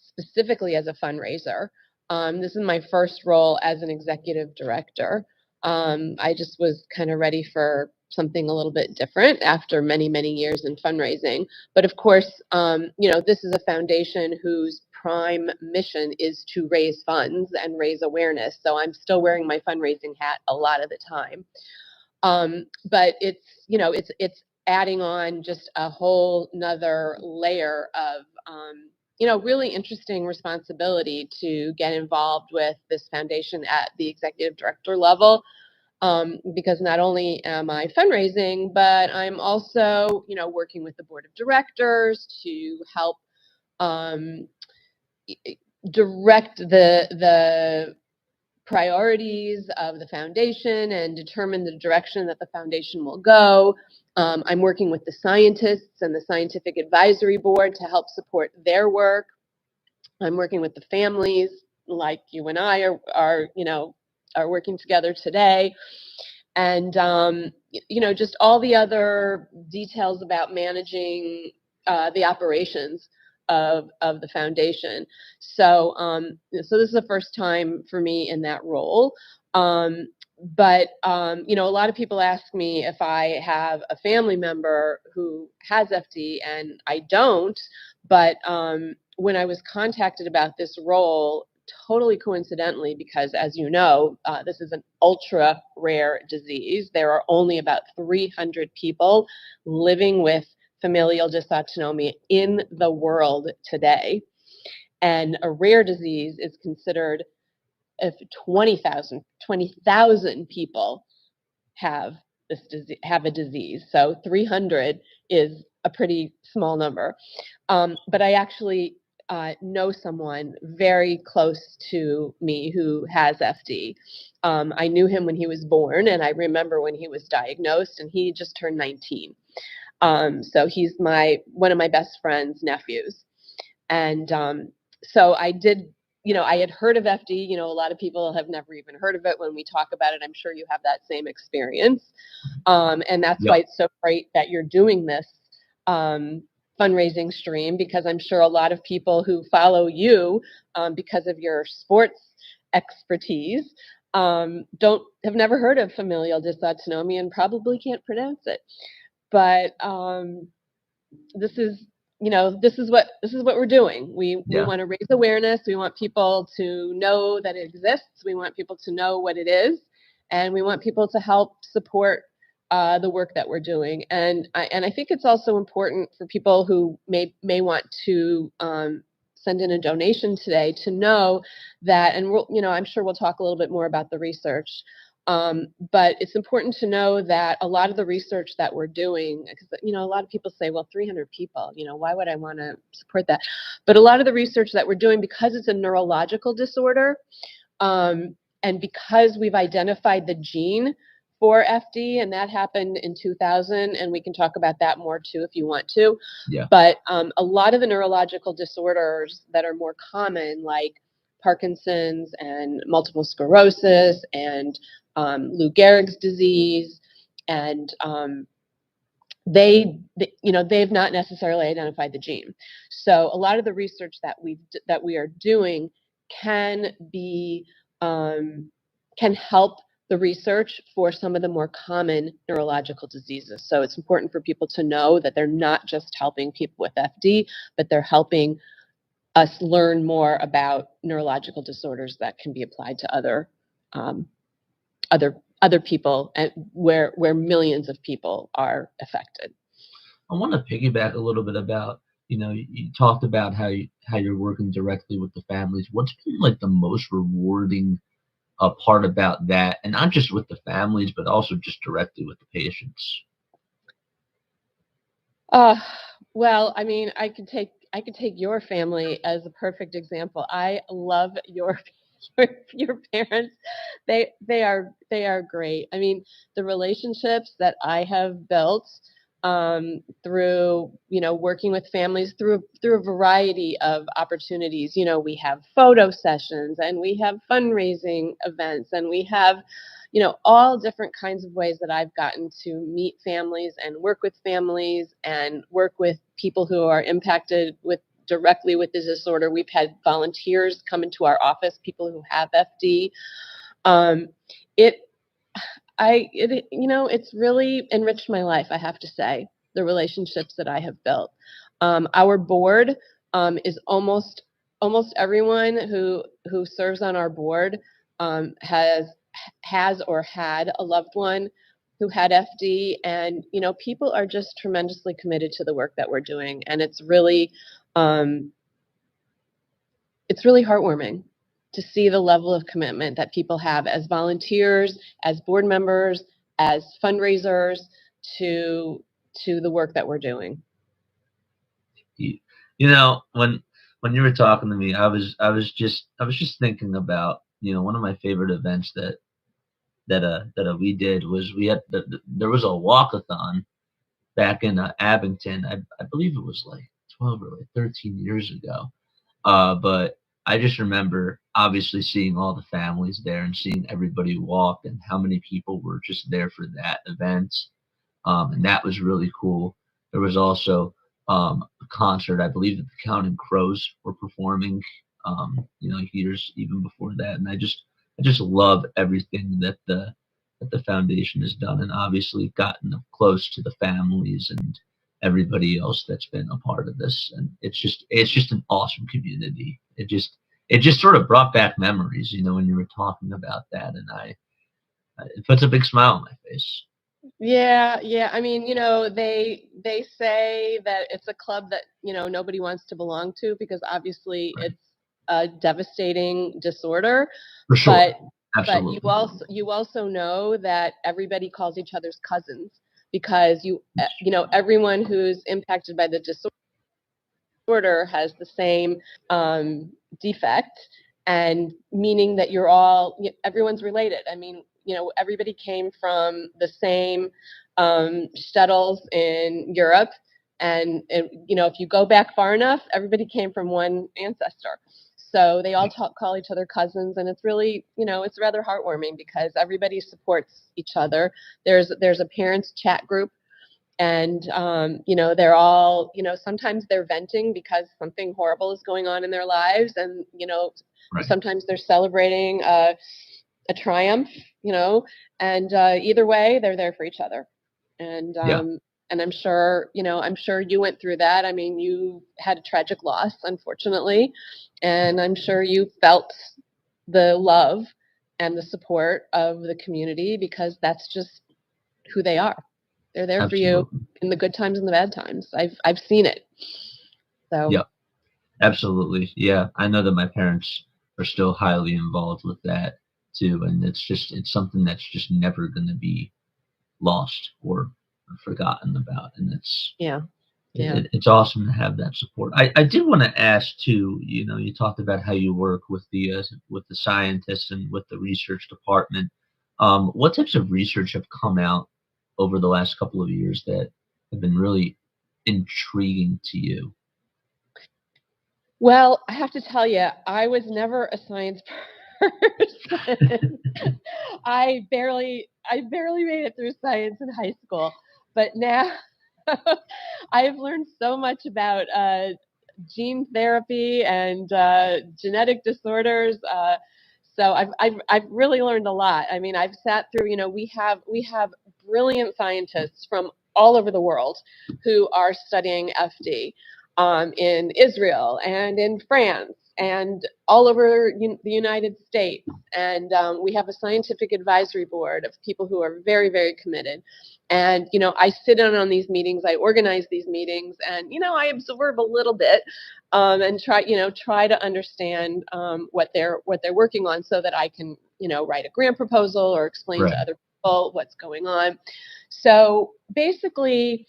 [SPEAKER 13] specifically as a fundraiser. This is my first role as an executive director. I just was kind of ready for something a little bit different after many, many years in fundraising. But of course, this is a foundation whose prime mission is to raise funds and raise awareness. So I'm still wearing my fundraising hat a lot of the time. But it's adding on just a whole nother layer of really interesting responsibility to get involved with this foundation at the executive director level. Because not only am I fundraising, but I'm also, working with the board of directors to help, direct the priorities of the foundation and determine the direction that the foundation will go. I'm working with the scientists and the scientific advisory board to help support their work. I'm working with the families, like you and I are working together today. And, just all the other details about managing the operations of the foundation. So this is the first time for me in that role. But a lot of people ask me if I have a family member who has FD, and I don't. But when I was contacted about this role, totally coincidentally, because as you know, this is an ultra rare disease. There are only about 300 people living with familial dysautonomia in the world today. And a rare disease is considered if 20,000 people have this disease, have a disease. So 300 is a pretty small number. But I actually know someone very close to me who has FD. I knew him when he was born, and I remember when he was diagnosed, and he just turned 19. So he's one of my best friend's nephews. And so I did, I had heard of FD. A lot of people have never even heard of it. When we talk about it, I'm sure you have that same experience. And that's why it's so great that you're doing this fundraising stream, because I'm sure a lot of people who follow you because of your sports expertise have never heard of familial dysautonomia and probably can't pronounce it. But this is what we're doing. We want to raise awareness. We want people to know that it exists. We want people to know what it is, and we want people to help support the work that we're doing. And I think it's also important for people who may want to send in a donation today to know that, and I'm sure we'll talk a little bit more about the research. But it's important to know that a lot of the research that we're doing, because a lot of people say, well, 300 people, why would I want to support that? But a lot of the research that we're doing, because it's a neurological disorder, and because we've identified the gene for FD, and that happened in 2000, and we can talk about that more too if you want to. Yeah. But a lot of the neurological disorders that are more common, like Parkinson's and multiple sclerosis and Lou Gehrig's disease, and they've not necessarily identified the gene. So a lot of the research that we are doing can help the research for some of the more common neurological diseases. So it's important for people to know that they're not just helping people with FD, but they're helping us learn more about neurological disorders that can be applied to other people, and where millions of people are affected.
[SPEAKER 1] I want to piggyback a little bit about, you talked about how you're working directly with the families. What's been like the most rewarding part about that, and not just with the families, but also just directly with the patients?
[SPEAKER 13] Well, I mean, I could take your family as a perfect example. I love your parents. They are great. I mean, the relationships that I have built through working with families through a variety of opportunities. We have photo sessions, and we have fundraising events, and we have all different kinds of ways that I've gotten to meet families and work with families and work with people who are impacted directly with the disorder. We've had volunteers come into our office, people who have FD. It's really enriched my life, I have to say, the relationships that I have built. Our board is almost everyone who serves on our board has or had a loved one who had FD, and people are just tremendously committed to the work that we're doing, and it's really heartwarming to see the level of commitment that people have as volunteers, as board members, as fundraisers to the work that we're doing.
[SPEAKER 1] When when you were talking to me, I was just thinking about, one of my favorite events that we did was there was a walkathon back in Abington. I believe it was like 12 or like 13 years ago. But I just remember obviously seeing all the families there and seeing everybody walk and how many people were just there for that event. And that was really cool. There was also a concert. I believe that the Counting Crows were performing, years even before that. And I just love everything that the foundation has done, and obviously gotten up close to the families and everybody else that's been a part of this. And it's just an awesome community. It just sort of brought back memories, when you were talking about that, and it puts a big smile on my face.
[SPEAKER 13] Yeah, yeah. I mean, they say that it's a club that, nobody wants to belong to because obviously
[SPEAKER 1] Right.
[SPEAKER 13] it's a devastating disorder.
[SPEAKER 1] For sure.
[SPEAKER 13] But
[SPEAKER 1] Absolutely.
[SPEAKER 13] you also know that everybody calls each other's cousins because everyone who's impacted by the disorder has the same defect, and meaning that everyone's related. I mean, everybody came from the same shtetls in Europe, and if you go back far enough, everybody came from one ancestor. So they all call each other cousins, and it's really, it's rather heartwarming because everybody supports each other. There's a parents chat group, and they're all, sometimes they're venting because something horrible is going on in their lives, and
[SPEAKER 1] Right.
[SPEAKER 13] sometimes they're celebrating a triumph, and either way, they're there for each other. And
[SPEAKER 1] Yeah.
[SPEAKER 13] and I'm sure you went through that. I mean, you had a tragic loss, unfortunately, and I'm sure you felt the love and the support of the community because that's just who they are. They're there for you
[SPEAKER 1] Absolutely.
[SPEAKER 13] in the good times and the bad times. I've seen it. So
[SPEAKER 1] Yep. Absolutely. Yeah. I know that my parents are still highly involved with that too. And it's something that's just never going to be lost or forgotten about. And
[SPEAKER 13] yeah. Yeah.
[SPEAKER 1] it's awesome to have that support. I did want to ask too, you talked about how you work with the scientists and with the research department. What types of research have come out over the last couple of years that have been really intriguing to you?
[SPEAKER 13] Well, I have to tell you, I was never a science person. I barely made it through science in high school, but now I've learned so much about gene therapy and genetic disorders. So I've really learned a lot. I mean, I've sat through. We have brilliant scientists from all over the world who are studying FD in Israel and in France and all over the United States. And we have a scientific advisory board of people who are very, very committed. And, I sit in on these meetings, I organize these meetings, and, I absorb a little bit and try to understand what they're working on so that I can, write a grant proposal or explain
[SPEAKER 1] Right.
[SPEAKER 13] to other people what's going on. So basically,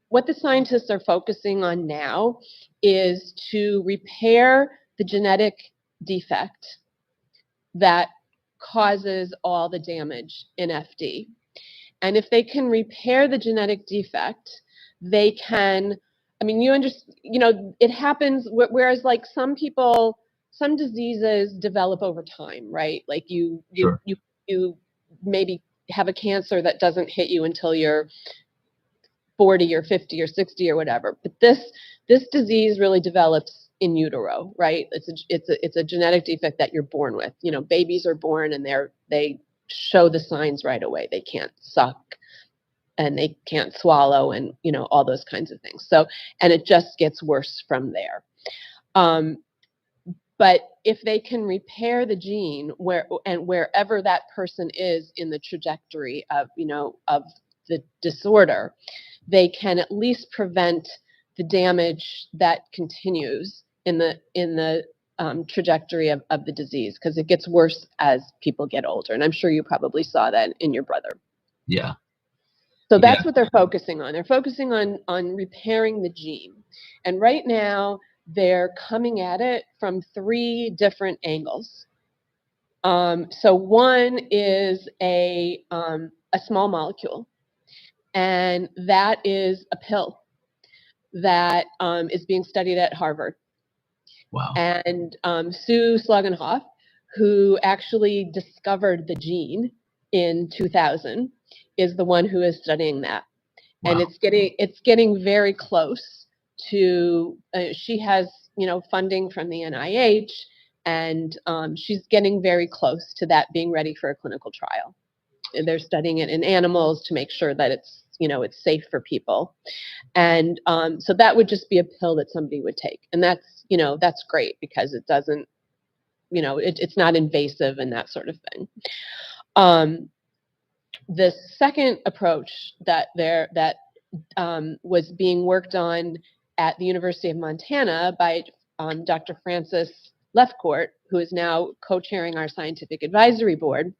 [SPEAKER 13] what the scientists are focusing on now is to repair the genetic defect that causes all the damage in FD. And if they can repair the genetic defect, they can, I mean, it happens, whereas like some diseases develop over time, right? Like you maybe have a cancer that doesn't hit you until you're 40 or 50 or 60 or whatever. But this disease really develops in utero, right? It's a genetic defect that you're born with. Babies are born and they show the signs right away. They can't suck and they can't swallow and all those kinds of things. So, and it just gets worse from there. But if they can repair the gene wherever that person is in the trajectory of the disorder, they can at least prevent the damage that continues in the trajectory of the disease, because it gets worse as people get older. And I'm sure you probably saw that in your brother.
[SPEAKER 1] Yeah.
[SPEAKER 13] So that's what they're focusing on. They're focusing on repairing the gene. And right now, they're coming at it from 3 different angles. So one is a small molecule, and that is a pill that is being studied at Harvard.
[SPEAKER 3] Wow.
[SPEAKER 13] And Sue Slugenhoff, who actually discovered the gene in 2000, is the one who is studying that. Wow. And it's getting very close to. She has funding from the NIH, and she's getting very close to that being ready for a clinical trial. They're studying it in animals to make sure that it's safe for people. And so that would just be a pill that somebody would take. And that's great because it doesn't, it's not invasive and that sort of thing. The second approach that was being worked on at the University of Montana by Dr. Frances Lefcourt, who is now co-chairing our scientific advisory board.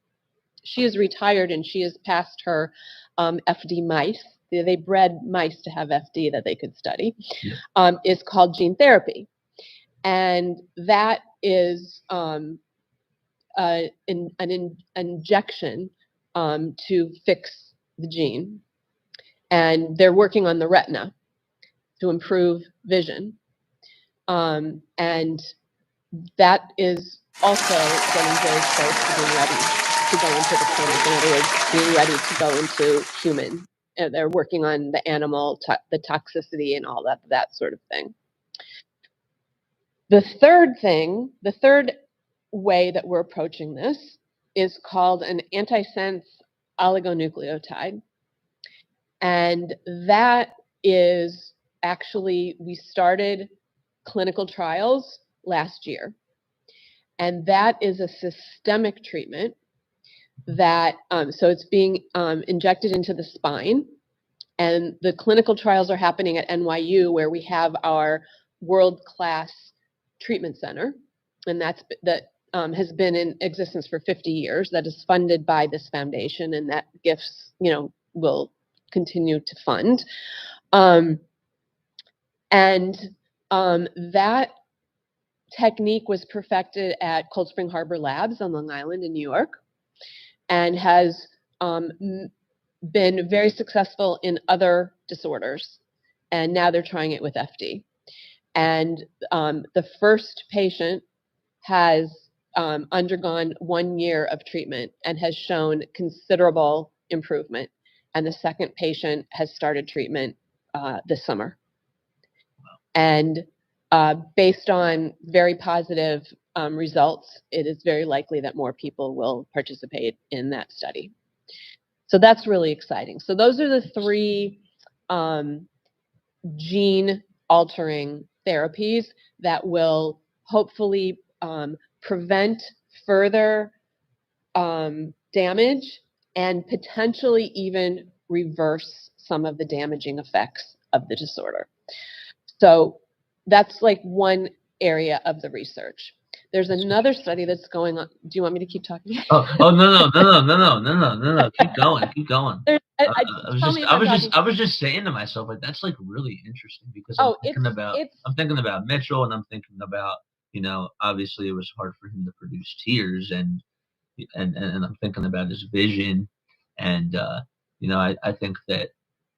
[SPEAKER 13] She is retired and she has passed her FD mice. They bred mice to have FD that they could study. Is called gene therapy. And that is an injection to fix the gene. And they're working on the retina to improve vision. And that is also getting very close to being ready to go into the clinic. In other words, being ready to go into human. And they're working on the animal, the toxicity and all that sort of thing. The third way that we're approaching this is called an antisense oligonucleotide. And that is actually, we started clinical trials last year. And that is a systemic treatment that, so it's being injected into the spine. And the clinical trials are happening at NYU, where we have our world-class treatment center. And that has been in existence for 50 years. That is funded by this foundation, and that GIFTS, will continue to fund. That technique was perfected at Cold Spring Harbor Labs on Long Island in New York, and has been very successful in other disorders. And now they're trying it with FD. And the first patient has undergone 1 year of treatment and has shown considerable improvement. And the second patient has started treatment this summer. And based on very positive results, it is very likely that more people will participate in that study. So that's really exciting. So those are the 3 gene-altering therapies that will hopefully prevent further damage and potentially even reverse some of the damaging effects of the disorder. So that's like one area of the research. There's another study that's going on. Do you want me to keep talking?
[SPEAKER 3] Oh no! Keep going. I was just saying to myself, like, that's like really interesting, because I'm thinking about Mitchell, and I'm thinking about, obviously it was hard for him to produce tears, and I'm thinking about his vision, and I think that,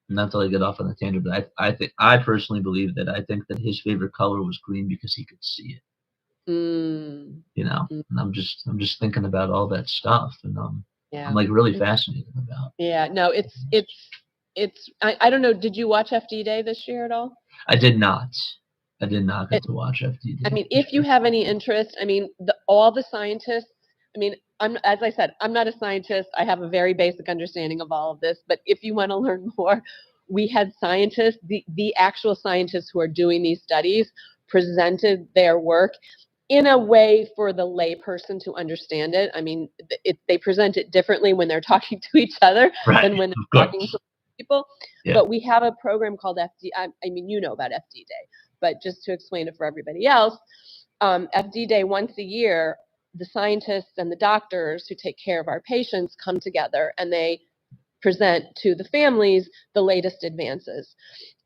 [SPEAKER 3] not to get off on a tangent, but I personally believe that I think that his favorite color was green because he could see it. And I'm just thinking about all that stuff, and I'm like really fascinated about.
[SPEAKER 13] Yeah, no, it's I don't know. Did you watch FD Day this year at all?
[SPEAKER 3] I did not get to watch FD Day.
[SPEAKER 13] I mean, if you have any interest, I mean, all the scientists. I mean, as I said, I'm not a scientist. I have a very basic understanding of all of this. But if you want to learn more, we had scientists, the actual scientists who are doing these studies, presented their work in a way for the lay person to understand it. I mean, they present it differently when they're talking to each other than when they're talking to people. Yeah. But we have a program called FD. I mean, you know about FD Day, but just to explain it for everybody else, FD Day, once a year, the scientists and the doctors who take care of our patients come together, and they present to the families the latest advances.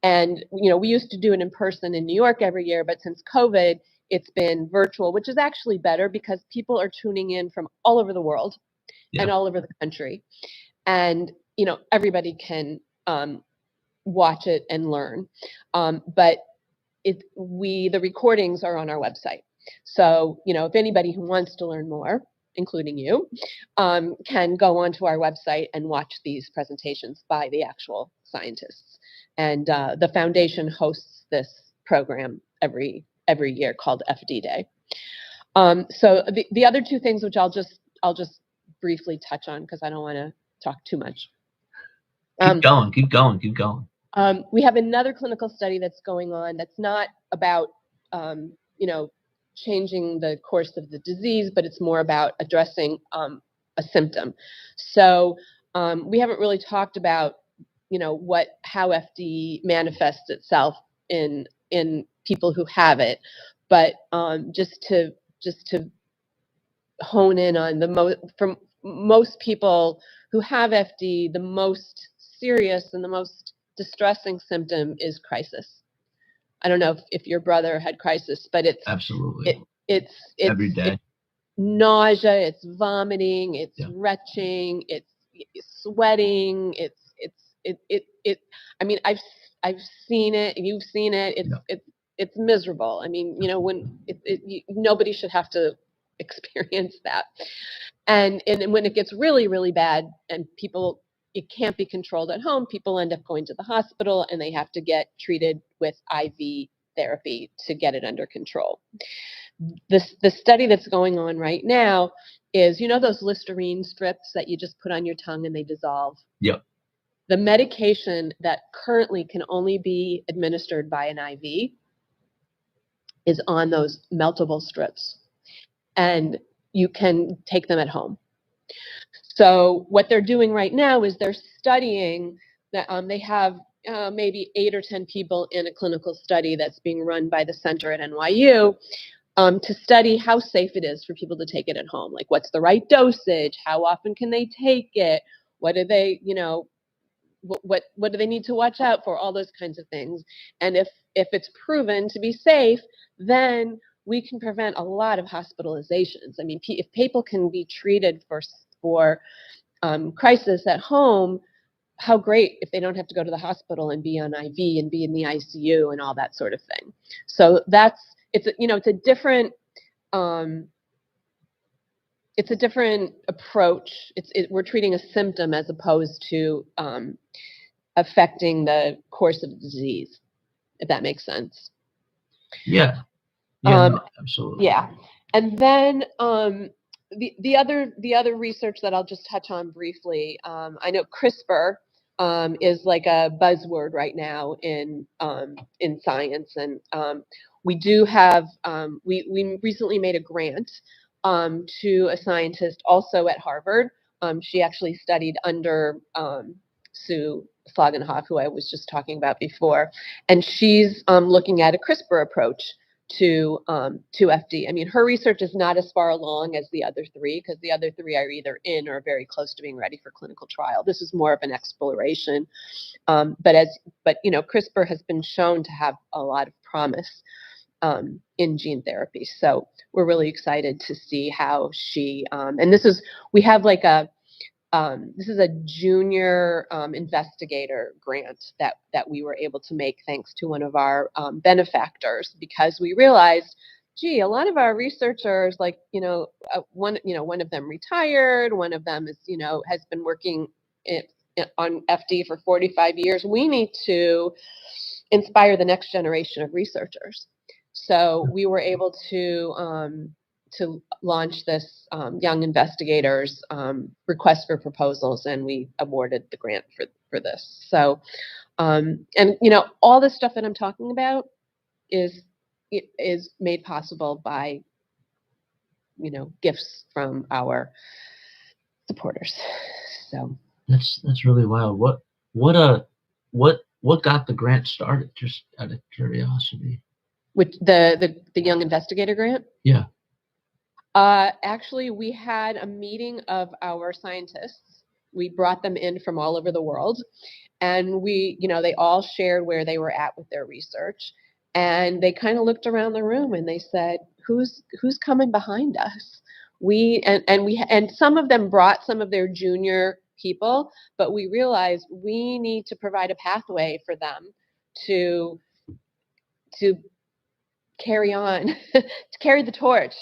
[SPEAKER 13] And, we used to do it in person in New York every year, but since COVID, it's been virtual, which is actually better because people are tuning in from all over the world and all over the country. And, everybody can watch it and learn. But the recordings are on our website. So, if anybody who wants to learn more, including you, can go onto our website and watch these presentations by the actual scientists. And the foundation hosts this program every year called FD Day. So the other two things, which I'll just briefly touch on because I don't want to talk too much.
[SPEAKER 3] Keep going.
[SPEAKER 13] We have another clinical study that's going on that's not about, changing the course of the disease, but it's more about addressing a symptom. So we haven't really talked about, how FD manifests itself in people who have it, but just to hone in on from most people who have FD, the most serious and the most distressing symptom is crisis. I don't know if your brother had crisis, but it's
[SPEAKER 3] absolutely
[SPEAKER 13] it's
[SPEAKER 3] every day.
[SPEAKER 13] It's nausea, it's vomiting, it's retching, it's sweating, I mean, I've seen it, you've seen it. It's miserable. I mean, when nobody should have to experience that. And when it gets really, really bad and it can't be controlled at home, people end up going to the hospital and they have to get treated with IV therapy to get it under control. The study that's going on right now is, those Listerine strips that you just put on your tongue and they dissolve?
[SPEAKER 3] Yep.
[SPEAKER 13] The medication that currently can only be administered by an IV is on those meltable strips. And you can take them at home. So what they're doing right now is they're studying that they have maybe 8 or 10 people in a clinical study that's being run by the center at NYU to study how safe it is for people to take it at home. Like, what's the right dosage? How often can they take it? What do they, what do they need to watch out for? All those kinds of things. And if it's proven to be safe, then we can prevent a lot of hospitalizations. I mean, if people can be treated for crisis at home, how great if they don't have to go to the hospital and be on IV and be in the ICU and all that sort of thing. So it's a different approach. We're treating a symptom as opposed to affecting the course of the disease, if that makes sense.
[SPEAKER 3] Yeah. No, absolutely.
[SPEAKER 13] Yeah. And then the other research that I'll just touch on briefly, I know CRISPR is like a buzzword right now in science, and we do have we recently made a grant to a scientist also at Harvard. She actually studied under Sue Slagenhoff, who I was just talking about before, and she's looking at a CRISPR approach to FD. I mean, her research is not as far along as the other three, because the other three are either in or very close to being ready for clinical trial. This is more of an exploration, but CRISPR has been shown to have a lot of promise in gene therapy. So we're really excited to see how she and we have like this is a junior investigator grant that we were able to make thanks to one of our benefactors, because we realized, gee, a lot of our researchers, like, one of them retired, one of them is, has been working on FD for 45 years. We need to inspire the next generation of researchers. So we were able to launch this young investigators request for proposals, and we awarded the grant for this. So, and all the stuff that I'm talking about is made possible by gifts from our supporters. So
[SPEAKER 3] that's really wild. What got the grant started? Just out of curiosity.
[SPEAKER 13] With the young investigator grant?
[SPEAKER 3] Yeah.
[SPEAKER 13] Actually, we had a meeting of our scientists, we brought them in from all over the world, and they all shared where they were at with their research, and they kind of looked around the room and they said, who's coming behind us? And some of them brought some of their junior people, but we realized we need to provide a pathway for them to carry on, to carry the torch,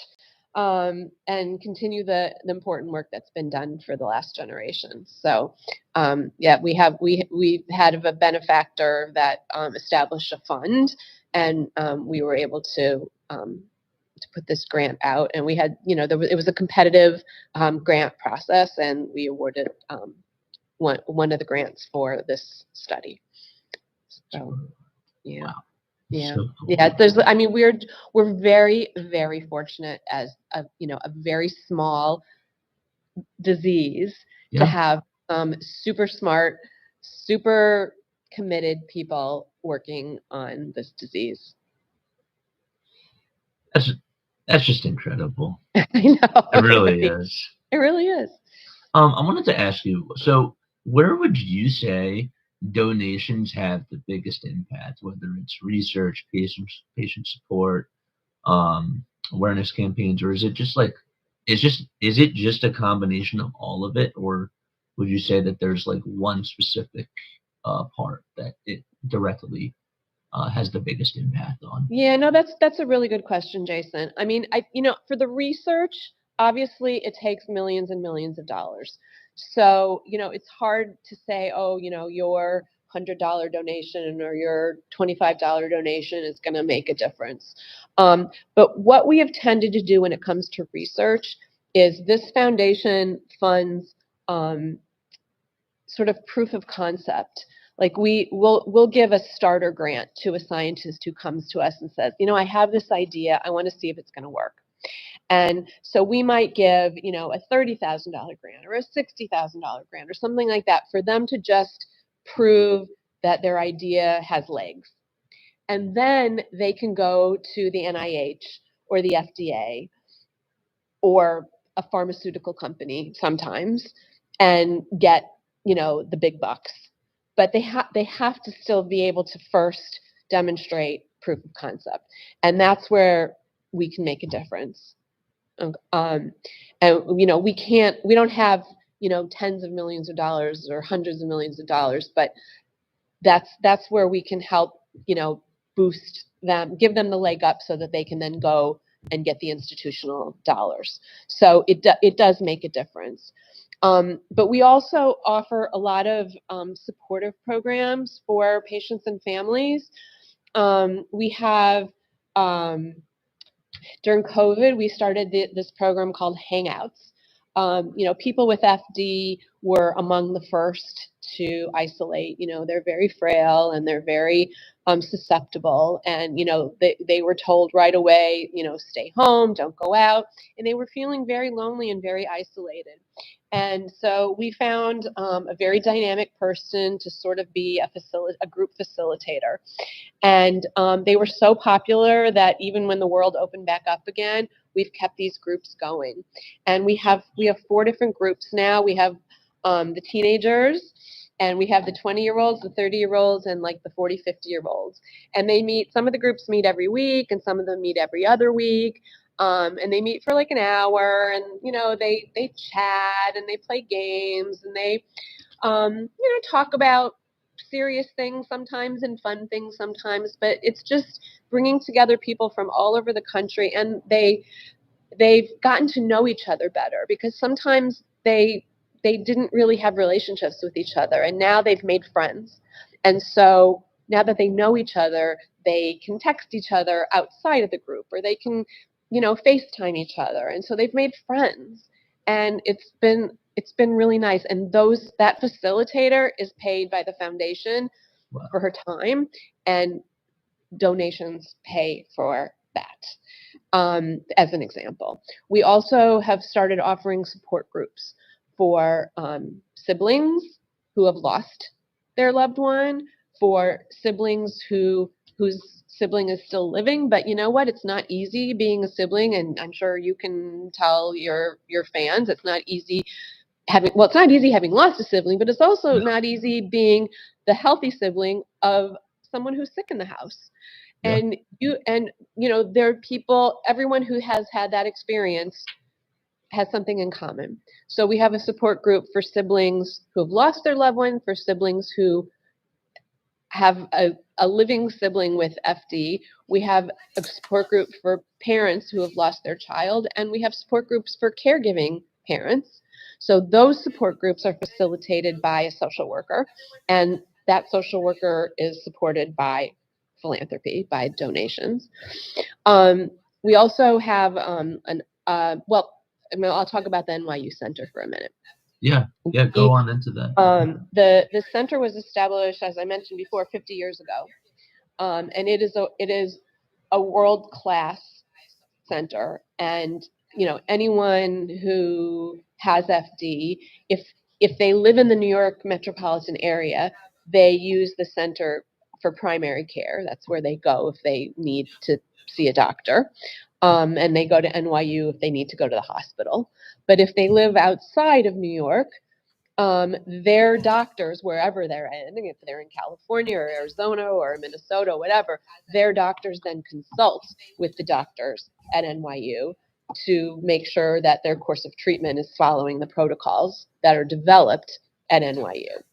[SPEAKER 13] and continue the important work that's been done for the last generation. So, we've had a benefactor that established a fund, and we were able to put this grant out, and we had, it was a competitive grant process, and we awarded one of the grants for this study. So, yeah.
[SPEAKER 1] Wow.
[SPEAKER 13] Yeah.
[SPEAKER 1] So cool.
[SPEAKER 13] Yeah. We're very, very fortunate as a very small disease to have super smart, super committed people working on this disease.
[SPEAKER 1] That's just incredible.
[SPEAKER 13] I know.
[SPEAKER 1] It really is.
[SPEAKER 13] It really is.
[SPEAKER 1] I wanted to ask you, so where would you say donations have the biggest impact, whether it's research, patient support, awareness campaigns, or is it just is it just a combination of all of it, or would you say that there's like one specific part that it directly has the biggest impact on?
[SPEAKER 13] Yeah, no, that's a really good question, Jason. For the research, obviously it takes millions and millions of dollars. So, it's hard to say, oh, your $100 donation or your $25 donation is going to make a difference. But what we have tended to do when it comes to research is this foundation funds sort of proof of concept. Like we'll give a starter grant to a scientist who comes to us and says, I have this idea. I want to see if it's going to work. And so we might give, a $30,000 grant or a $60,000 grant or something like that for them to just prove that their idea has legs. And then they can go to the NIH or the FDA or a pharmaceutical company sometimes and get, the big bucks. But they have to still be able to first demonstrate proof of concept. And that's where we can make a difference. And we don't have tens of millions of dollars or hundreds of millions of dollars, but that's where we can help boost them, give them the leg up so that they can then go and get the institutional dollars. So it does make a difference. But we also offer a lot of supportive programs for patients and families. We have during COVID, we started this program called Hangouts. People with FD were among the first to isolate. They're very frail and they're very susceptible. And, they were told right away, stay home, don't go out. And they were feeling very lonely and very isolated. And so we found a very dynamic person to sort of be a group facilitator. And they were so popular that even when the world opened back up again, we've kept these groups going. And we have 4 different groups now. We have the teenagers, and we have the 20-year-olds, the 30-year-olds, and like the 40, 50-year-olds. And they meet, some of the groups meet every week, and some of them meet every other week. And they meet for like an hour, and they chat and they play games, and they talk about serious things sometimes and fun things sometimes, but it's just bringing together people from all over the country, and they've gotten to know each other better, because sometimes they didn't really have relationships with each other, and now they've made friends. And so now that they know each other, they can text each other outside of the group, or they can FaceTime each other, and so they've made friends, and it's been really nice. And that facilitator is paid by the foundation for her time, and donations pay for that. As an example, we also have started offering support groups for siblings who have lost their loved one, for siblings whose sibling is still living. But you know what? It's not easy being a sibling, and I'm sure you can tell your fans it's not easy it's not easy having lost a sibling, but it's also not easy being the healthy sibling of someone who's sick in the house.
[SPEAKER 3] Yeah.
[SPEAKER 13] And there are people, everyone who has had that experience has something in common. So we have a support group for siblings who have lost their loved one, for siblings who have a living sibling with FD. We have a support group for parents who have lost their child, and we have support groups for caregiving parents. So those support groups are facilitated by a social worker, and that social worker is supported by philanthropy, by donations. We also have I'll talk about the NYU Center for a minute.
[SPEAKER 3] Yeah, go on into that.
[SPEAKER 13] The center was established, as I mentioned before, 50 years ago, and it is a world-class center. And anyone who has FD, if they live in the New York metropolitan area, they use the center for primary care. That's where they go if they need to see a doctor. And they go to NYU if they need to go to the hospital. But if they live outside of New York, their doctors, wherever they're in, if they're in California or Arizona or Minnesota, whatever, their doctors then consult with the doctors at NYU to make sure that their course of treatment is following the protocols that are developed at NYU.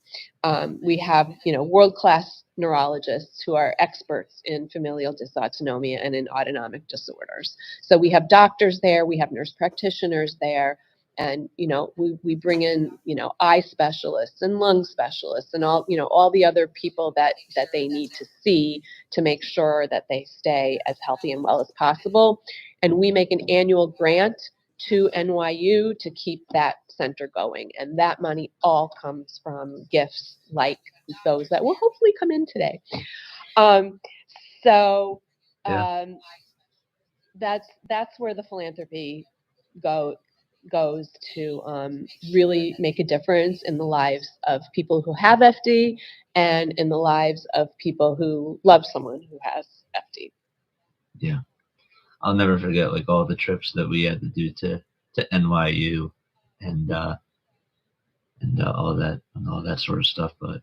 [SPEAKER 13] We have, world-class neurologists who are experts in familial dysautonomia and in autonomic disorders. So we have doctors there, we have nurse practitioners there, and we bring in eye specialists and lung specialists and all the other people that they need to see to make sure that they stay as healthy and well as possible. And we make an annual grant to NYU to keep that center going, and that money all comes from gifts like those that will hopefully come in today. That's where the philanthropy goes to really make a difference in the lives of people who have FD and in the lives of people who love someone who has FD.
[SPEAKER 3] Yeah, I'll never forget all the trips that we had to do to NYU and all that sort of stuff. But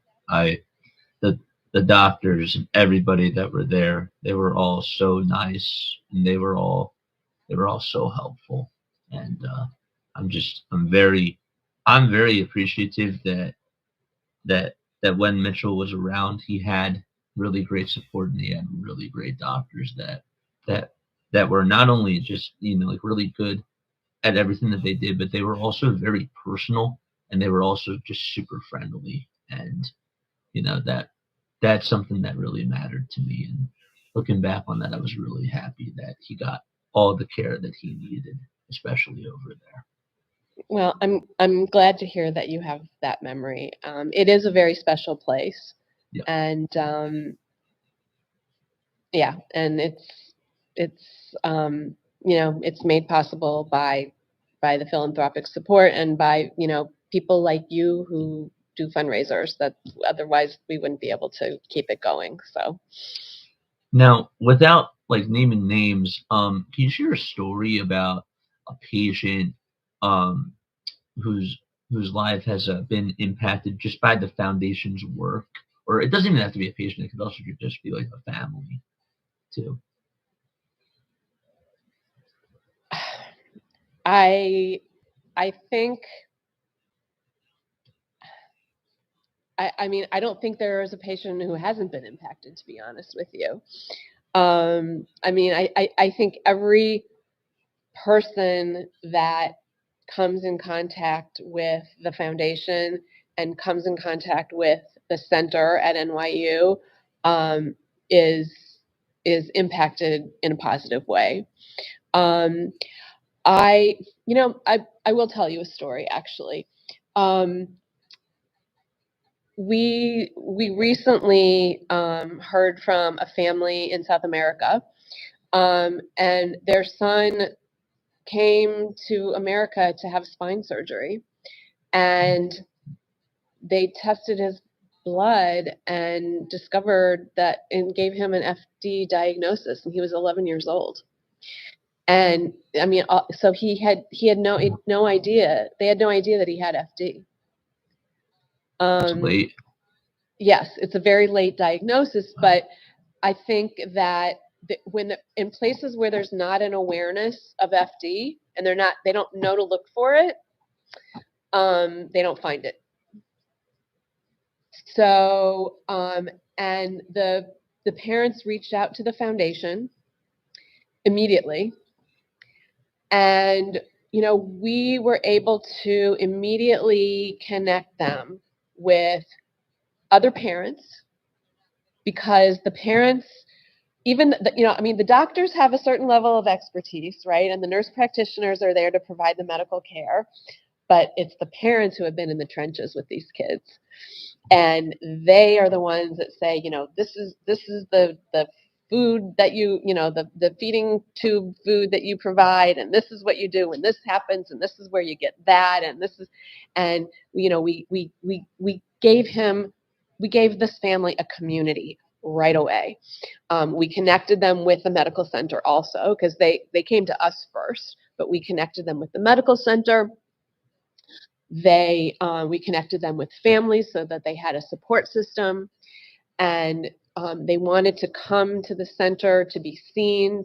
[SPEAKER 3] the doctors and everybody that were there, they were all so nice, and they were all so helpful. And I'm very appreciative that when Mitchell was around, he had really great support, and he had really great doctors that were not only just really good at everything that they did, but they were also very personal, and they were also just super friendly. And that's something that really mattered to me. And looking back on that, I was really happy that he got all the care that he needed, especially over there.
[SPEAKER 13] Well, I'm glad to hear that you have that memory. It is a very special place,
[SPEAKER 3] yeah.
[SPEAKER 13] And and it's made possible by the philanthropic support and by people like you who do fundraisers that otherwise we wouldn't be able to keep it going. So
[SPEAKER 3] now, without naming names, can you share a story about a patient whose life has been impacted just by the foundation's work? Or it doesn't even have to be a patient; it could also just be a family too.
[SPEAKER 13] I think I don't think there is a patient who hasn't been impacted, to be honest with you. I think every person that comes in contact with the foundation and comes in contact with the center at NYU is impacted in a positive way. I will tell you a story, actually. We recently heard from a family in South America, and their son came to America to have spine surgery, and they tested his blood and discovered that and gave him an FD diagnosis, and he was 11 years old. And I mean, so he had no idea. They had no idea that he had FD.
[SPEAKER 3] It's late.
[SPEAKER 13] Yes, it's a very late diagnosis, but I think that in places where there's not an awareness of FD and they don't know to look for it, they don't find it. So, and the parents reached out to the foundation immediately, and we were able to immediately connect them with other parents, because the parents, even the doctors have a certain level of expertise, right? And the nurse practitioners are there to provide the medical care, but it's the parents who have been in the trenches with these kids, and they are the ones that say, this is the food that the feeding tube food that you provide, and this is what you do when this happens, and this is where you get that, and this is, and we gave this family a community right away. We connected them with the medical center also, because they came to us first, but we connected them with the medical center. We connected them with families so that they had a support system, and they wanted to come to the center to be seen,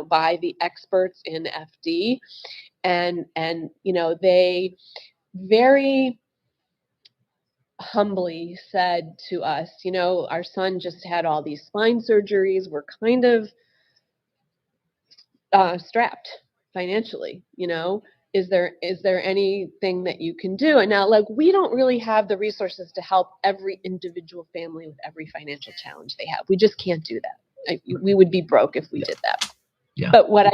[SPEAKER 13] by the experts in FD, and they very humbly said to us, our son just had all these spine surgeries. We're kind of strapped financially, is there anything that you can do? And now, we don't really have the resources to help every individual family with every financial challenge they have. We just can't do that. We would be broke if we did that.
[SPEAKER 3] Yeah.
[SPEAKER 13] But what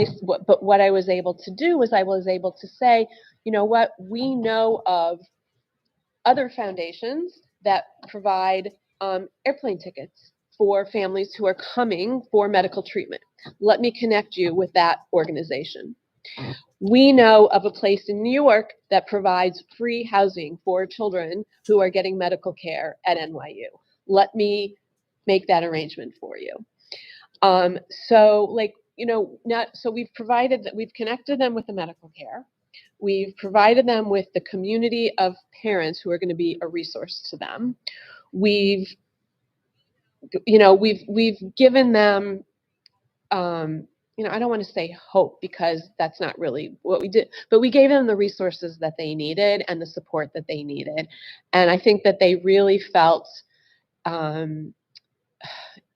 [SPEAKER 13] I was able to do was I was able to say, what, we know of other foundations that provide airplane tickets for families who are coming for medical treatment. Let me connect you with that organization. We know of a place in New York that provides free housing for children who are getting medical care at NYU. Let me make that arrangement for you. So we've connected them with the medical care. We've provided them with the community of parents who are going to be a resource to them. We've given them, I don't want to say hope, because that's not really what we did, but we gave them the resources that they needed and the support that they needed. And I think that they really felt, it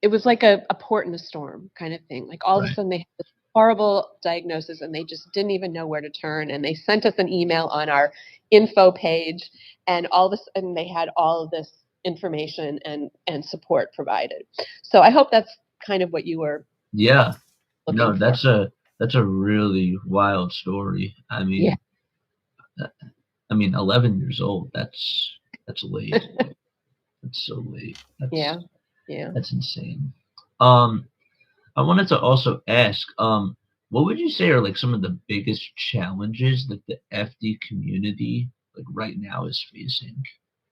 [SPEAKER 13] was like a port in a storm kind of thing. Like all of a sudden they had this horrible diagnosis and they just didn't even know where to turn. And they sent us an email on our info page, and and they had all of this information and support provided. So I hope that's kind of what you were.
[SPEAKER 3] Yeah. No,
[SPEAKER 13] for.
[SPEAKER 3] that's a really wild story. I mean, 11 years old. That's late. That's so late.
[SPEAKER 13] Yeah.
[SPEAKER 3] That's insane. I wanted to also ask, what would you say are like some of the biggest challenges that the FD community right now is facing,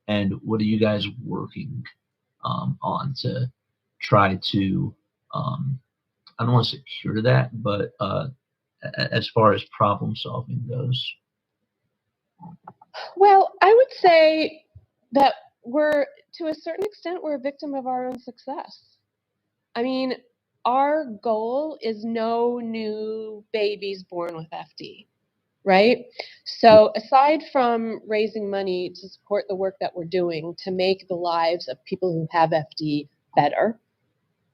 [SPEAKER 3] and what are you guys working on to try to I don't want to say cure that, but as far as problem solving goes?
[SPEAKER 13] Well, I would say that to a certain extent, we're a victim of our own success. I mean, our goal is no new babies born with FD, right? So aside from raising money to support the work that we're doing to make the lives of people who have FD better,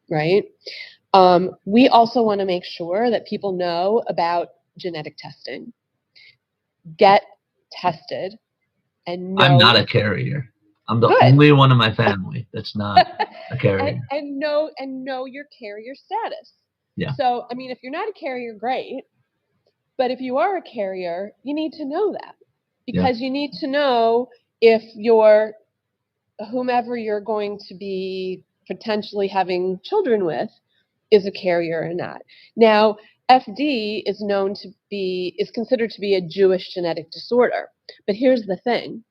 [SPEAKER 13] right? We also want to make sure that people know about genetic testing, get tested, and know.
[SPEAKER 3] I'm not a carrier. I'm the
[SPEAKER 13] Good.
[SPEAKER 3] only one in my family that's not a carrier.
[SPEAKER 13] and know your carrier status.
[SPEAKER 3] Yeah.
[SPEAKER 13] So, I mean, if you're not a carrier, great. But if you are a carrier, you need to know that, because you need to know if whomever you're going to be potentially having children with is a carrier or not. Now, FD is considered to be a Jewish genetic disorder. But here's the thing.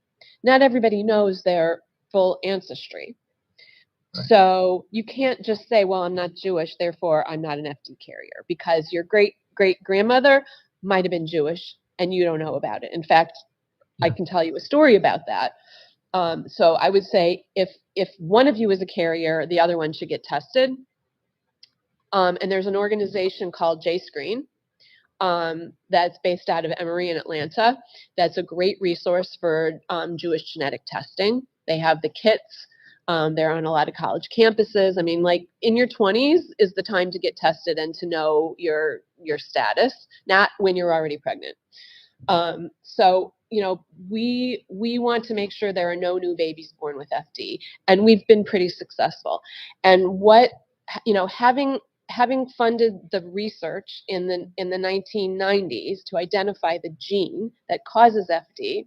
[SPEAKER 13] Not everybody knows their full ancestry. Right. So you can't just say, well, I'm not Jewish, therefore I'm not an FD carrier, because your great great-grandmother might have been Jewish, and you don't know about it. In fact, I can tell you a story about that. So I would say if one of you is a carrier, the other one should get tested. And there's an organization called JScreen that's based out of Emory in Atlanta. That's a great resource for Jewish genetic testing. They have the kits. They're on a lot of college campuses. I mean, like in your 20s is the time to get tested and to know your status, not when you're already pregnant. So, we want to make sure there are no new babies born with FD, and we've been pretty successful. And having funded the research in the 1990s to identify the gene that causes FD,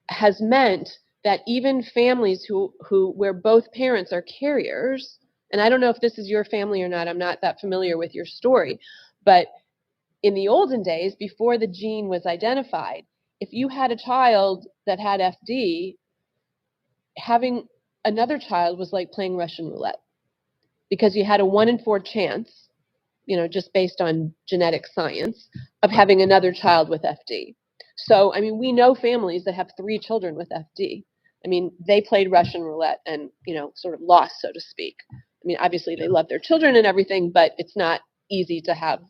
[SPEAKER 13] has meant that even families where both parents are carriers, and I don't know if this is your family or not, I'm not that familiar with your story, but in the olden days, before the gene was identified, if you had a child that had FD, having another child was like playing Russian roulette, because you had a 1 in 4 chance, just based on genetic science, of having another child with FD. So, I mean, we know families that have 3 children with FD. I mean, they played Russian roulette and, sort of lost, so to speak. I mean, obviously they love their children and everything, but it's not easy to have,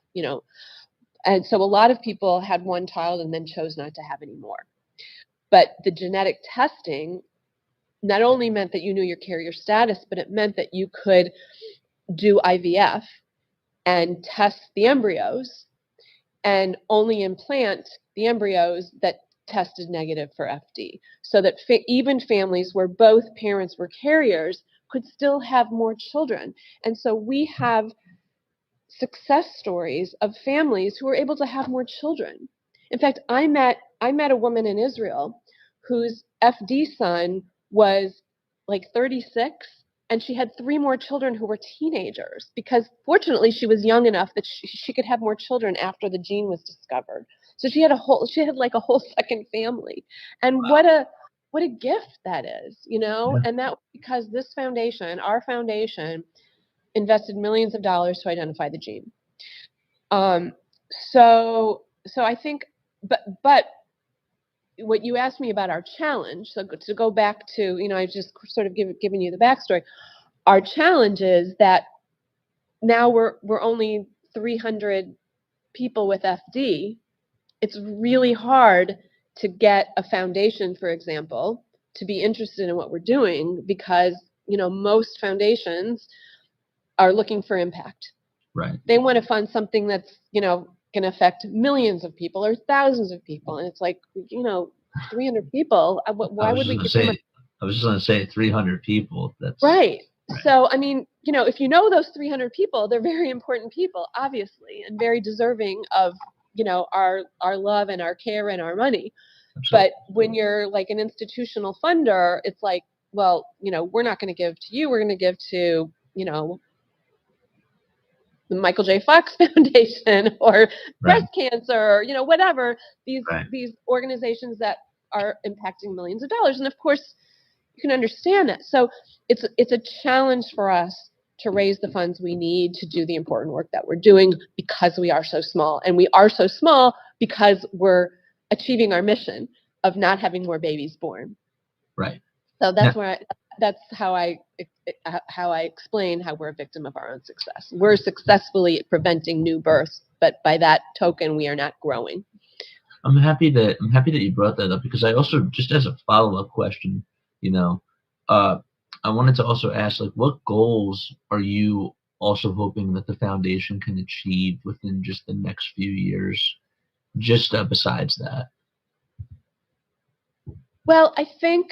[SPEAKER 13] and so a lot of people had 1 child and then chose not to have any more. But the genetic testing not only meant that you knew your carrier status, but it meant that you could do IVF and test the embryos and only implant the embryos that tested negative for FD, so that even families where both parents were carriers could still have more children. And so we have success stories of families who were able to have more children. In fact, I met a woman in Israel whose FD son was like 36, and she had 3 more children who were teenagers, because fortunately she was young enough that she could have more children after the gene was discovered. So she had like a whole second family. And wow, what a gift that is, Yeah. And that because this foundation, our foundation, invested millions of dollars to identify the gene. So I think, but what you asked me about our challenge, so to go back to, I just sort of given you the backstory. Our challenge is that now we're only 300 people with FD. It's really hard to get a foundation, for example, to be interested in what we're doing, because, most foundations are looking for impact.
[SPEAKER 1] Right.
[SPEAKER 13] They want to fund something that's, going to affect millions of people or thousands of people. And it's like, 300 people, why would we give them
[SPEAKER 1] I was just going to say 300 people. That's
[SPEAKER 13] right. So, I mean, if you know those 300 people, they're very important people, obviously, and very deserving of, our love and our care and our money. Absolutely. But when you're like an institutional funder, it's like, well, we're not going to give to you. We're going to give to, the Michael J. Fox Foundation or breast cancer, whatever, these organizations that are impacting millions of dollars. And of course, you can understand that. So it's a challenge for us to raise the funds we need to do the important work that we're doing, because we are so small. And we are so small because we're achieving our mission of not having more babies born.
[SPEAKER 1] Right.
[SPEAKER 13] So that's that's how I explain how we're a victim of our own success. We're successfully preventing new births, but by that token, we are not growing.
[SPEAKER 1] I'm happy that you brought that up, because I also, just as a follow-up question, I wanted to also ask, like, what goals are you also hoping that the foundation can achieve within just the next few years, just besides that?
[SPEAKER 13] Well, I think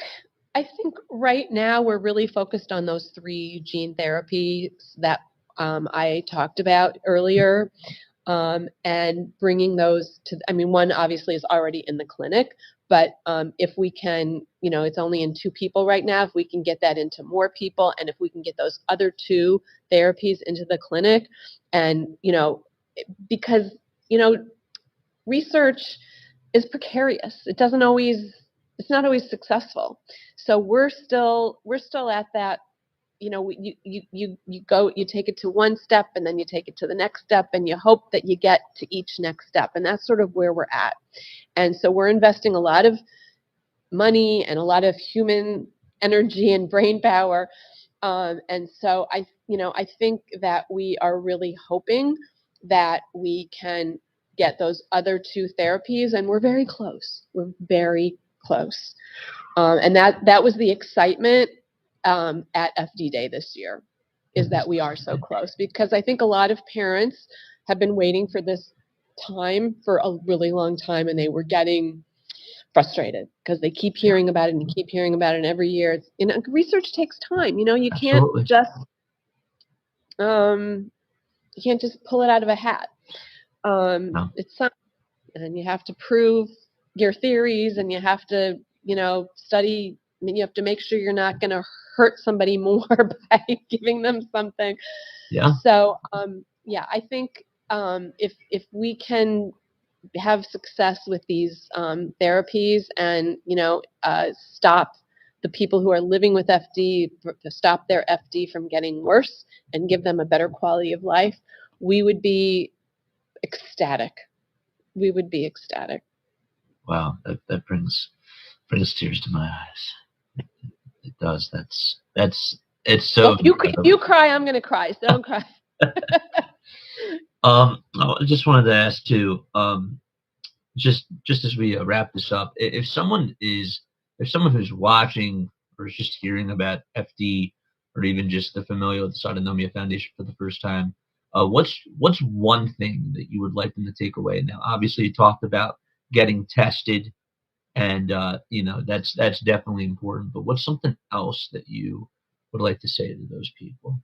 [SPEAKER 13] right now we're really focused on those 3 gene therapies that I talked about earlier, and bringing those to, one obviously is already in the clinic, but if we can, it's only in 2 people right now, if we can get that into more people, and if we can get those other 2 therapies into the clinic, and, because, research is precarious. It's not always successful. So we're still at that, you take it to one step and then you take it to the next step and you hope that you get to each next step. And that's sort of where we're at. And so we're investing a lot of money and a lot of human energy and brain power. And so I think that we are really hoping that we can get those other two therapies, and we're very close. We're very close. And that was the excitement at FD Day this year, is that we are so close, because I think a lot of parents have been waiting for this time for a really long time, and they were getting frustrated because they keep hearing about it and keep hearing about it, and every year research takes time. You can't just pull it out of a hat. It's something, and you have to prove your theories, and you have to study. You have to make sure you're not going to hurt somebody more by giving them something. So I think if we can have success with these therapies and stop the people who are living with FD, to stop their FD from getting worse and give them a better quality of life, we would be ecstatic. We would be ecstatic.
[SPEAKER 3] Wow, that brings tears to my eyes. It does. It's so.
[SPEAKER 13] If you cry, I'm going to cry. So don't cry.
[SPEAKER 3] I just wanted to ask too. Just as we wrap this up, if someone who's watching or is just hearing about FD or even just the Familial Dysautonomia Foundation for the first time, what's one thing that you would like them to take away? Now, obviously, you talked about getting tested, and that's definitely important. But what's something else that you would like to say to those people?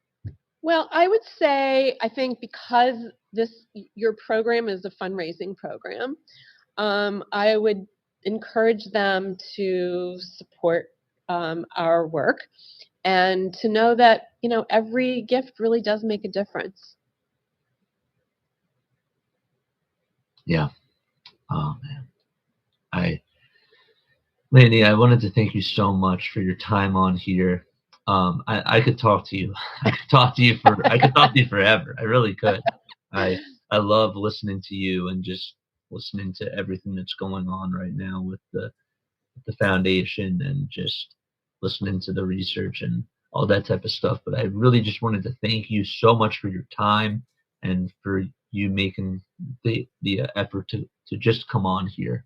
[SPEAKER 13] Well, I would say, I think because your program is a fundraising program, I would encourage them to support our work, and to know that every gift really does make a difference.
[SPEAKER 3] Yeah. Oh man. Lanny, I wanted to thank you so much for your time on here. I could talk to you. I could talk to you forever. I really could. I love listening to you and just listening to everything that's going on right now with the foundation, and just listening to the research and all that type of stuff. But I really just wanted to thank you so much for your time and for you making the effort to just come on here.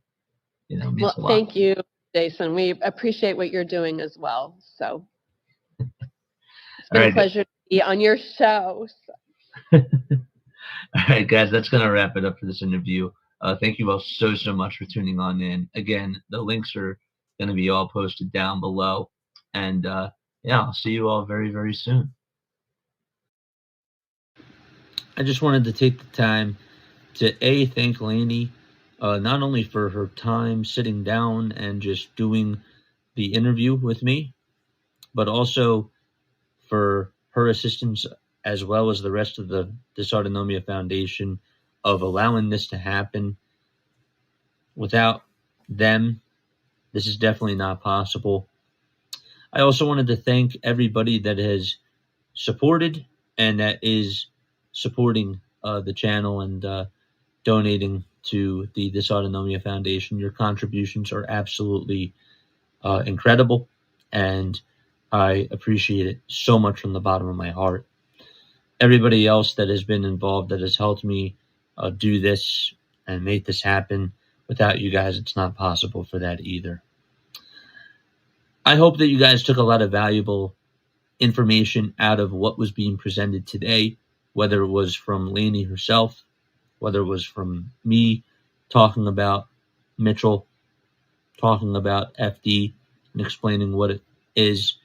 [SPEAKER 13] Well, thank you, Jason. We appreciate what you're doing as well. So it's been a pleasure to be on your show.
[SPEAKER 3] All right, guys, that's going to wrap it up for this interview. Thank you all so much for tuning on in. Again, the links are going to be all posted down below. And I'll see you all very, very soon. I just wanted to take the time to thank Lanny, not only for her time sitting down and just doing the interview with me, but also for her assistance, as well as the rest of the Dysautonomia Foundation, of allowing this to happen. Without them, this is definitely not possible. I also wanted to thank everybody that has supported and that is supporting the channel and donating to the Dysautonomia Foundation. Your contributions are absolutely incredible, and I appreciate it so much from the bottom of my heart. Everybody else that has been involved, that has helped me do this and make this happen, without you guys, it's not possible for that either. I hope that you guys took a lot of valuable information out of what was being presented today, whether it was from Lanny herself, whether it was from me talking about Mitchell, talking about FD and explaining what it is,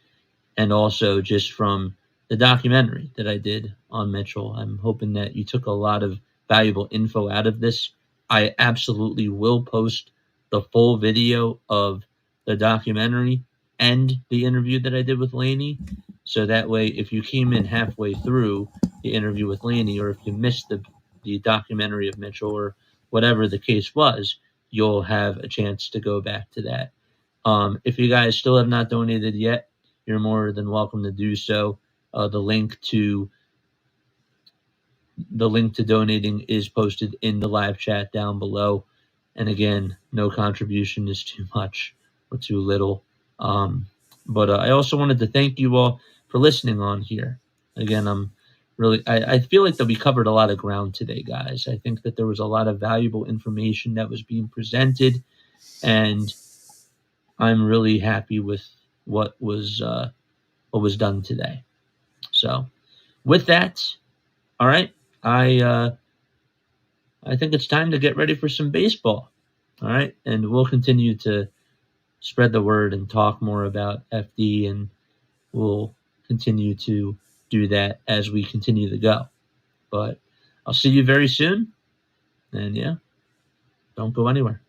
[SPEAKER 3] and also just from the documentary that I did on Mitchell. I'm hoping that you took a lot of valuable info out of this. I absolutely will post the full video of the documentary and the interview that I did with Lanny. So that way, if you came in halfway through the interview with Lanny, or if you missed the documentary of Mitchell, or whatever the case was, you'll have a chance to go back to that. If you guys still have not donated yet, you're more than welcome to do so.
[SPEAKER 1] The link to donating is posted in the live chat down below. And again, no contribution is too much or too little. But I also wanted to thank you all for listening on here. Again, I feel like that we covered a lot of ground today, guys. I think that there was a lot of valuable information that was being presented, and I'm really happy with what was done today. So with that, all right, I think it's time to get ready for some baseball. All right, and we'll continue to spread the word and talk more about FD, and we'll continue to do that as we continue to go. But I'll see you very soon, and yeah, don't go anywhere.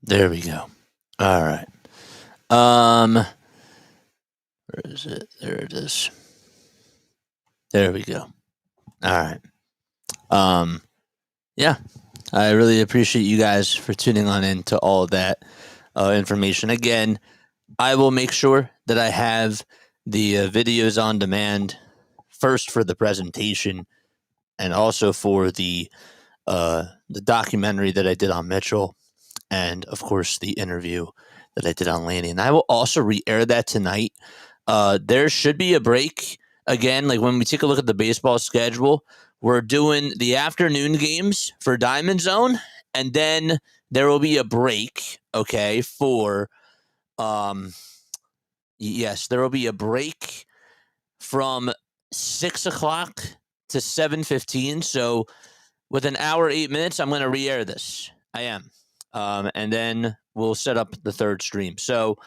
[SPEAKER 3] There we go. All right. Where is it? There it is. There we go. All right. Yeah, I really appreciate you guys for tuning on in to all of that information. Again, I will make sure that I have the videos on demand first for the presentation and also for the documentary that I did on Mitchell, and of course the interview that I did on Lanny. And I will also re-air that tonight. There should be a break. Again, like when we take a look at the baseball schedule, we're doing the afternoon games for DiamondZone, and then there will be a break, okay, for yes, there will be a break from 6 o'clock to 7:15. So with an hour, 8 minutes, I'm going to re-air this. I am. And then we'll set up the third stream. So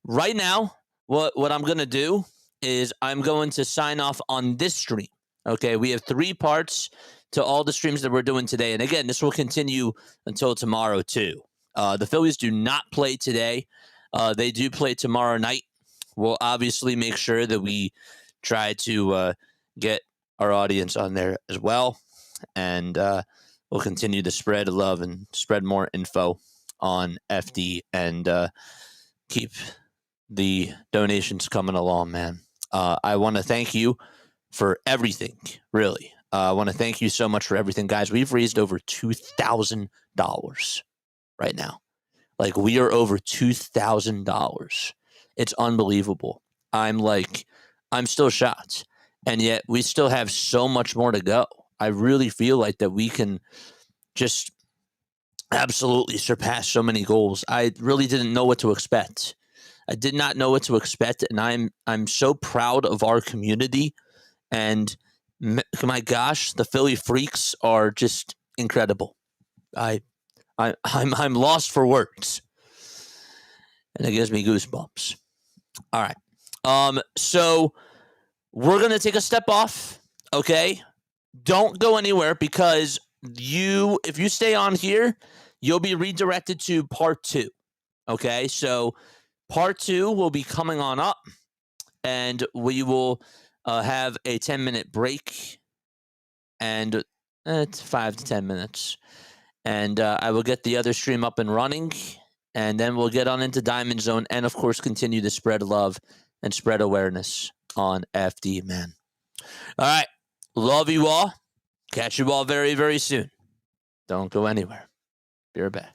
[SPEAKER 3] right now, what I'm going to do is I'm going to sign off on this stream. Okay, we have 3 parts to all the streams that we're doing today. And again, this will continue until tomorrow too. The Phillies do not play today. They do play tomorrow night. We'll obviously make sure that we try to get our audience on there as well. And we'll continue to spread love and spread more info on FD and keep the donations coming along, man. I want to thank you for everything, really. I want to thank you so much for everything, guys. We've raised over $2,000 right now. Like, we are over $2,000. It's unbelievable. I'm still shocked. And yet we still have so much more to go. I really feel like that we can just absolutely surpass so many goals. I really didn't know what to expect. I did not know what to expect, and I'm so proud of our community. And my gosh, the Philly freaks are just incredible. I'm lost for words, and it gives me goosebumps. All right, so we're gonna take a step off. Okay, don't go anywhere, because if you stay on here, you'll be redirected to part 2. Okay, so part 2 will be coming on up, and we will have a 10-minute break, and it's 5 to 10 minutes. And I will get the other stream up and running, and then we'll get on into DiamondZone, and of course continue to spread love and spread awareness on FD, man. All right, love you all. Catch you all very, very soon. Don't go anywhere. Be right back.